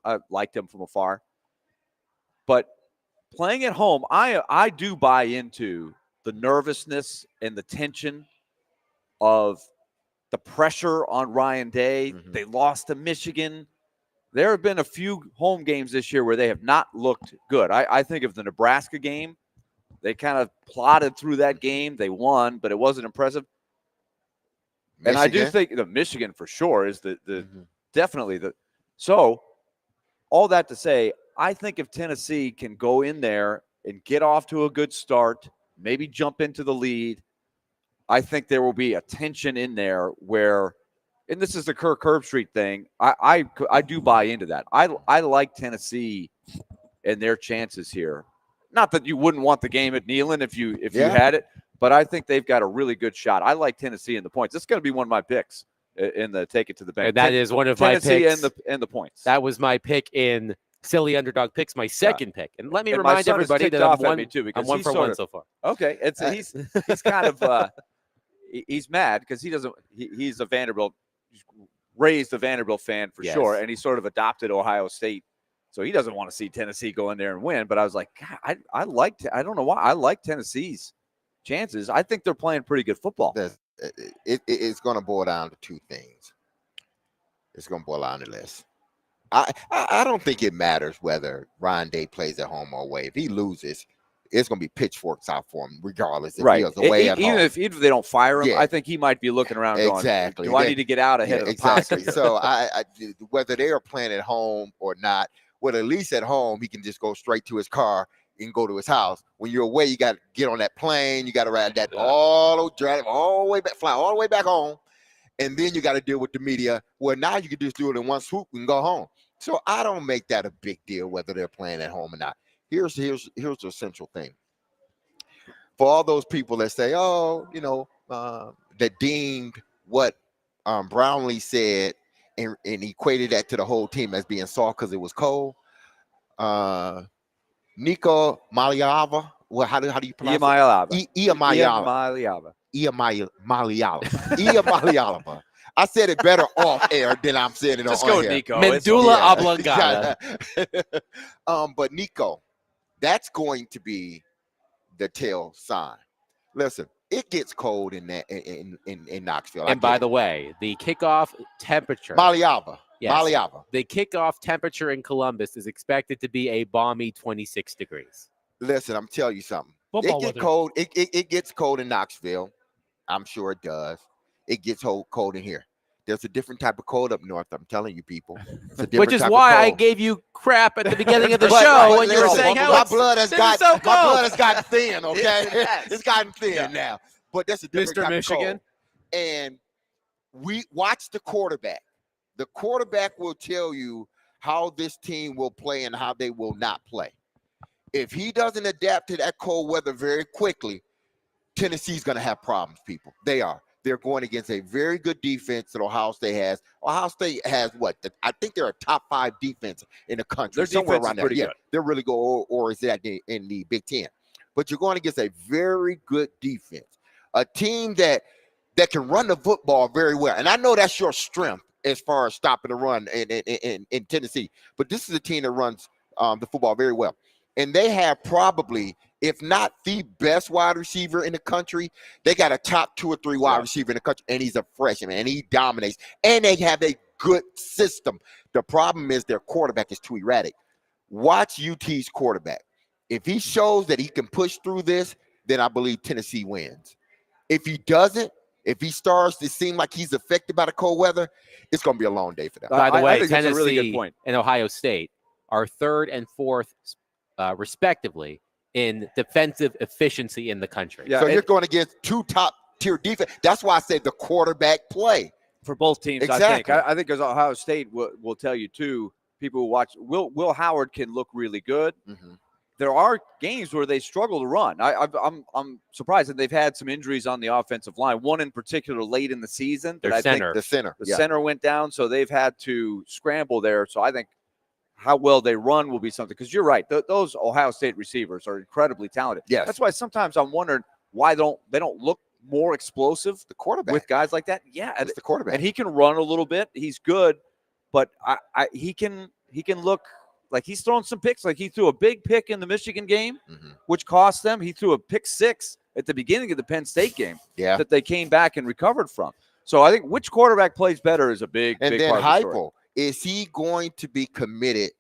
I've liked them from afar. But playing at home, I do buy into the nervousness and the tension of the pressure on Ryan Day. They lost to Michigan. There have been a few home games this year where they have not looked good. I think of the Nebraska game. They kind of plodded through that game. They won, but it wasn't impressive. And I do think the Michigan for sure is definitely the. So all that to say, I think if Tennessee can go in there and get off to a good start, maybe jump into the lead, I think there will be a tension in there where, and this is the Kirk Herbstreit thing. I do buy into that. I like Tennessee and their chances here. Not that you wouldn't want the game at Neyland if you had it, but I think they've got a really good shot. I like Tennessee in the points. This is going to be one of my picks in the take it to the bank. And that is one of my picks. Tennessee and the points. That was my pick in Silly Underdog Picks, my second pick. And let me And remind my son everybody has that ticked I'm off at one, me too, because I'm 1 he's for sort 1 of- so far. Okay, he's kind of he's mad because he's a Vanderbilt, raised a Vanderbilt fan for sure, and he sort of adopted Ohio State, so he doesn't want to see Tennessee go in there and win. But I was like, God, I don't know why I like Tennessee's chances. I think they're playing pretty good football. It's going to boil down to 2 things. It's going to boil down to this. I don't think it matters whether Ryan Day plays at home or away. If he loses, it's going to be pitchforks out for him, regardless if he is away at home. Even if they don't fire him, I think he might be looking around going, do I need to get out ahead of the exactly. So whether they are playing at home or not, well, at least at home, he can just go straight to his car and go to his house. When you're away, you got to get on that plane. You got to ride that drive all the way back, fly all the way back home. And then you got to deal with the media. Well, now you can just do it in one swoop and go home. So I don't make that a big deal whether they're playing at home or not. Here's the essential thing. For all those people that say, that deemed what Brownlee said and equated that to the whole team as being soft because it was cold. Nico Maliava. Well, how do you pronounce it? Iamaleava. Iamaleava. I said it better off air than I'm saying it Just on go, air. Nico. Medulla oblongata. But Nico, that's going to be the tail sign. Listen, it gets cold in Knoxville. And by the way, the kickoff temperature. Maliava. Yes. Maliava. The kickoff temperature in Columbus is expected to be a balmy 26 degrees. Listen, I'm telling you something. Football It gets weather. cold. It gets cold in Knoxville. I'm sure it does. It gets cold in here. There's a different type of cold up north. I'm telling you, people. It's a different Which is type of why I cold. gave you crap at the beginning of the But- show but when you were listen, saying how my it's blood has this is so my blood cold. has gotten thin. Okay, Yes. it's gotten thin now. but that's a different Mr. type Michigan. of cold. And we watch the quarterback. The quarterback will tell you how this team will play and how they will not play. If he doesn't adapt to that cold weather very quickly, Tennessee's going to have problems, people. They are. They're going against a very good defense that Ohio State has. Ohio State has what? I think they're a top 5 defense in the country. Their somewhere defense around is there. pretty Yeah, good. they're really good, or is that in the Big Ten? But you're going against a very good defense, a team that can run the football very well. And I know that's your strength as far as stopping the run in Tennessee. But this is a team that runs the football very well. And they have probably, if not the best wide receiver in the country, they got a top 2 or 3 wide receiver in the country, and he's a freshman, and he dominates. And they have a good system. The problem is their quarterback is too erratic. Watch UT's quarterback. If he shows that he can push through this, then I believe Tennessee wins. If he doesn't, if he starts to seem like he's affected by the cold weather, it's going to be a long day for them. By the I way, think that's a Tennessee really good point. and Ohio State are 3rd and 4th, respectively, in defensive efficiency in the country. Yeah, So you're going against 2 top-tier defense. That's why I say the quarterback play. For both teams, Exactly. I think as Ohio State will tell you too, people who watch, Will Howard can look really good. Mm-hmm. There are games where they struggle to run. I'm surprised that they've had some injuries on the offensive line. One in particular late in the season. Their that I think center. The center. the Yeah. center went down, so they've had to scramble there. So I think how well they run will be something. Because you're right, those Ohio State receivers are incredibly talented. Yes. That's why sometimes I'm wondering why they don't look more explosive The quarterback. with guys like that. Yeah, It's the quarterback. and he can run a little bit. He's good, but he can look like he's thrown some picks. Like he threw a big pick in the Michigan game, Mhm. which cost them. He threw a pick 6 at the beginning of the Penn State game Yeah. that they came back and recovered from. So I think which quarterback plays better is a big, And big then part of the story. Heupel, is he going to be committed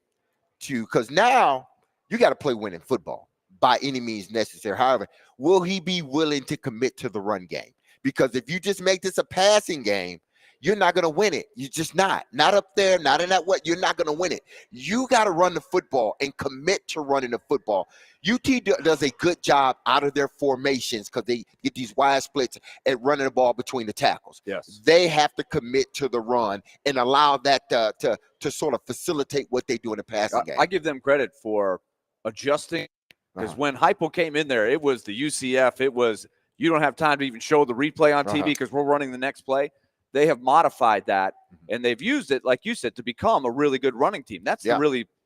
to, because now you got to play winning football by any means necessary. However, will he be willing to commit to the run game? Because if you just make this a passing game, you're not going to win it. You're just not up there, not in that way. You're not going to win it. You got to run the football and commit to running the football. UT does a good job out of their formations because they get these wide splits at running the ball between the tackles. Yes. They have to commit to the run and allow that to sort of facilitate what they do in the passing game. I give them credit for adjusting because Uh-huh. when Heupel came in there, it was the UCF. It was you don't have time to even show the replay on TV because we're running the next play. They have modified that and they've used it, like you said, to become a really good running team. That's Yeah.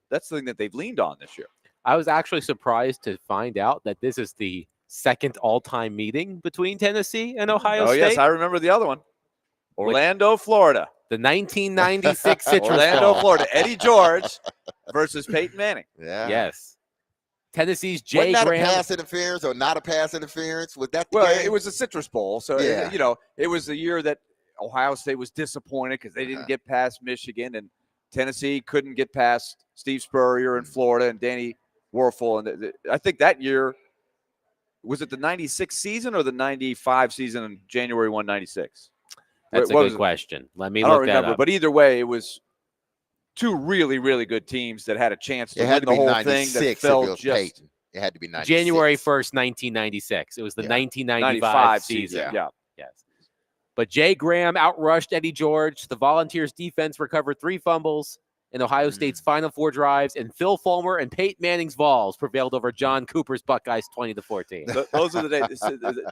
that's the thing that they've leaned on this year. I was actually surprised to find out that this is the 2nd all-time meeting between Tennessee and Ohio Oh State. yes, I remember the other one, Orlando, Florida. The 1996 Citrus Orlando, Bowl. Florida. Eddie George versus Peyton Manning. Yeah. Yes. Tennessee's Jay Wasn't that Graham. a pass interference or not a pass interference? Was that the Well, game? it was the Citrus Bowl, so Yeah. it was the year that Ohio State was disappointed because they didn't get past Michigan, and Tennessee couldn't get past Steve Spurrier in Florida and Danny Werfel. And I think that year was it the '96 season or the '95 season in January 1, '96? That's a What good was it? question. Let me I don't look that remember, up. but either way, it was two really, really good teams that had a chance to it had win to the be whole thing 96 that if it fell was just Peyton. It had to be 96. January 1st, 1996. It was the Yeah. 1995 95 season. season. Yeah. Yes. But Jay Graham outrushed Eddie George. The Volunteers defense recovered 3 fumbles in Ohio State's final 4 drives, and Phil Fulmer and Peyton Manning's Vols prevailed over John Cooper's Buckeyes 20-14. Those are the days.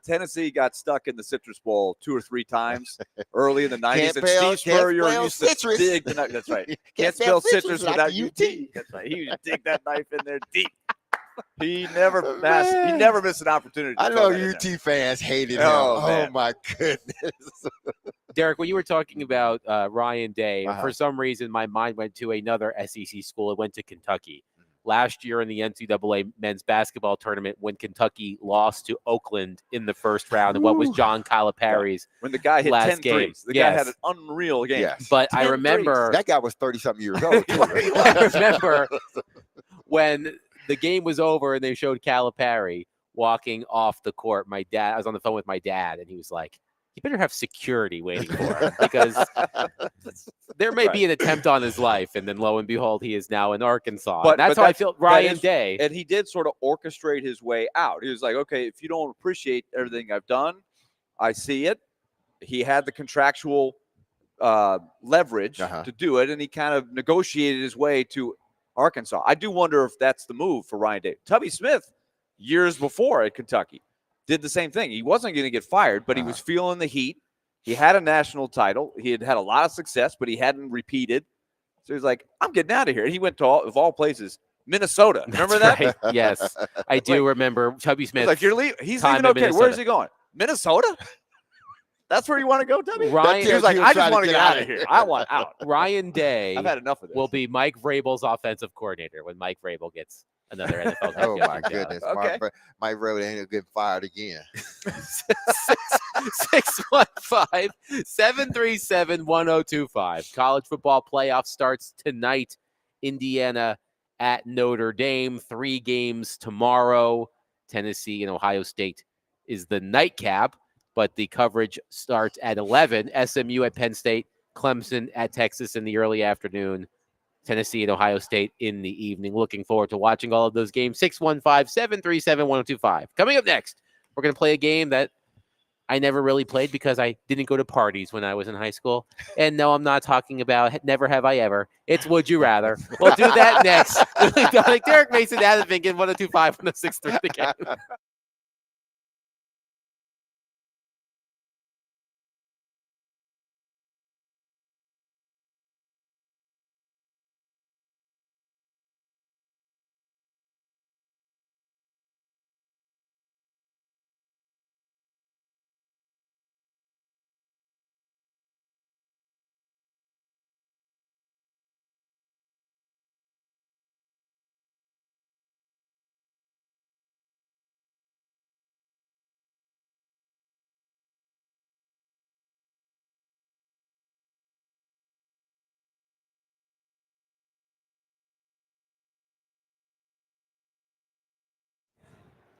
Tennessee got stuck in the Citrus Bowl 2 or 3 times early in the 90s. Can't And spell- Steve Spurrier can't spell used to citrus. dig the knife. That's right. Can't Can't spell spell citrus without without UT. UT. That's right. He would dig that knife in there deep. He never missed an opportunity. To I throw know that in there. UT fans hated him. Oh, Oh, man. my goodness. Derek, when you were talking about Ryan Day, Uh-huh. for some reason my mind went to another SEC school. It went to Kentucky. Last year in the NCAA men's basketball tournament when Kentucky lost to Oakland in the first round, and what was John Calipari's. When the guy hit last 10 game. threes. The guy had Yes. an unreal game. Yes. But I 10 remember That guy was 30-something years old. too. I remember when the game was over and they showed Calipari walking off the court. I was on the phone with my dad, and he was like, "You better have security waiting for him because there may be an attempt on his life." And then, lo and behold, he is now in Arkansas. But- And that's but how I that's- feel. that Ryan is- Day. And he did sort of orchestrate his way out. He was like, okay, if you don't appreciate everything I've done, I see it. He had the contractual leverage to do it, and he kind of negotiated his way to Arkansas. I do wonder if that's the move for Ryan Day. Tubby Smith, years before at Kentucky, did the same thing. He wasn't going to get fired, but he was feeling the heat. He had a national title. He had had a lot of success, but he hadn't repeated. So he's like, I'm getting out of here. And he went to, of all places, Minnesota. Remember that? Right. Yes, I do remember Tubby Smith. Like, you're leaving. He's leaving. Okay, where is he going? Minnesota? That's where you want to go, Tubby? Ryan, he was like, I just want to get out of here. I want out. Ryan Day I've had enough of this. will be Mike Vrabel's offensive coordinator when Mike Vrabel gets another NFL head Oh my coaching job. goodness, Okay. Mike Vrabel ain't getting fired again. 615-737-1025. College football playoff starts tonight. Indiana at Notre Dame. 3 games tomorrow. Tennessee and Ohio State is the nightcap, but the coverage starts at 11. SMU at Penn State. Clemson at Texas in the early afternoon. Tennessee and Ohio State in the evening. Looking forward to watching all of those games. 615-737-1025. Coming up next, we're going to play a game that I never really played because I didn't go to parties when I was in high school. And no, I'm not talking about Never Have I Ever. It's Would You Rather. We'll do that next. Derek Mason, Adam Finken, 1025, 1063 the game.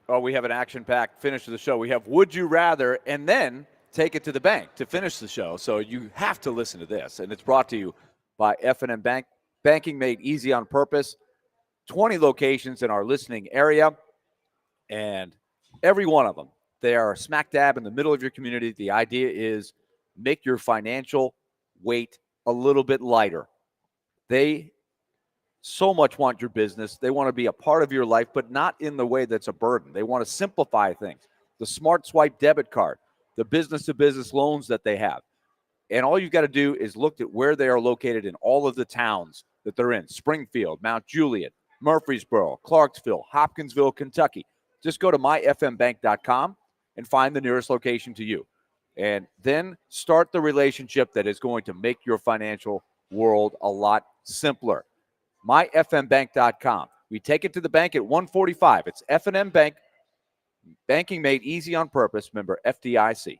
Oh, we have an action-packed finish to the show. We have Would You Rather, and then Take It to the Bank to finish the show. So you have to listen to this. And it's brought to you by F&M Bank. Banking made easy on purpose. 20 locations in our listening area. And every one of them, they are smack dab in the middle of your community. The idea is make your financial weight a little bit lighter. They so much want your business. They want to be a part of your life, but not in the way that's a burden. They want to simplify things. The Smart Swipe debit card, the business-to-business loans that they have. And all you've got to do is look at where they are located in all of the towns that they're in. Springfield, Mount Juliet, Murfreesboro, Clarksville, Hopkinsville, Kentucky. Just go to myfmbank.com and find the nearest location to you. And then start the relationship that is going to make your financial world a lot simpler. myfmbank.com. We take it to the bank at 145. It's F&M Bank. Banking made easy on purpose. Member FDIC.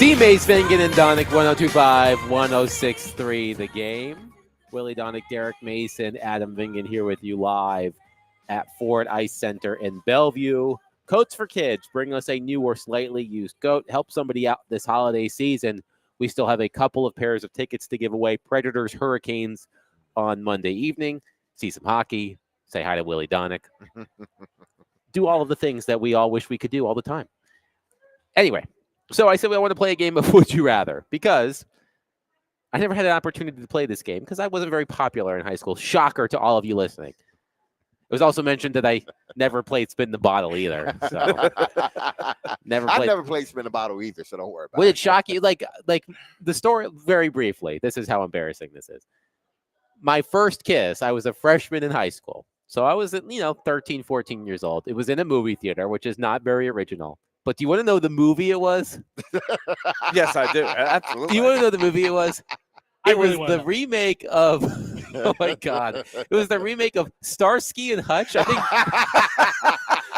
D-Mace, Finnegan, and Donick, 102.5, 106.3 The Game. Willie Donick, Derek Mason, Adam Vingan here with you live at Ford Ice Center in Bellevue. Coats for Kids, bring us a new or slightly used goat. Help somebody out this holiday season. We still have a couple of pairs of tickets to give away. Predators, Hurricanes on Monday evening. See some hockey. Say hi to Willie Donick. Do all of the things that we all wish we could do all the time. Anyway, so I said I want to play a game of Would You Rather because I never had an opportunity to play this game because I wasn't very popular in high school. Shocker to all of you listening. It was also mentioned that I never played Spin the Bottle either. So I never played Spin the Bottle either, so don't worry about Would it. it shock you? Like the story, very briefly, this is how embarrassing this is. My first kiss, I was a freshman in high school. So I was, 13, 14 years old. It was in a movie theater, which is not very original. But do you want to know the movie it was? Yes, I do. Absolutely. Do you want to know the movie it was? I It really was wanna the know. remake of, oh my God. It was the remake of Starsky and Hutch.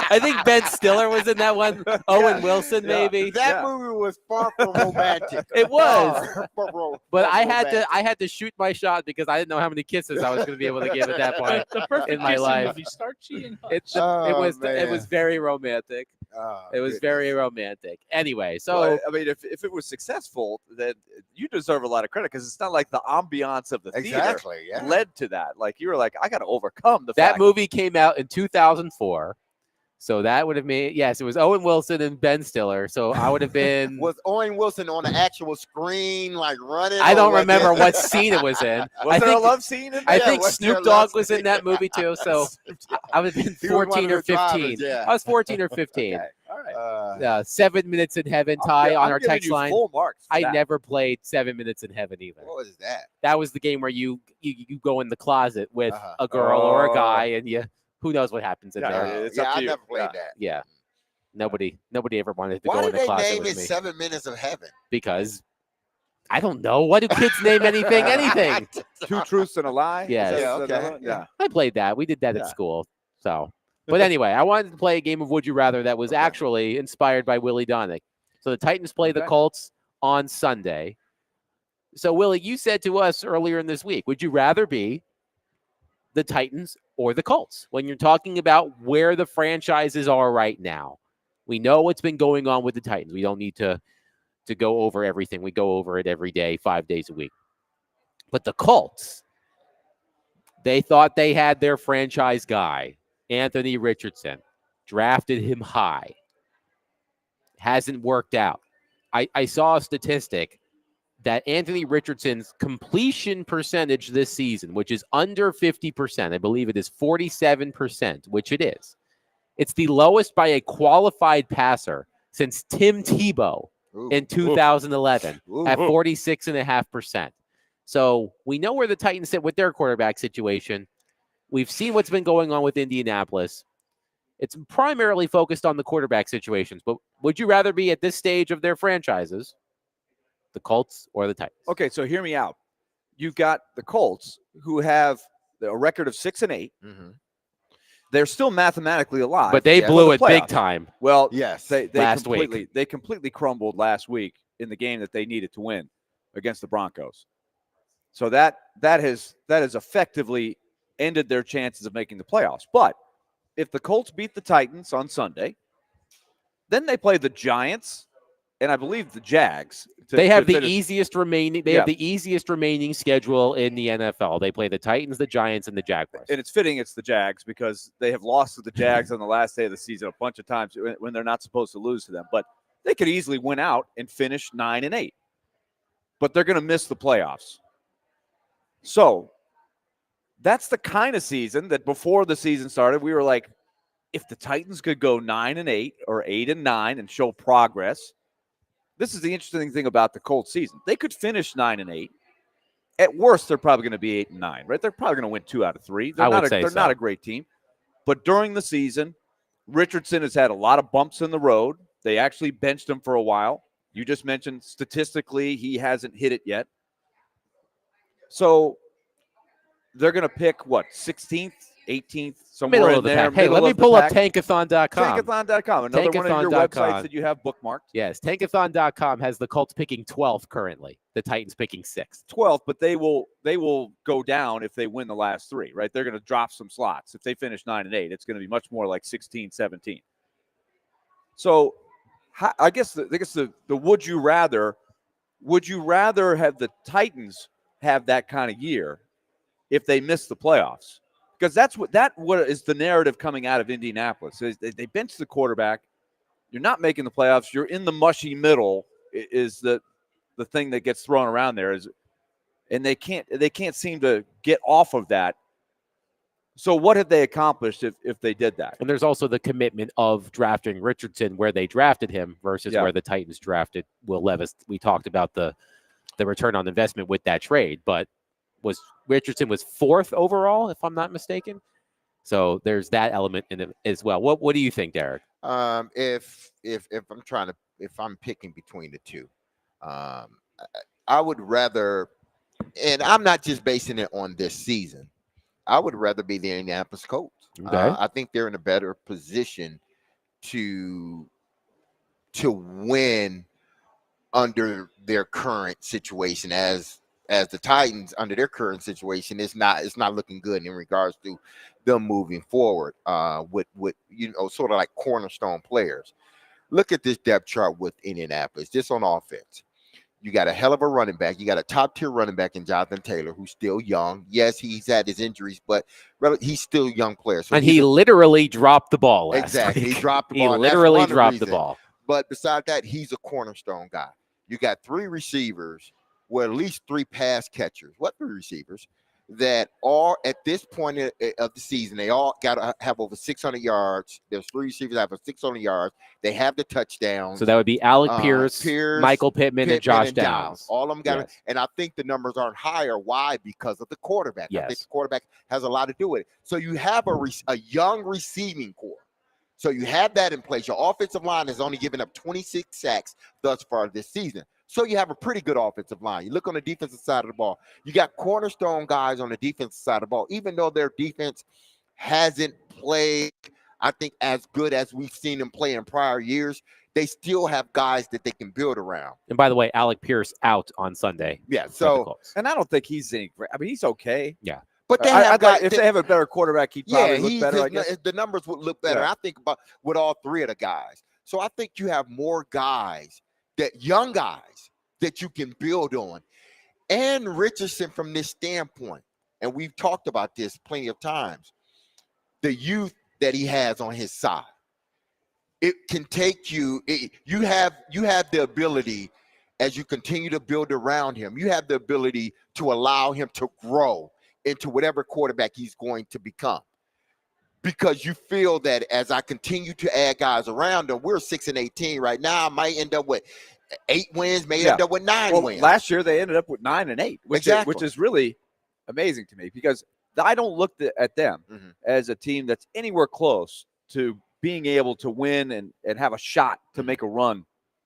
I think Ben Stiller was in that one. Owen Wilson, maybe. That movie was far from romantic. It was. But Far I from had romantic. I had to shoot my shot because I didn't know how many kisses I was going to be able to give at that point. The perfect in my kissing life. movie, Starchy and Hutch. It was very romantic. Oh, It was goodness. very romantic. Anyway, so Well, I mean, if it was successful, then you deserve a lot of credit because it's not like the ambiance of the theater Exactly. Yeah. led to that. Like you were like, I got to overcome the that fact. movie came out in 2004. So that would have made, yes, it was Owen Wilson and Ben Stiller. So I would have been, Was Owen Wilson on the actual screen, like running? I or don't was remember it- what scene it was in. Was I there think, a love scene in I there? think was there a Snoop love Dogg was in that movie too. So I would have been He was one 14 of or the 15. drivers, yeah. I was 14 or 15. Okay. All right. 7 Minutes in Heaven, Ty, I'm on our giving text you line. full marks for I that. never played 7 Minutes in Heaven either. What was that? That was the game where you go in the closet with Uh-huh. a girl or a Oh. guy, and who knows what happens in Yeah, there. it's up yeah, to I you. never played Yeah. that. Yeah. Nobody ever wanted to Why go in did the they closet name with it me 7 Minutes of Heaven? because I don't know. What do kids name anything? Anything. Two truths and a lie. Is Yes. that- Yeah, is that okay. another one? Yeah. I played that. We did that Yeah. at school. So, but anyway, I wanted to play a game of Would You Rather that was actually inspired by Willie Donick. So the Titans play the Okay. Colts on Sunday. So Willie, you said to us earlier in this week, would you rather be the Titans or the Colts when you're talking about where the franchises are right now? We know what's been going on with the Titans. We don't need to go over everything. We go over it every day, 5 days a week. But the Colts, they thought they had their franchise guy, Anthony Richardson, drafted him high. Hasn't worked out. I saw a statistic that Anthony Richardson's completion percentage this season, which is under 50%, I believe it is 47%, which it is. It's the lowest by a qualified passer since Tim Tebow Ooh. in 2011 Ooh. at 46.5%. So we know where the Titans sit with their quarterback situation. We've seen what's been going on with Indianapolis. It's primarily focused on the quarterback situations, but would you rather be at this stage of their franchises, the Colts or the Titans? Okay, so hear me out. You've got the Colts who have a record of 6-8. Mhm. They're still mathematically alive. But they yeah, blew for it the big playoffs. time. Well, Yes. they last week. completely crumbled last week in the game that they needed to win against the Broncos. So that has effectively ended their chances of making the playoffs. But if the Colts beat the Titans on Sunday, then they play the Giants and I believe the Jags. They have the finish. easiest remaining. They Yeah. have the easiest remaining schedule in the NFL. They play the Titans, the Giants, and the Jaguars. And it's fitting it's the Jags because they have lost to the Jags on the last day of the season a bunch of times when they're not supposed to lose to them. But they could easily win out and finish 9-8. But they're going to miss the playoffs. So that's the kind of season that before the season started, we were like, if the Titans could go 9-8 or 8-9 and show progress, this is the interesting thing about the Colts season. They could finish 9-8. At worst, they're probably going to be 8-9, right? They're probably going to win 2 out of 3. They're I would not say they're so. not a great team. But during the season, Richardson has had a lot of bumps in the road. They actually benched him for a while. You just mentioned statistically he hasn't hit it yet. So they're going to pick, 16th 18th, somewhere Middle in of the there. pack. Hey, let middle me of the pull up pack. tankathon.com. Tankathon.com, another one of your Tankathon.com. websites that you have bookmarked. Yes, tankathon.com has the Colts picking 12th currently. The Titans picking 6th. 12th, but they will go down if they win the last 3, right? They're going to drop some slots. If they finish 9 and 8, it's going to be much more like 16, 17. So I guess the would you rather have the Titans have that kind of year if they miss the playoffs? Because that's what is the narrative coming out of Indianapolis. They bench the quarterback. You're not making the playoffs. You're in the mushy middle is the thing that gets thrown around there and they can't seem to get off of that. So what have they accomplished if they did that? And there's also the commitment of drafting Richardson where they drafted him versus where the Titans drafted Will Levis. We talked about the return on investment with that trade, but Richardson was 4th overall, if I'm not mistaken. So there's that element in it as well. What do you think, Derek? If I'm picking between the two, I would rather, and I'm not just basing it on this season, I would rather be the Indianapolis Colts. Okay. I think they're in a better position to win under their current situation as the Titans under their current situation. It's not looking good in regards to them moving forward with sort of like cornerstone players. Look at this depth chart with Indianapolis, just on offense. You got a hell of a running back. You got a top-tier running back in Jonathan Taylor, who's still young. Yes, he's had his injuries, but he's still a young player. So and he literally dropped the ball last exactly. week. He dropped the ball. He literally dropped the ball. But besides that, he's a cornerstone guy. You got 3 receivers, well, at least 3 pass catchers. What 3 receivers that are at this point of the season, they all got to have over 600 yards. There's 3 receivers that have over 600 yards. They have the touchdowns. So that would be Alec Pierce, Michael Pittman, and Josh Downs. All of them got it. And I think the numbers aren't higher. Why? Because of the quarterback. Yes. I think the quarterback has a lot to do with it. So you have a young receiving core. So you have that in place. Your offensive line has only given up 26 sacks thus far this season. So you have a pretty good offensive line. You look on the defensive side of the ball. You got cornerstone guys on the defensive side of the ball. Even though their defense hasn't played, I think, as good as we've seen them play in prior years, they still have guys that they can build around. And by the way, Alec Pierce out on Sunday. Yeah. So, and I don't think he's any great. I mean, he's okay. Yeah. But they have guys, if they have a better quarterback, he'd probably look better. I guess the numbers would look better. Yeah. I think about with all 3 of the guys. So I think you have more guys, young guys that you can build on. And Richardson, from this standpoint, and we've talked about this plenty of times, the youth that he has on his side, it can take you. You have the ability, as you continue to build around him, you have the ability to allow him to grow into whatever quarterback he's going to become. Because you feel that as I continue to add guys around him, we're 6-18 right now. I might end up with 8 wins, may end up with 9 wins. Last year they ended up with 9 and 8, which is really amazing to me because I don't look at them as a team that's anywhere close to being able to win and have a shot to make a run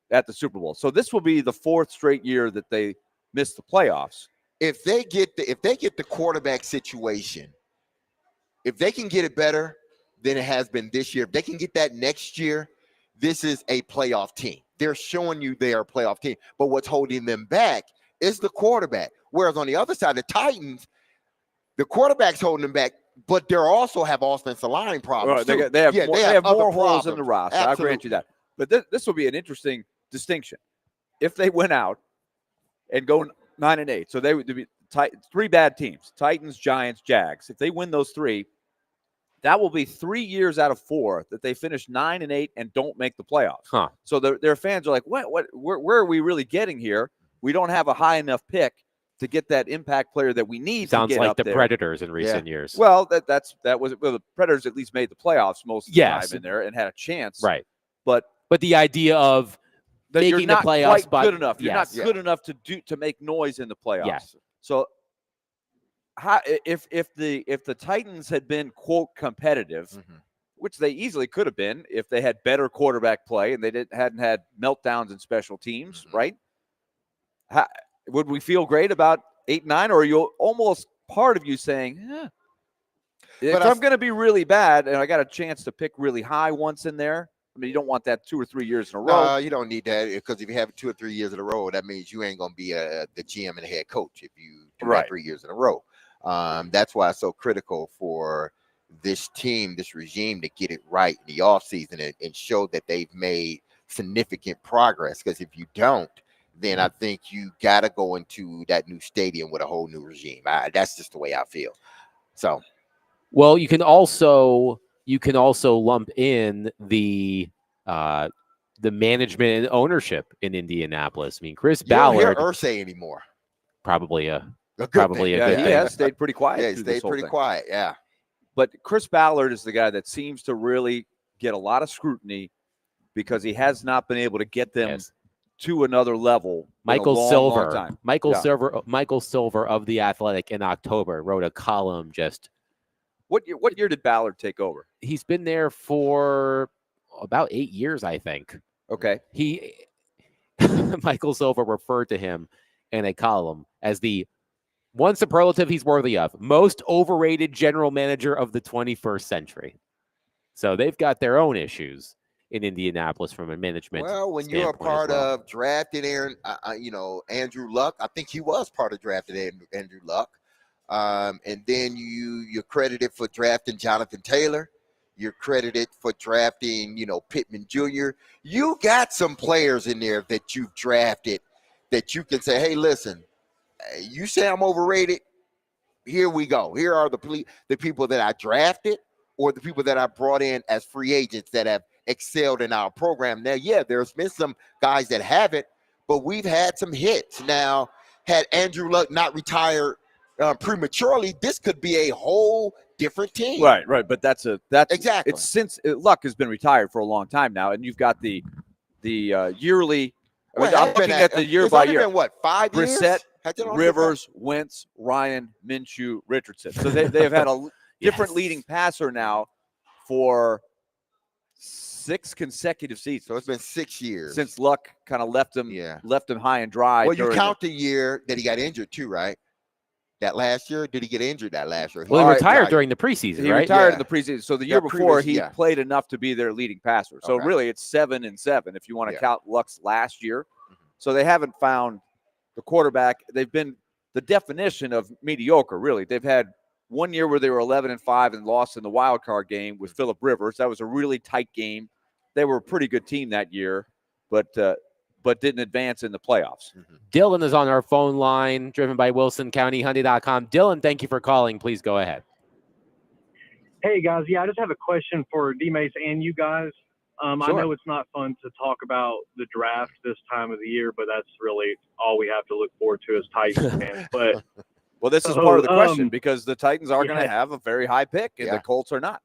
at the Super Bowl. So this will be the 4th straight year that they miss the playoffs. If they get the quarterback situation, if they can get it better than it has been this year, if they can get that next year, this is a playoff team. They're showing you they are a playoff team. But what's holding them back is the quarterback. Whereas on the other side, the Titans, the quarterback's holding them back, but they also have offensive line problems. Right, they have more holes in the roster. I'll grant you that. But this will be an interesting distinction. If they win out and go 9 and 8, so they would be 3 bad teams: Titans, Giants, Jags. If they win those 3, that will be 3 years out of 4 that they finish 9 and 8 and don't make the playoffs. Huh. So their fans are like, where are we really getting here? We don't have a high enough pick to get that impact player that we need. Sounds to get like up the there. Predators in recent years. Well, the Predators at least made the playoffs most of the time in there and had a chance. Right. But the idea of that making you're not the playoffs quite good enough. You're not good enough to make noise in the playoffs. Yes. So if the Titans had been, quote, competitive, which they easily could have been if they had better quarterback play and they hadn't had meltdowns in special teams, right? Would we feel great about 8-9, or are you almost part of you saying, if But I'm going to be really bad and I got a chance to pick really high once in there, I mean, you don't want that 2 or 3 years in a row. No, you don't need that because if you have 2 or 3 years in a row, that means you ain't gonna be the GM and the head coach if you do Right. that 3 years in a row. That's why it's so critical for this team, this regime, to get it right in the offseason and show that they've made significant progress. Because if you don't, then I think you got to go into that new stadium with a whole new regime. That's just the way I feel. So, Well, you can also lump in the management and ownership in Indianapolis. I mean, Chris you don't hear Ballard Irsay anymore. probably a Good probably thing. a Yeah, good he thing. has stayed pretty quiet. Yeah, he through this stayed whole pretty thing. quiet. Yeah. But Chris Ballard is the guy that seems to really get a lot of scrutiny because he has not been able to get them Yes. to another level. Michael in a long, Silver, long time. Michael Yeah. Silver, Michael Silver of the Athletic in October wrote a column. Just What year did Ballard take over? he's been there for about 8 years, I think. Okay. Michael Silver referred to him in a column as the one superlative he's worthy of: most overrated general manager of the 21st century. So they've got their own issues in Indianapolis from a management. Well, when you're a standpoint as part well. of drafting Andrew Luck, I think he was part of drafting Andrew Luck. And then you're credited for drafting Jonathan Taylor. You're credited for drafting, Pittman Jr. You got some players in there that you've drafted that you can say, hey, listen, you say I'm overrated. Here we go. Here are the people that I drafted or the people that I brought in as free agents that have excelled in our program. Now, yeah, there's been some guys that haven't, but we've had some hits. Now, had Andrew Luck not retired prematurely, this could be a whole different team. Right. But that's exactly. It's since Luck has been retired for a long time now, and you've got the yearly. I'm looking at the year by year. Been, what, 5 years? Brissett, Has it only been Rivers, Wentz, Ryan, Minshew, Richardson. So they've had a different Yes. leading passer now for 6 consecutive seasons. So it's been 6 years Since Luck kind of left him high and dry. Well, you during count the year that he got injured too, right? That last year, did he get injured that last year? Well, he All right, retired right. during the preseason, He right? retired Yeah. in the preseason. So the year That before, previous- he yeah. played enough to be their leading passer. So Okay. really, it's 7-7 if you want to Yeah. count Luck's last year. Mhm. So they haven't found the quarterback. They've been the definition of mediocre, really. They've had 1 year where they were 11-5 and lost in the wild card game with Phillip Rivers. That was a really tight game. They were a pretty good team that year, but didn't advance in the playoffs. Dylan is on our phone line, driven by WilsonCountyHundy.com. Dylan, thank you for calling. Please go ahead. Hey, guys. Yeah, I just have a question for D-Mace and you guys. I Sure. know it's not fun to talk about the draft this time of the year, but that's really all we have to look forward to as Titans fans. But Well, this is So, part of the question um, because the Titans are going to yeah. have a very high pick, and Yeah. the Colts are not.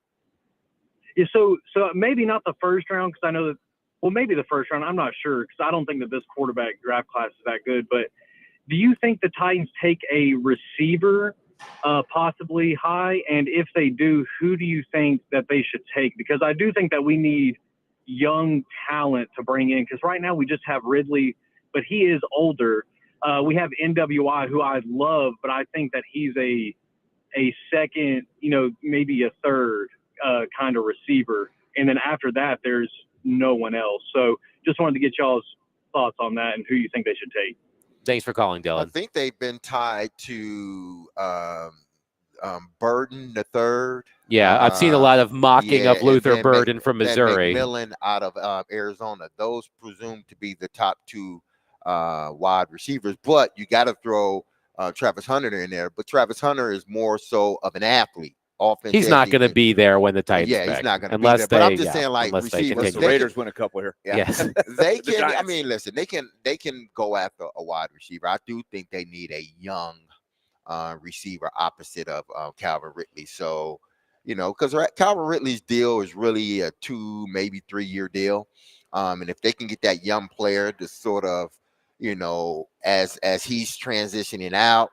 yeah, so maybe not the first round because I know that. Well, maybe the first round. I'm not sure because I don't think that this quarterback draft class is that good. But do you think the Titans take a receiver possibly high? And if they do, who do you think that they should take? Because I do think that we need young talent to bring in because right now we just have Ridley, but he is older. We have NWI, who I love, but I think that he's a second, maybe a third kind of receiver. And then after that, there's no one else. So just wanted to get y'all's thoughts on that and who you think they should take. Thanks for calling, I Dylan. think they've been tied to Burden the third. Yeah, I've seen a lot of mocking of and Luther then Burden from then Missouri. McMillan out of Arizona. Those presumed to be the top two wide receivers. But you got to throw Travis Hunter in there. But Travis Hunter is more so of an athlete. Offense. He's not going to defense. be there when the Titans Yeah, pick, he's not going to be unless there. they. But I'm just saying, like, unless they receivers, Unless the continue. Raiders win a couple here. Yeah. Yes. They The can. I Giants. mean, listen, they can go after a wide receiver. I do think they need a young receiver opposite of Calvin Ridley. So, because Calvin Ridley's deal is really a 2, maybe 3-year deal. And if they can get that young player to sort of, as he's transitioning out,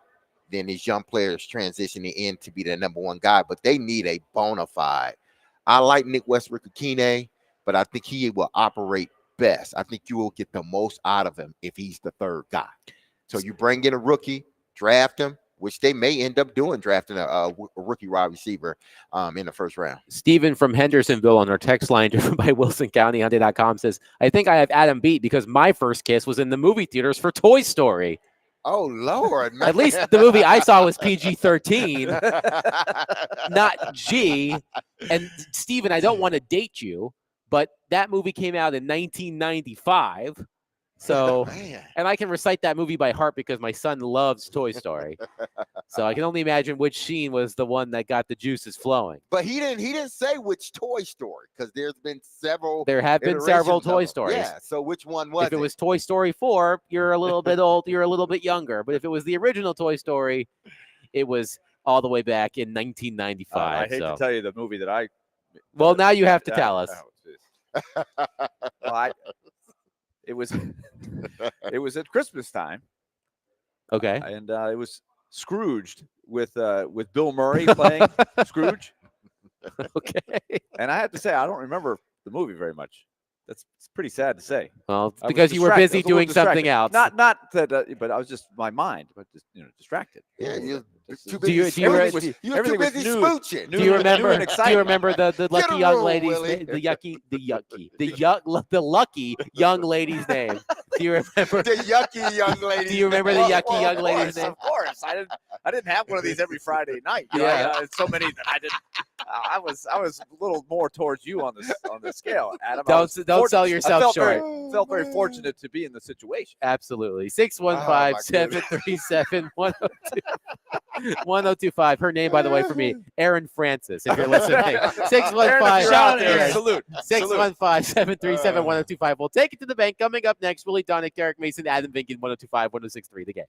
then his young players transitioning in to be the number one guy. But they need a bona fide. I like Nick Westbrook-Akine, but I think he will operate best. I think you will get the most out of him if he's the third guy. So you bring in a rookie, draft him, which they may end up doing, drafting a rookie wide receiver in the first round. Stephen from Hendersonville on our text line driven by WilsonCountyHyundai.com says, I think I have Adam beat because my first kiss was in the movie theaters for Toy Story. Oh, Lord, man. At least the movie I saw was PG-13, not G. And Stephen, I don't want to date you, but that movie came out in 1995. So, and I can recite that movie by heart because my son loves Toy Story. So I can only imagine which scene was the one that got the juices flowing. But he didn't say which Toy Story, because there's been several. There have been several iterations of Toy them. Stories. Yeah. So which one was If it was Toy Story 4, you're a little bit old, you're a little bit younger. But if it was the original Toy Story, it was all the way back in 1995. I hate to tell you the movie that I. Well, now you have to tell us. Well, it was at Christmas time. Okay. And it was Scrooged with Bill Murray playing Scrooge. Okay. And I have to say, I don't remember the movie very much. It's pretty sad to say. Well, I was because you were distracted. busy I was a little doing something distracted. else. Not that, but I was just my mind, but just distracted. Yeah, you're too Do you- busy. do you- everything was- you were too everything was busy new. smooching. Do you remember? and Do exciting. you remember the lucky a young room, lady's Willie. name? The lucky young lady's name? Do you remember? The yucky young lady. Do you remember the yucky young lady's name? Of course, I didn't have one of these every Friday night. Yeah. So many that I didn't. I was a little more towards you on the scale, Adam. I Don't was sell fortunate- yourself I felt short. Felt very fortunate to be in the situation. Absolutely. Oh, 615-737-1025. Her name, by the way, for me, Aaron Francis, if you're listening. 615 Salute. 615-737-1025. We'll take it to the bank. Coming up next, Willie Donick, Derek Mason, Adam Vinkin, 1025-1063, The Game.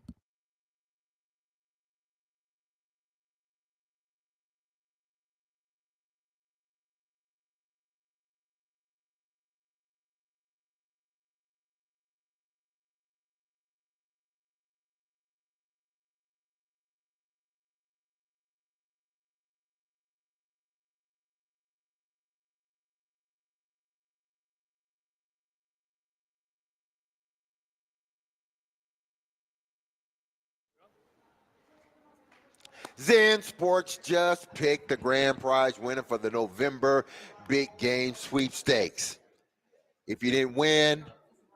Zen Sports just picked the grand prize winner for the November Big Game Sweepstakes. If you didn't win,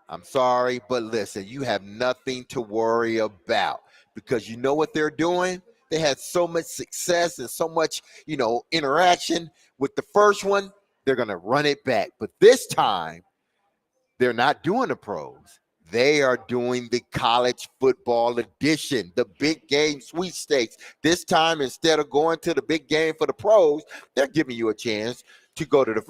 I'm sorry, but listen, you have nothing to worry about because you know what they're doing? They had so much success and so much, interaction with the first one. They're going to run it back. But this time, they're not doing the pros. They are doing the college football edition, the big game sweepstakes. This time, instead of going to the big game for the pros, they're giving you a chance to go to the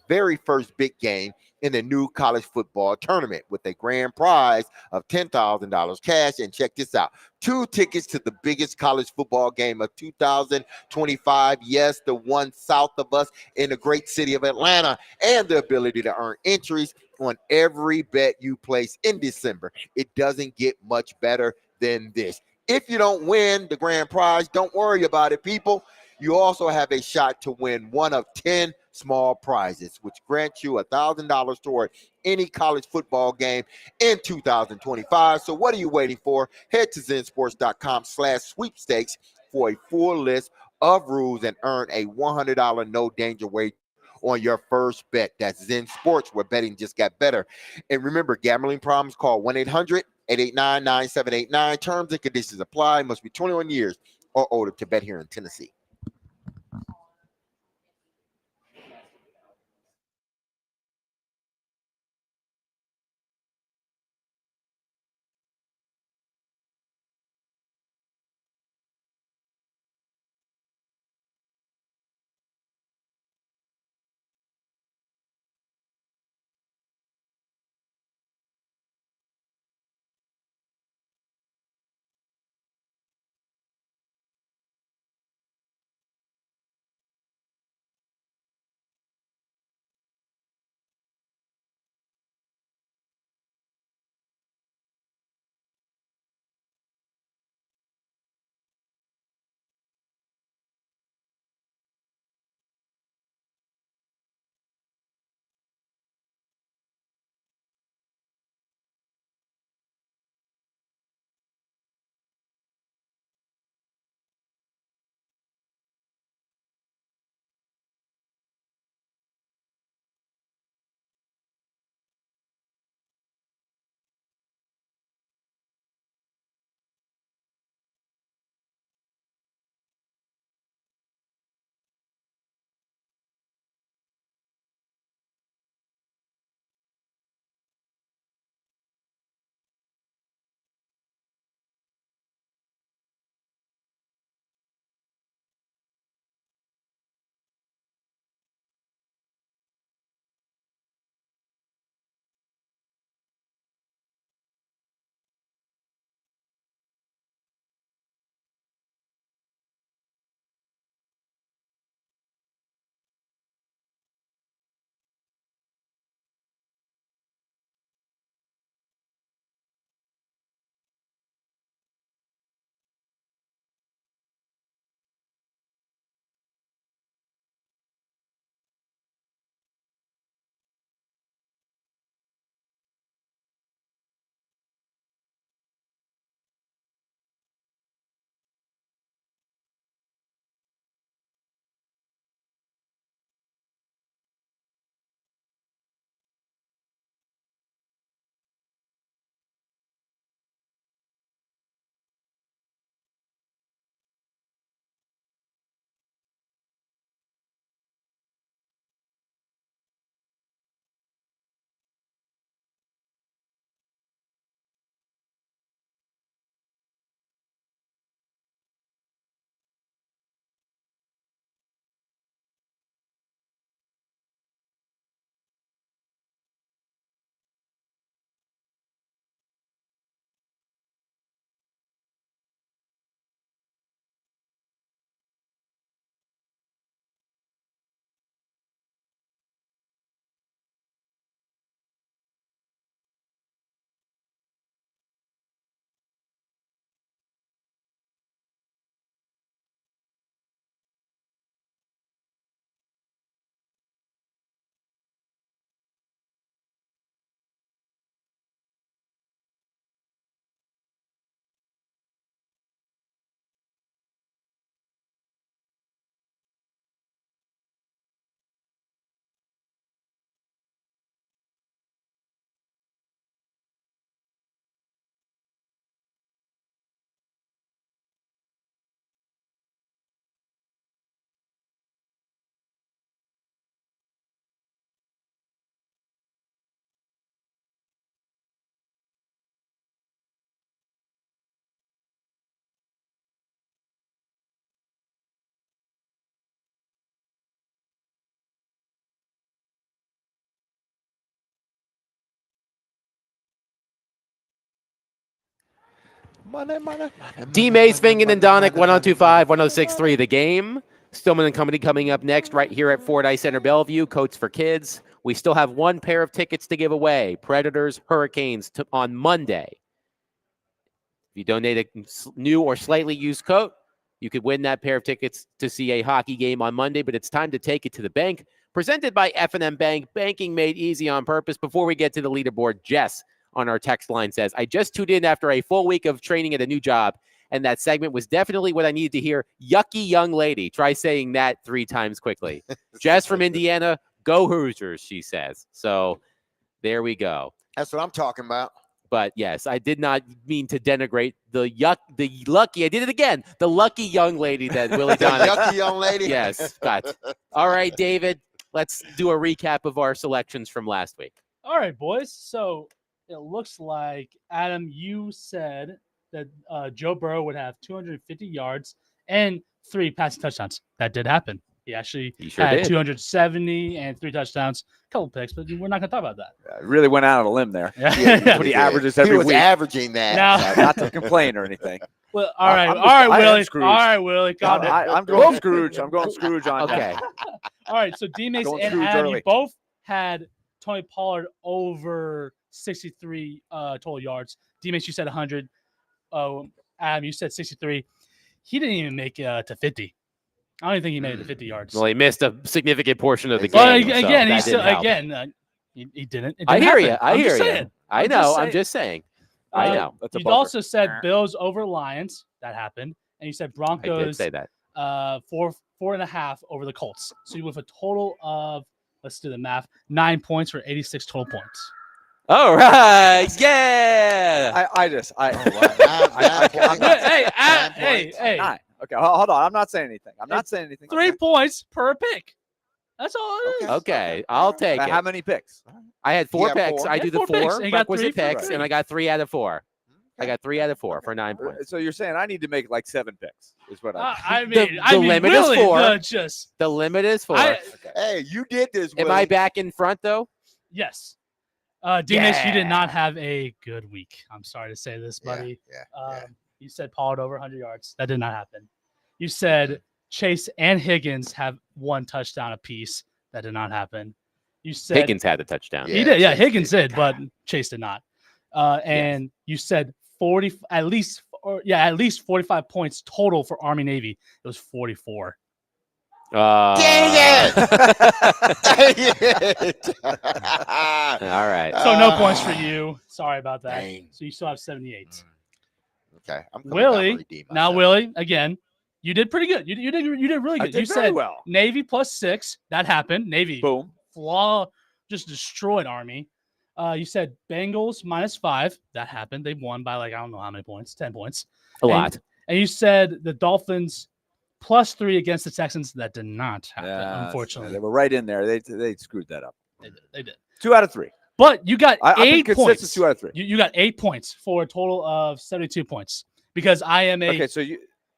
very first big game in the new college football tournament with a grand prize of $10,000 cash. And check this out, 2 tickets to the biggest college football game of 2025. Yes, the one south of us in the great city of Atlanta, and the ability to earn entries on every bet you place in December. It doesn't get much better than this. If you don't win the grand prize, don't worry about it, people. You also have a shot to win one of 10 small prizes, which grants you $1,000 toward any college football game in 2025. So what are you waiting for? Head to zensports.com/sweepstakes for a full list of rules and earn a $100 no danger wager on your first bet. That's Zen Sports, where betting just got better. And remember, gambling problems, call 1-800-889-9789. Terms and conditions apply. Must be 21 years or older to bet here in Tennessee. D. Mace, Vingen, and Donick, 1025, 1063, the game. Stillman and Company coming up next right here at Fordyce Center Bellevue, Coats for Kids. We still have one pair of tickets to give away, Predators, Hurricanes, on Monday. If you donate a new or slightly used coat, you could win that pair of tickets to see a hockey game on Monday, but it's time to take it to the bank. Presented by F&M Bank, banking made easy on purpose. Before we get to the leaderboard, Jess on our text line says, I just tuned in after a full week of training at a new job, and that segment was definitely what I needed to hear. Yucky young lady. Try saying that 3 times quickly. Jess from Indiana, go Hoosiers, she says. So there we go. That's what I'm talking about. But yes, I did not mean to denigrate the lucky. I did it again. The lucky young lady that Willie Donick. Yucky young lady. Yes, but all right, David. Let's do a recap of our selections from last week. All right, boys. So it looks like, Adam, you said that Joe Burrow would have 250 yards and 3 passing touchdowns. That did happen. He actually had 270 and 3 touchdowns, a couple picks, but we're not going to talk about that. Really went out on a limb there. Yeah. What he averages every He was week. averaging that. Now, Not to complain or anything. well, all right, I'm Willie. I'm going Scrooge. I'm going Scrooge on Okay. All right, so D-Mace Going and Scrooge Adam, early. you both had Tony Pollard over 63 total yards. D-Mace, you said 100. Adam, you said 63. He didn't even make it to 50. I don't even think he made it to 50 yards. Well, he missed a significant portion of the But game. again, so he's still, help. he didn't. It I didn't hear you. happen. I I'm hear just you. saying. I know. I'm just saying. I know. That's a You bummer. also said Bills over Lions. That happened. And you said I Broncos did say that. 4.5 over the Colts. So you went for a total of, let's do the math, 9 points for 86 total points. All right. Yeah. Hey. Nine. Okay, hold on. I'm not saying anything. I'm not saying anything. 3 points per pick. That's all it is. Okay. I'll take it. How many picks? I had 4 You have picks. 4? I You do had the 4 picks, 4 and you got requisite 3 for picks, free. and I got 3 out of 4. I got 3 out of 4 for 9 points. So you're saying I need to make like 7 picks? Is what I The mean, limit is really, 4. just The limit is 4. Hey, you did this. Am Willie. I back in front though? yes. D-Mace, you did Yeah. not have a good week. I'm sorry to say this, Yeah, buddy. yeah. You said Pollard over 100 yards. That did not happen. You said Chase and Higgins have 1 touchdown apiece. That did not happen. You said Higgins had the touchdown. he did. Yeah, Chase Higgins did. did, but Chase did not. And you said at least 45 points total for Army Navy. It was 44. Dang it! Dang it! All right. So no points for you. Sorry about that. Dang. So you still have 78. Okay, I'm coming down to Willie, redeem now myself. Willie, again, you did pretty good. You did really I good. did You very said well. Navy plus 6. That happened. Navy Boom. just destroyed Army. You said Bengals minus 5. That happened. They won by I don't know how many points, 10 points. A lot. And you said the Dolphins plus 3 against the Texans. That did not happen, Yeah, unfortunately. they were right in there. They screwed that up. They did. 2 out of 3. But you got I've been 8 consistent points. 2 out of 3. You got 8 points for a total of 72 points because I am a Okay, so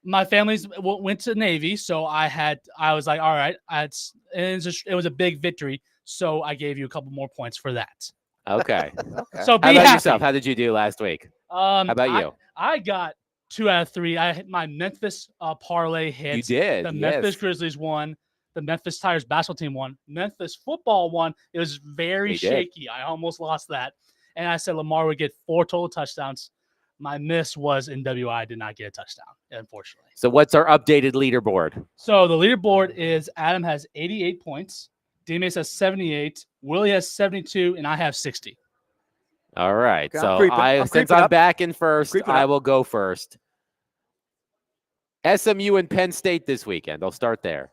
my family's went to Navy, so I was like, all right, it was a big victory, so I gave you a couple more points for that. Okay. So How be about happy. yourself? How did you do last week? How about you? I got 2 out of 3. I hit my Memphis parlay hit. You did. The yes. Memphis Grizzlies won. The Memphis Tigers basketball team won. Memphis football won. It was very They did. shaky. I almost lost that. And I said Lamar would get 4 total touchdowns. My miss was NWI. I did not get a touchdown, unfortunately. So what's our updated leaderboard? So the leaderboard is Adam has 88 points. D-Mace has 78. Willie has 72. And I have 60. All right. Okay, I'm So creeping. I'm since creeping I'm up. back in first, Creeping I up. will go first. SMU and Penn State this weekend. I'll start there.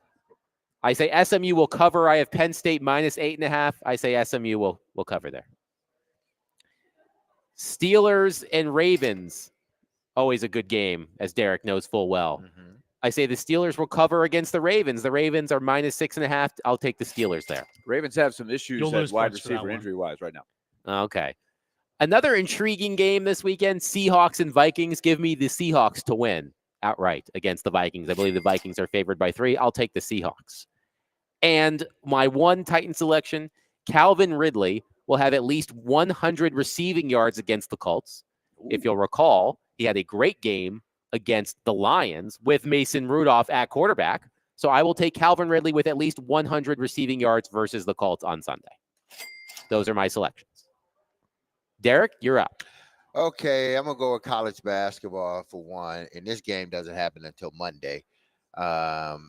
I say SMU will cover. I have Penn State minus 8.5. I say SMU will cover there. Steelers and Ravens. Always a good game, as Derek knows full well. Mm-hmm. I say the Steelers will cover against the Ravens. The Ravens are minus 6.5. I'll take the Steelers there. Ravens have some issues You'll at lose wide points for that receiver one. injury-wise right now. Okay. Another intriguing game this weekend, Seahawks and Vikings. Give me the Seahawks to win outright against the Vikings. I believe the Vikings are favored by 3. I'll take the Seahawks. And my one Titan selection, Calvin Ridley will have at least 100 receiving yards against the Colts. If you'll recall, He had a great game against the Lions with Mason Rudolph at quarterback. So I will take Calvin Ridley with at least 100 receiving yards versus the Colts on Sunday. Those are my selections. Derek, you're up. Okay, I'm gonna go with college basketball for one, and this game doesn't happen until Monday. UT,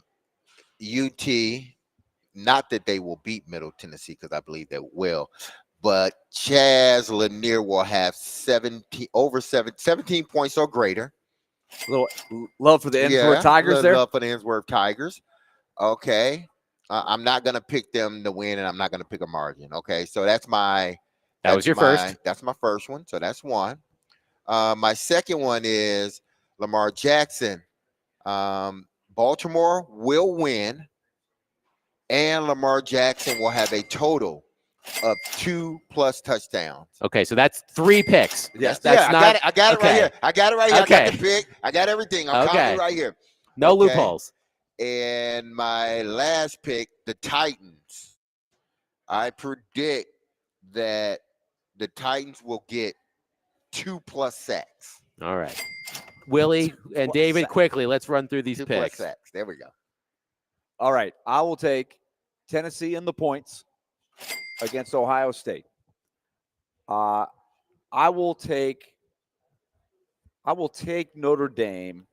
not that they will beat Middle Tennessee because I believe they will, but Chaz Lanier will have 17 points or greater. A little love for the Innsworth Tigers there. Love for the Innsworth Tigers. Okay, I'm not gonna pick them to win, and I'm not gonna pick a margin. Okay, so that's my. That was your first. That's my first one. So that's one. My second one is Lamar Jackson. Baltimore will win, and Lamar Jackson will have a total of 2+ touchdowns. Okay, so that's 3 picks. Yes, that's not. I got it right here. I got it right here. Okay. I got the pick. I got everything. I'm counting right here. No Okay. loopholes. And my last pick, the Titans. I predict that the Titans will get 2+ sacks. All right. Willie and David, quickly, let's run through these 2+ picks. sacks. There we go. All right. I will take Tennessee in the points against Ohio State. I will take Notre Dame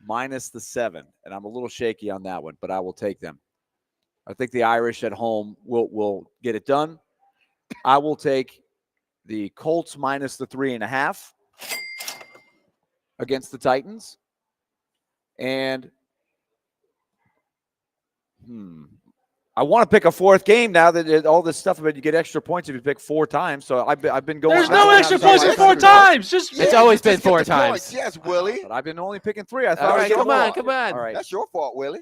minus the 7, and I'm a little shaky on that one, but I will take them. I think the Irish at home will get it done. I will take the Colts minus the 3.5 against the Titans. And I want to pick a fourth game now that all this stuff about you get extra points if you pick 4 times. So I've been going. There's no extra points in 4 times. It's always been 4 times. Points. Yes, Willie. But I've been only picking 3. I thought. All it was right, your come on, fault. come on. All right, That's your fault, Willie.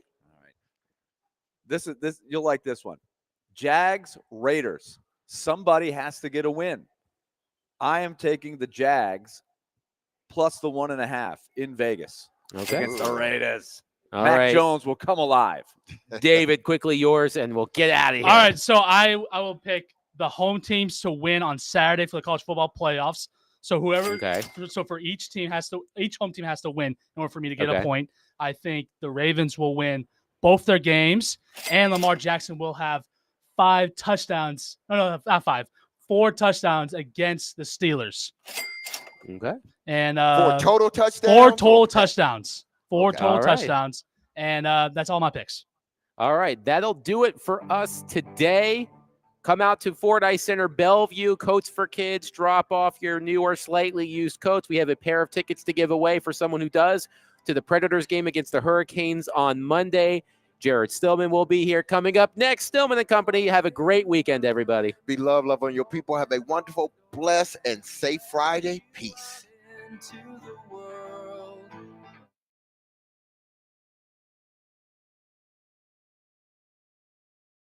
this you'll like this one. Jags Raiders. Somebody has to get a win. I am taking the Jags plus the 1.5 in Vegas Okay. against the Raiders. All Mac right. Jones will come alive. David, quickly yours, and we'll get out of here. All right, so I will pick the home teams to win on Saturday for the college football playoffs. So whoever, Okay. so for each home team has to win in order for me to get Okay. a point. I think the Ravens will win both their games, and Lamar Jackson will have 5 touchdowns. No, not 5. 4 touchdowns against the Steelers. Okay. And 4 total touchdowns. 4 total touchdowns. 4 Okay. total All right. touchdowns. And that's all my picks. All right. That'll do it for us today. Come out to Fordyce Center, Bellevue, Coats for Kids. Drop off your new or slightly used coats. We have a pair of tickets to give away for someone who does to the Predators game against the Hurricanes on Monday. Jared Stillman will be here coming up next. Stillman and Company. Have a great weekend, everybody. Be love on your people. Have a wonderful, blessed, and safe Friday. Peace. Into the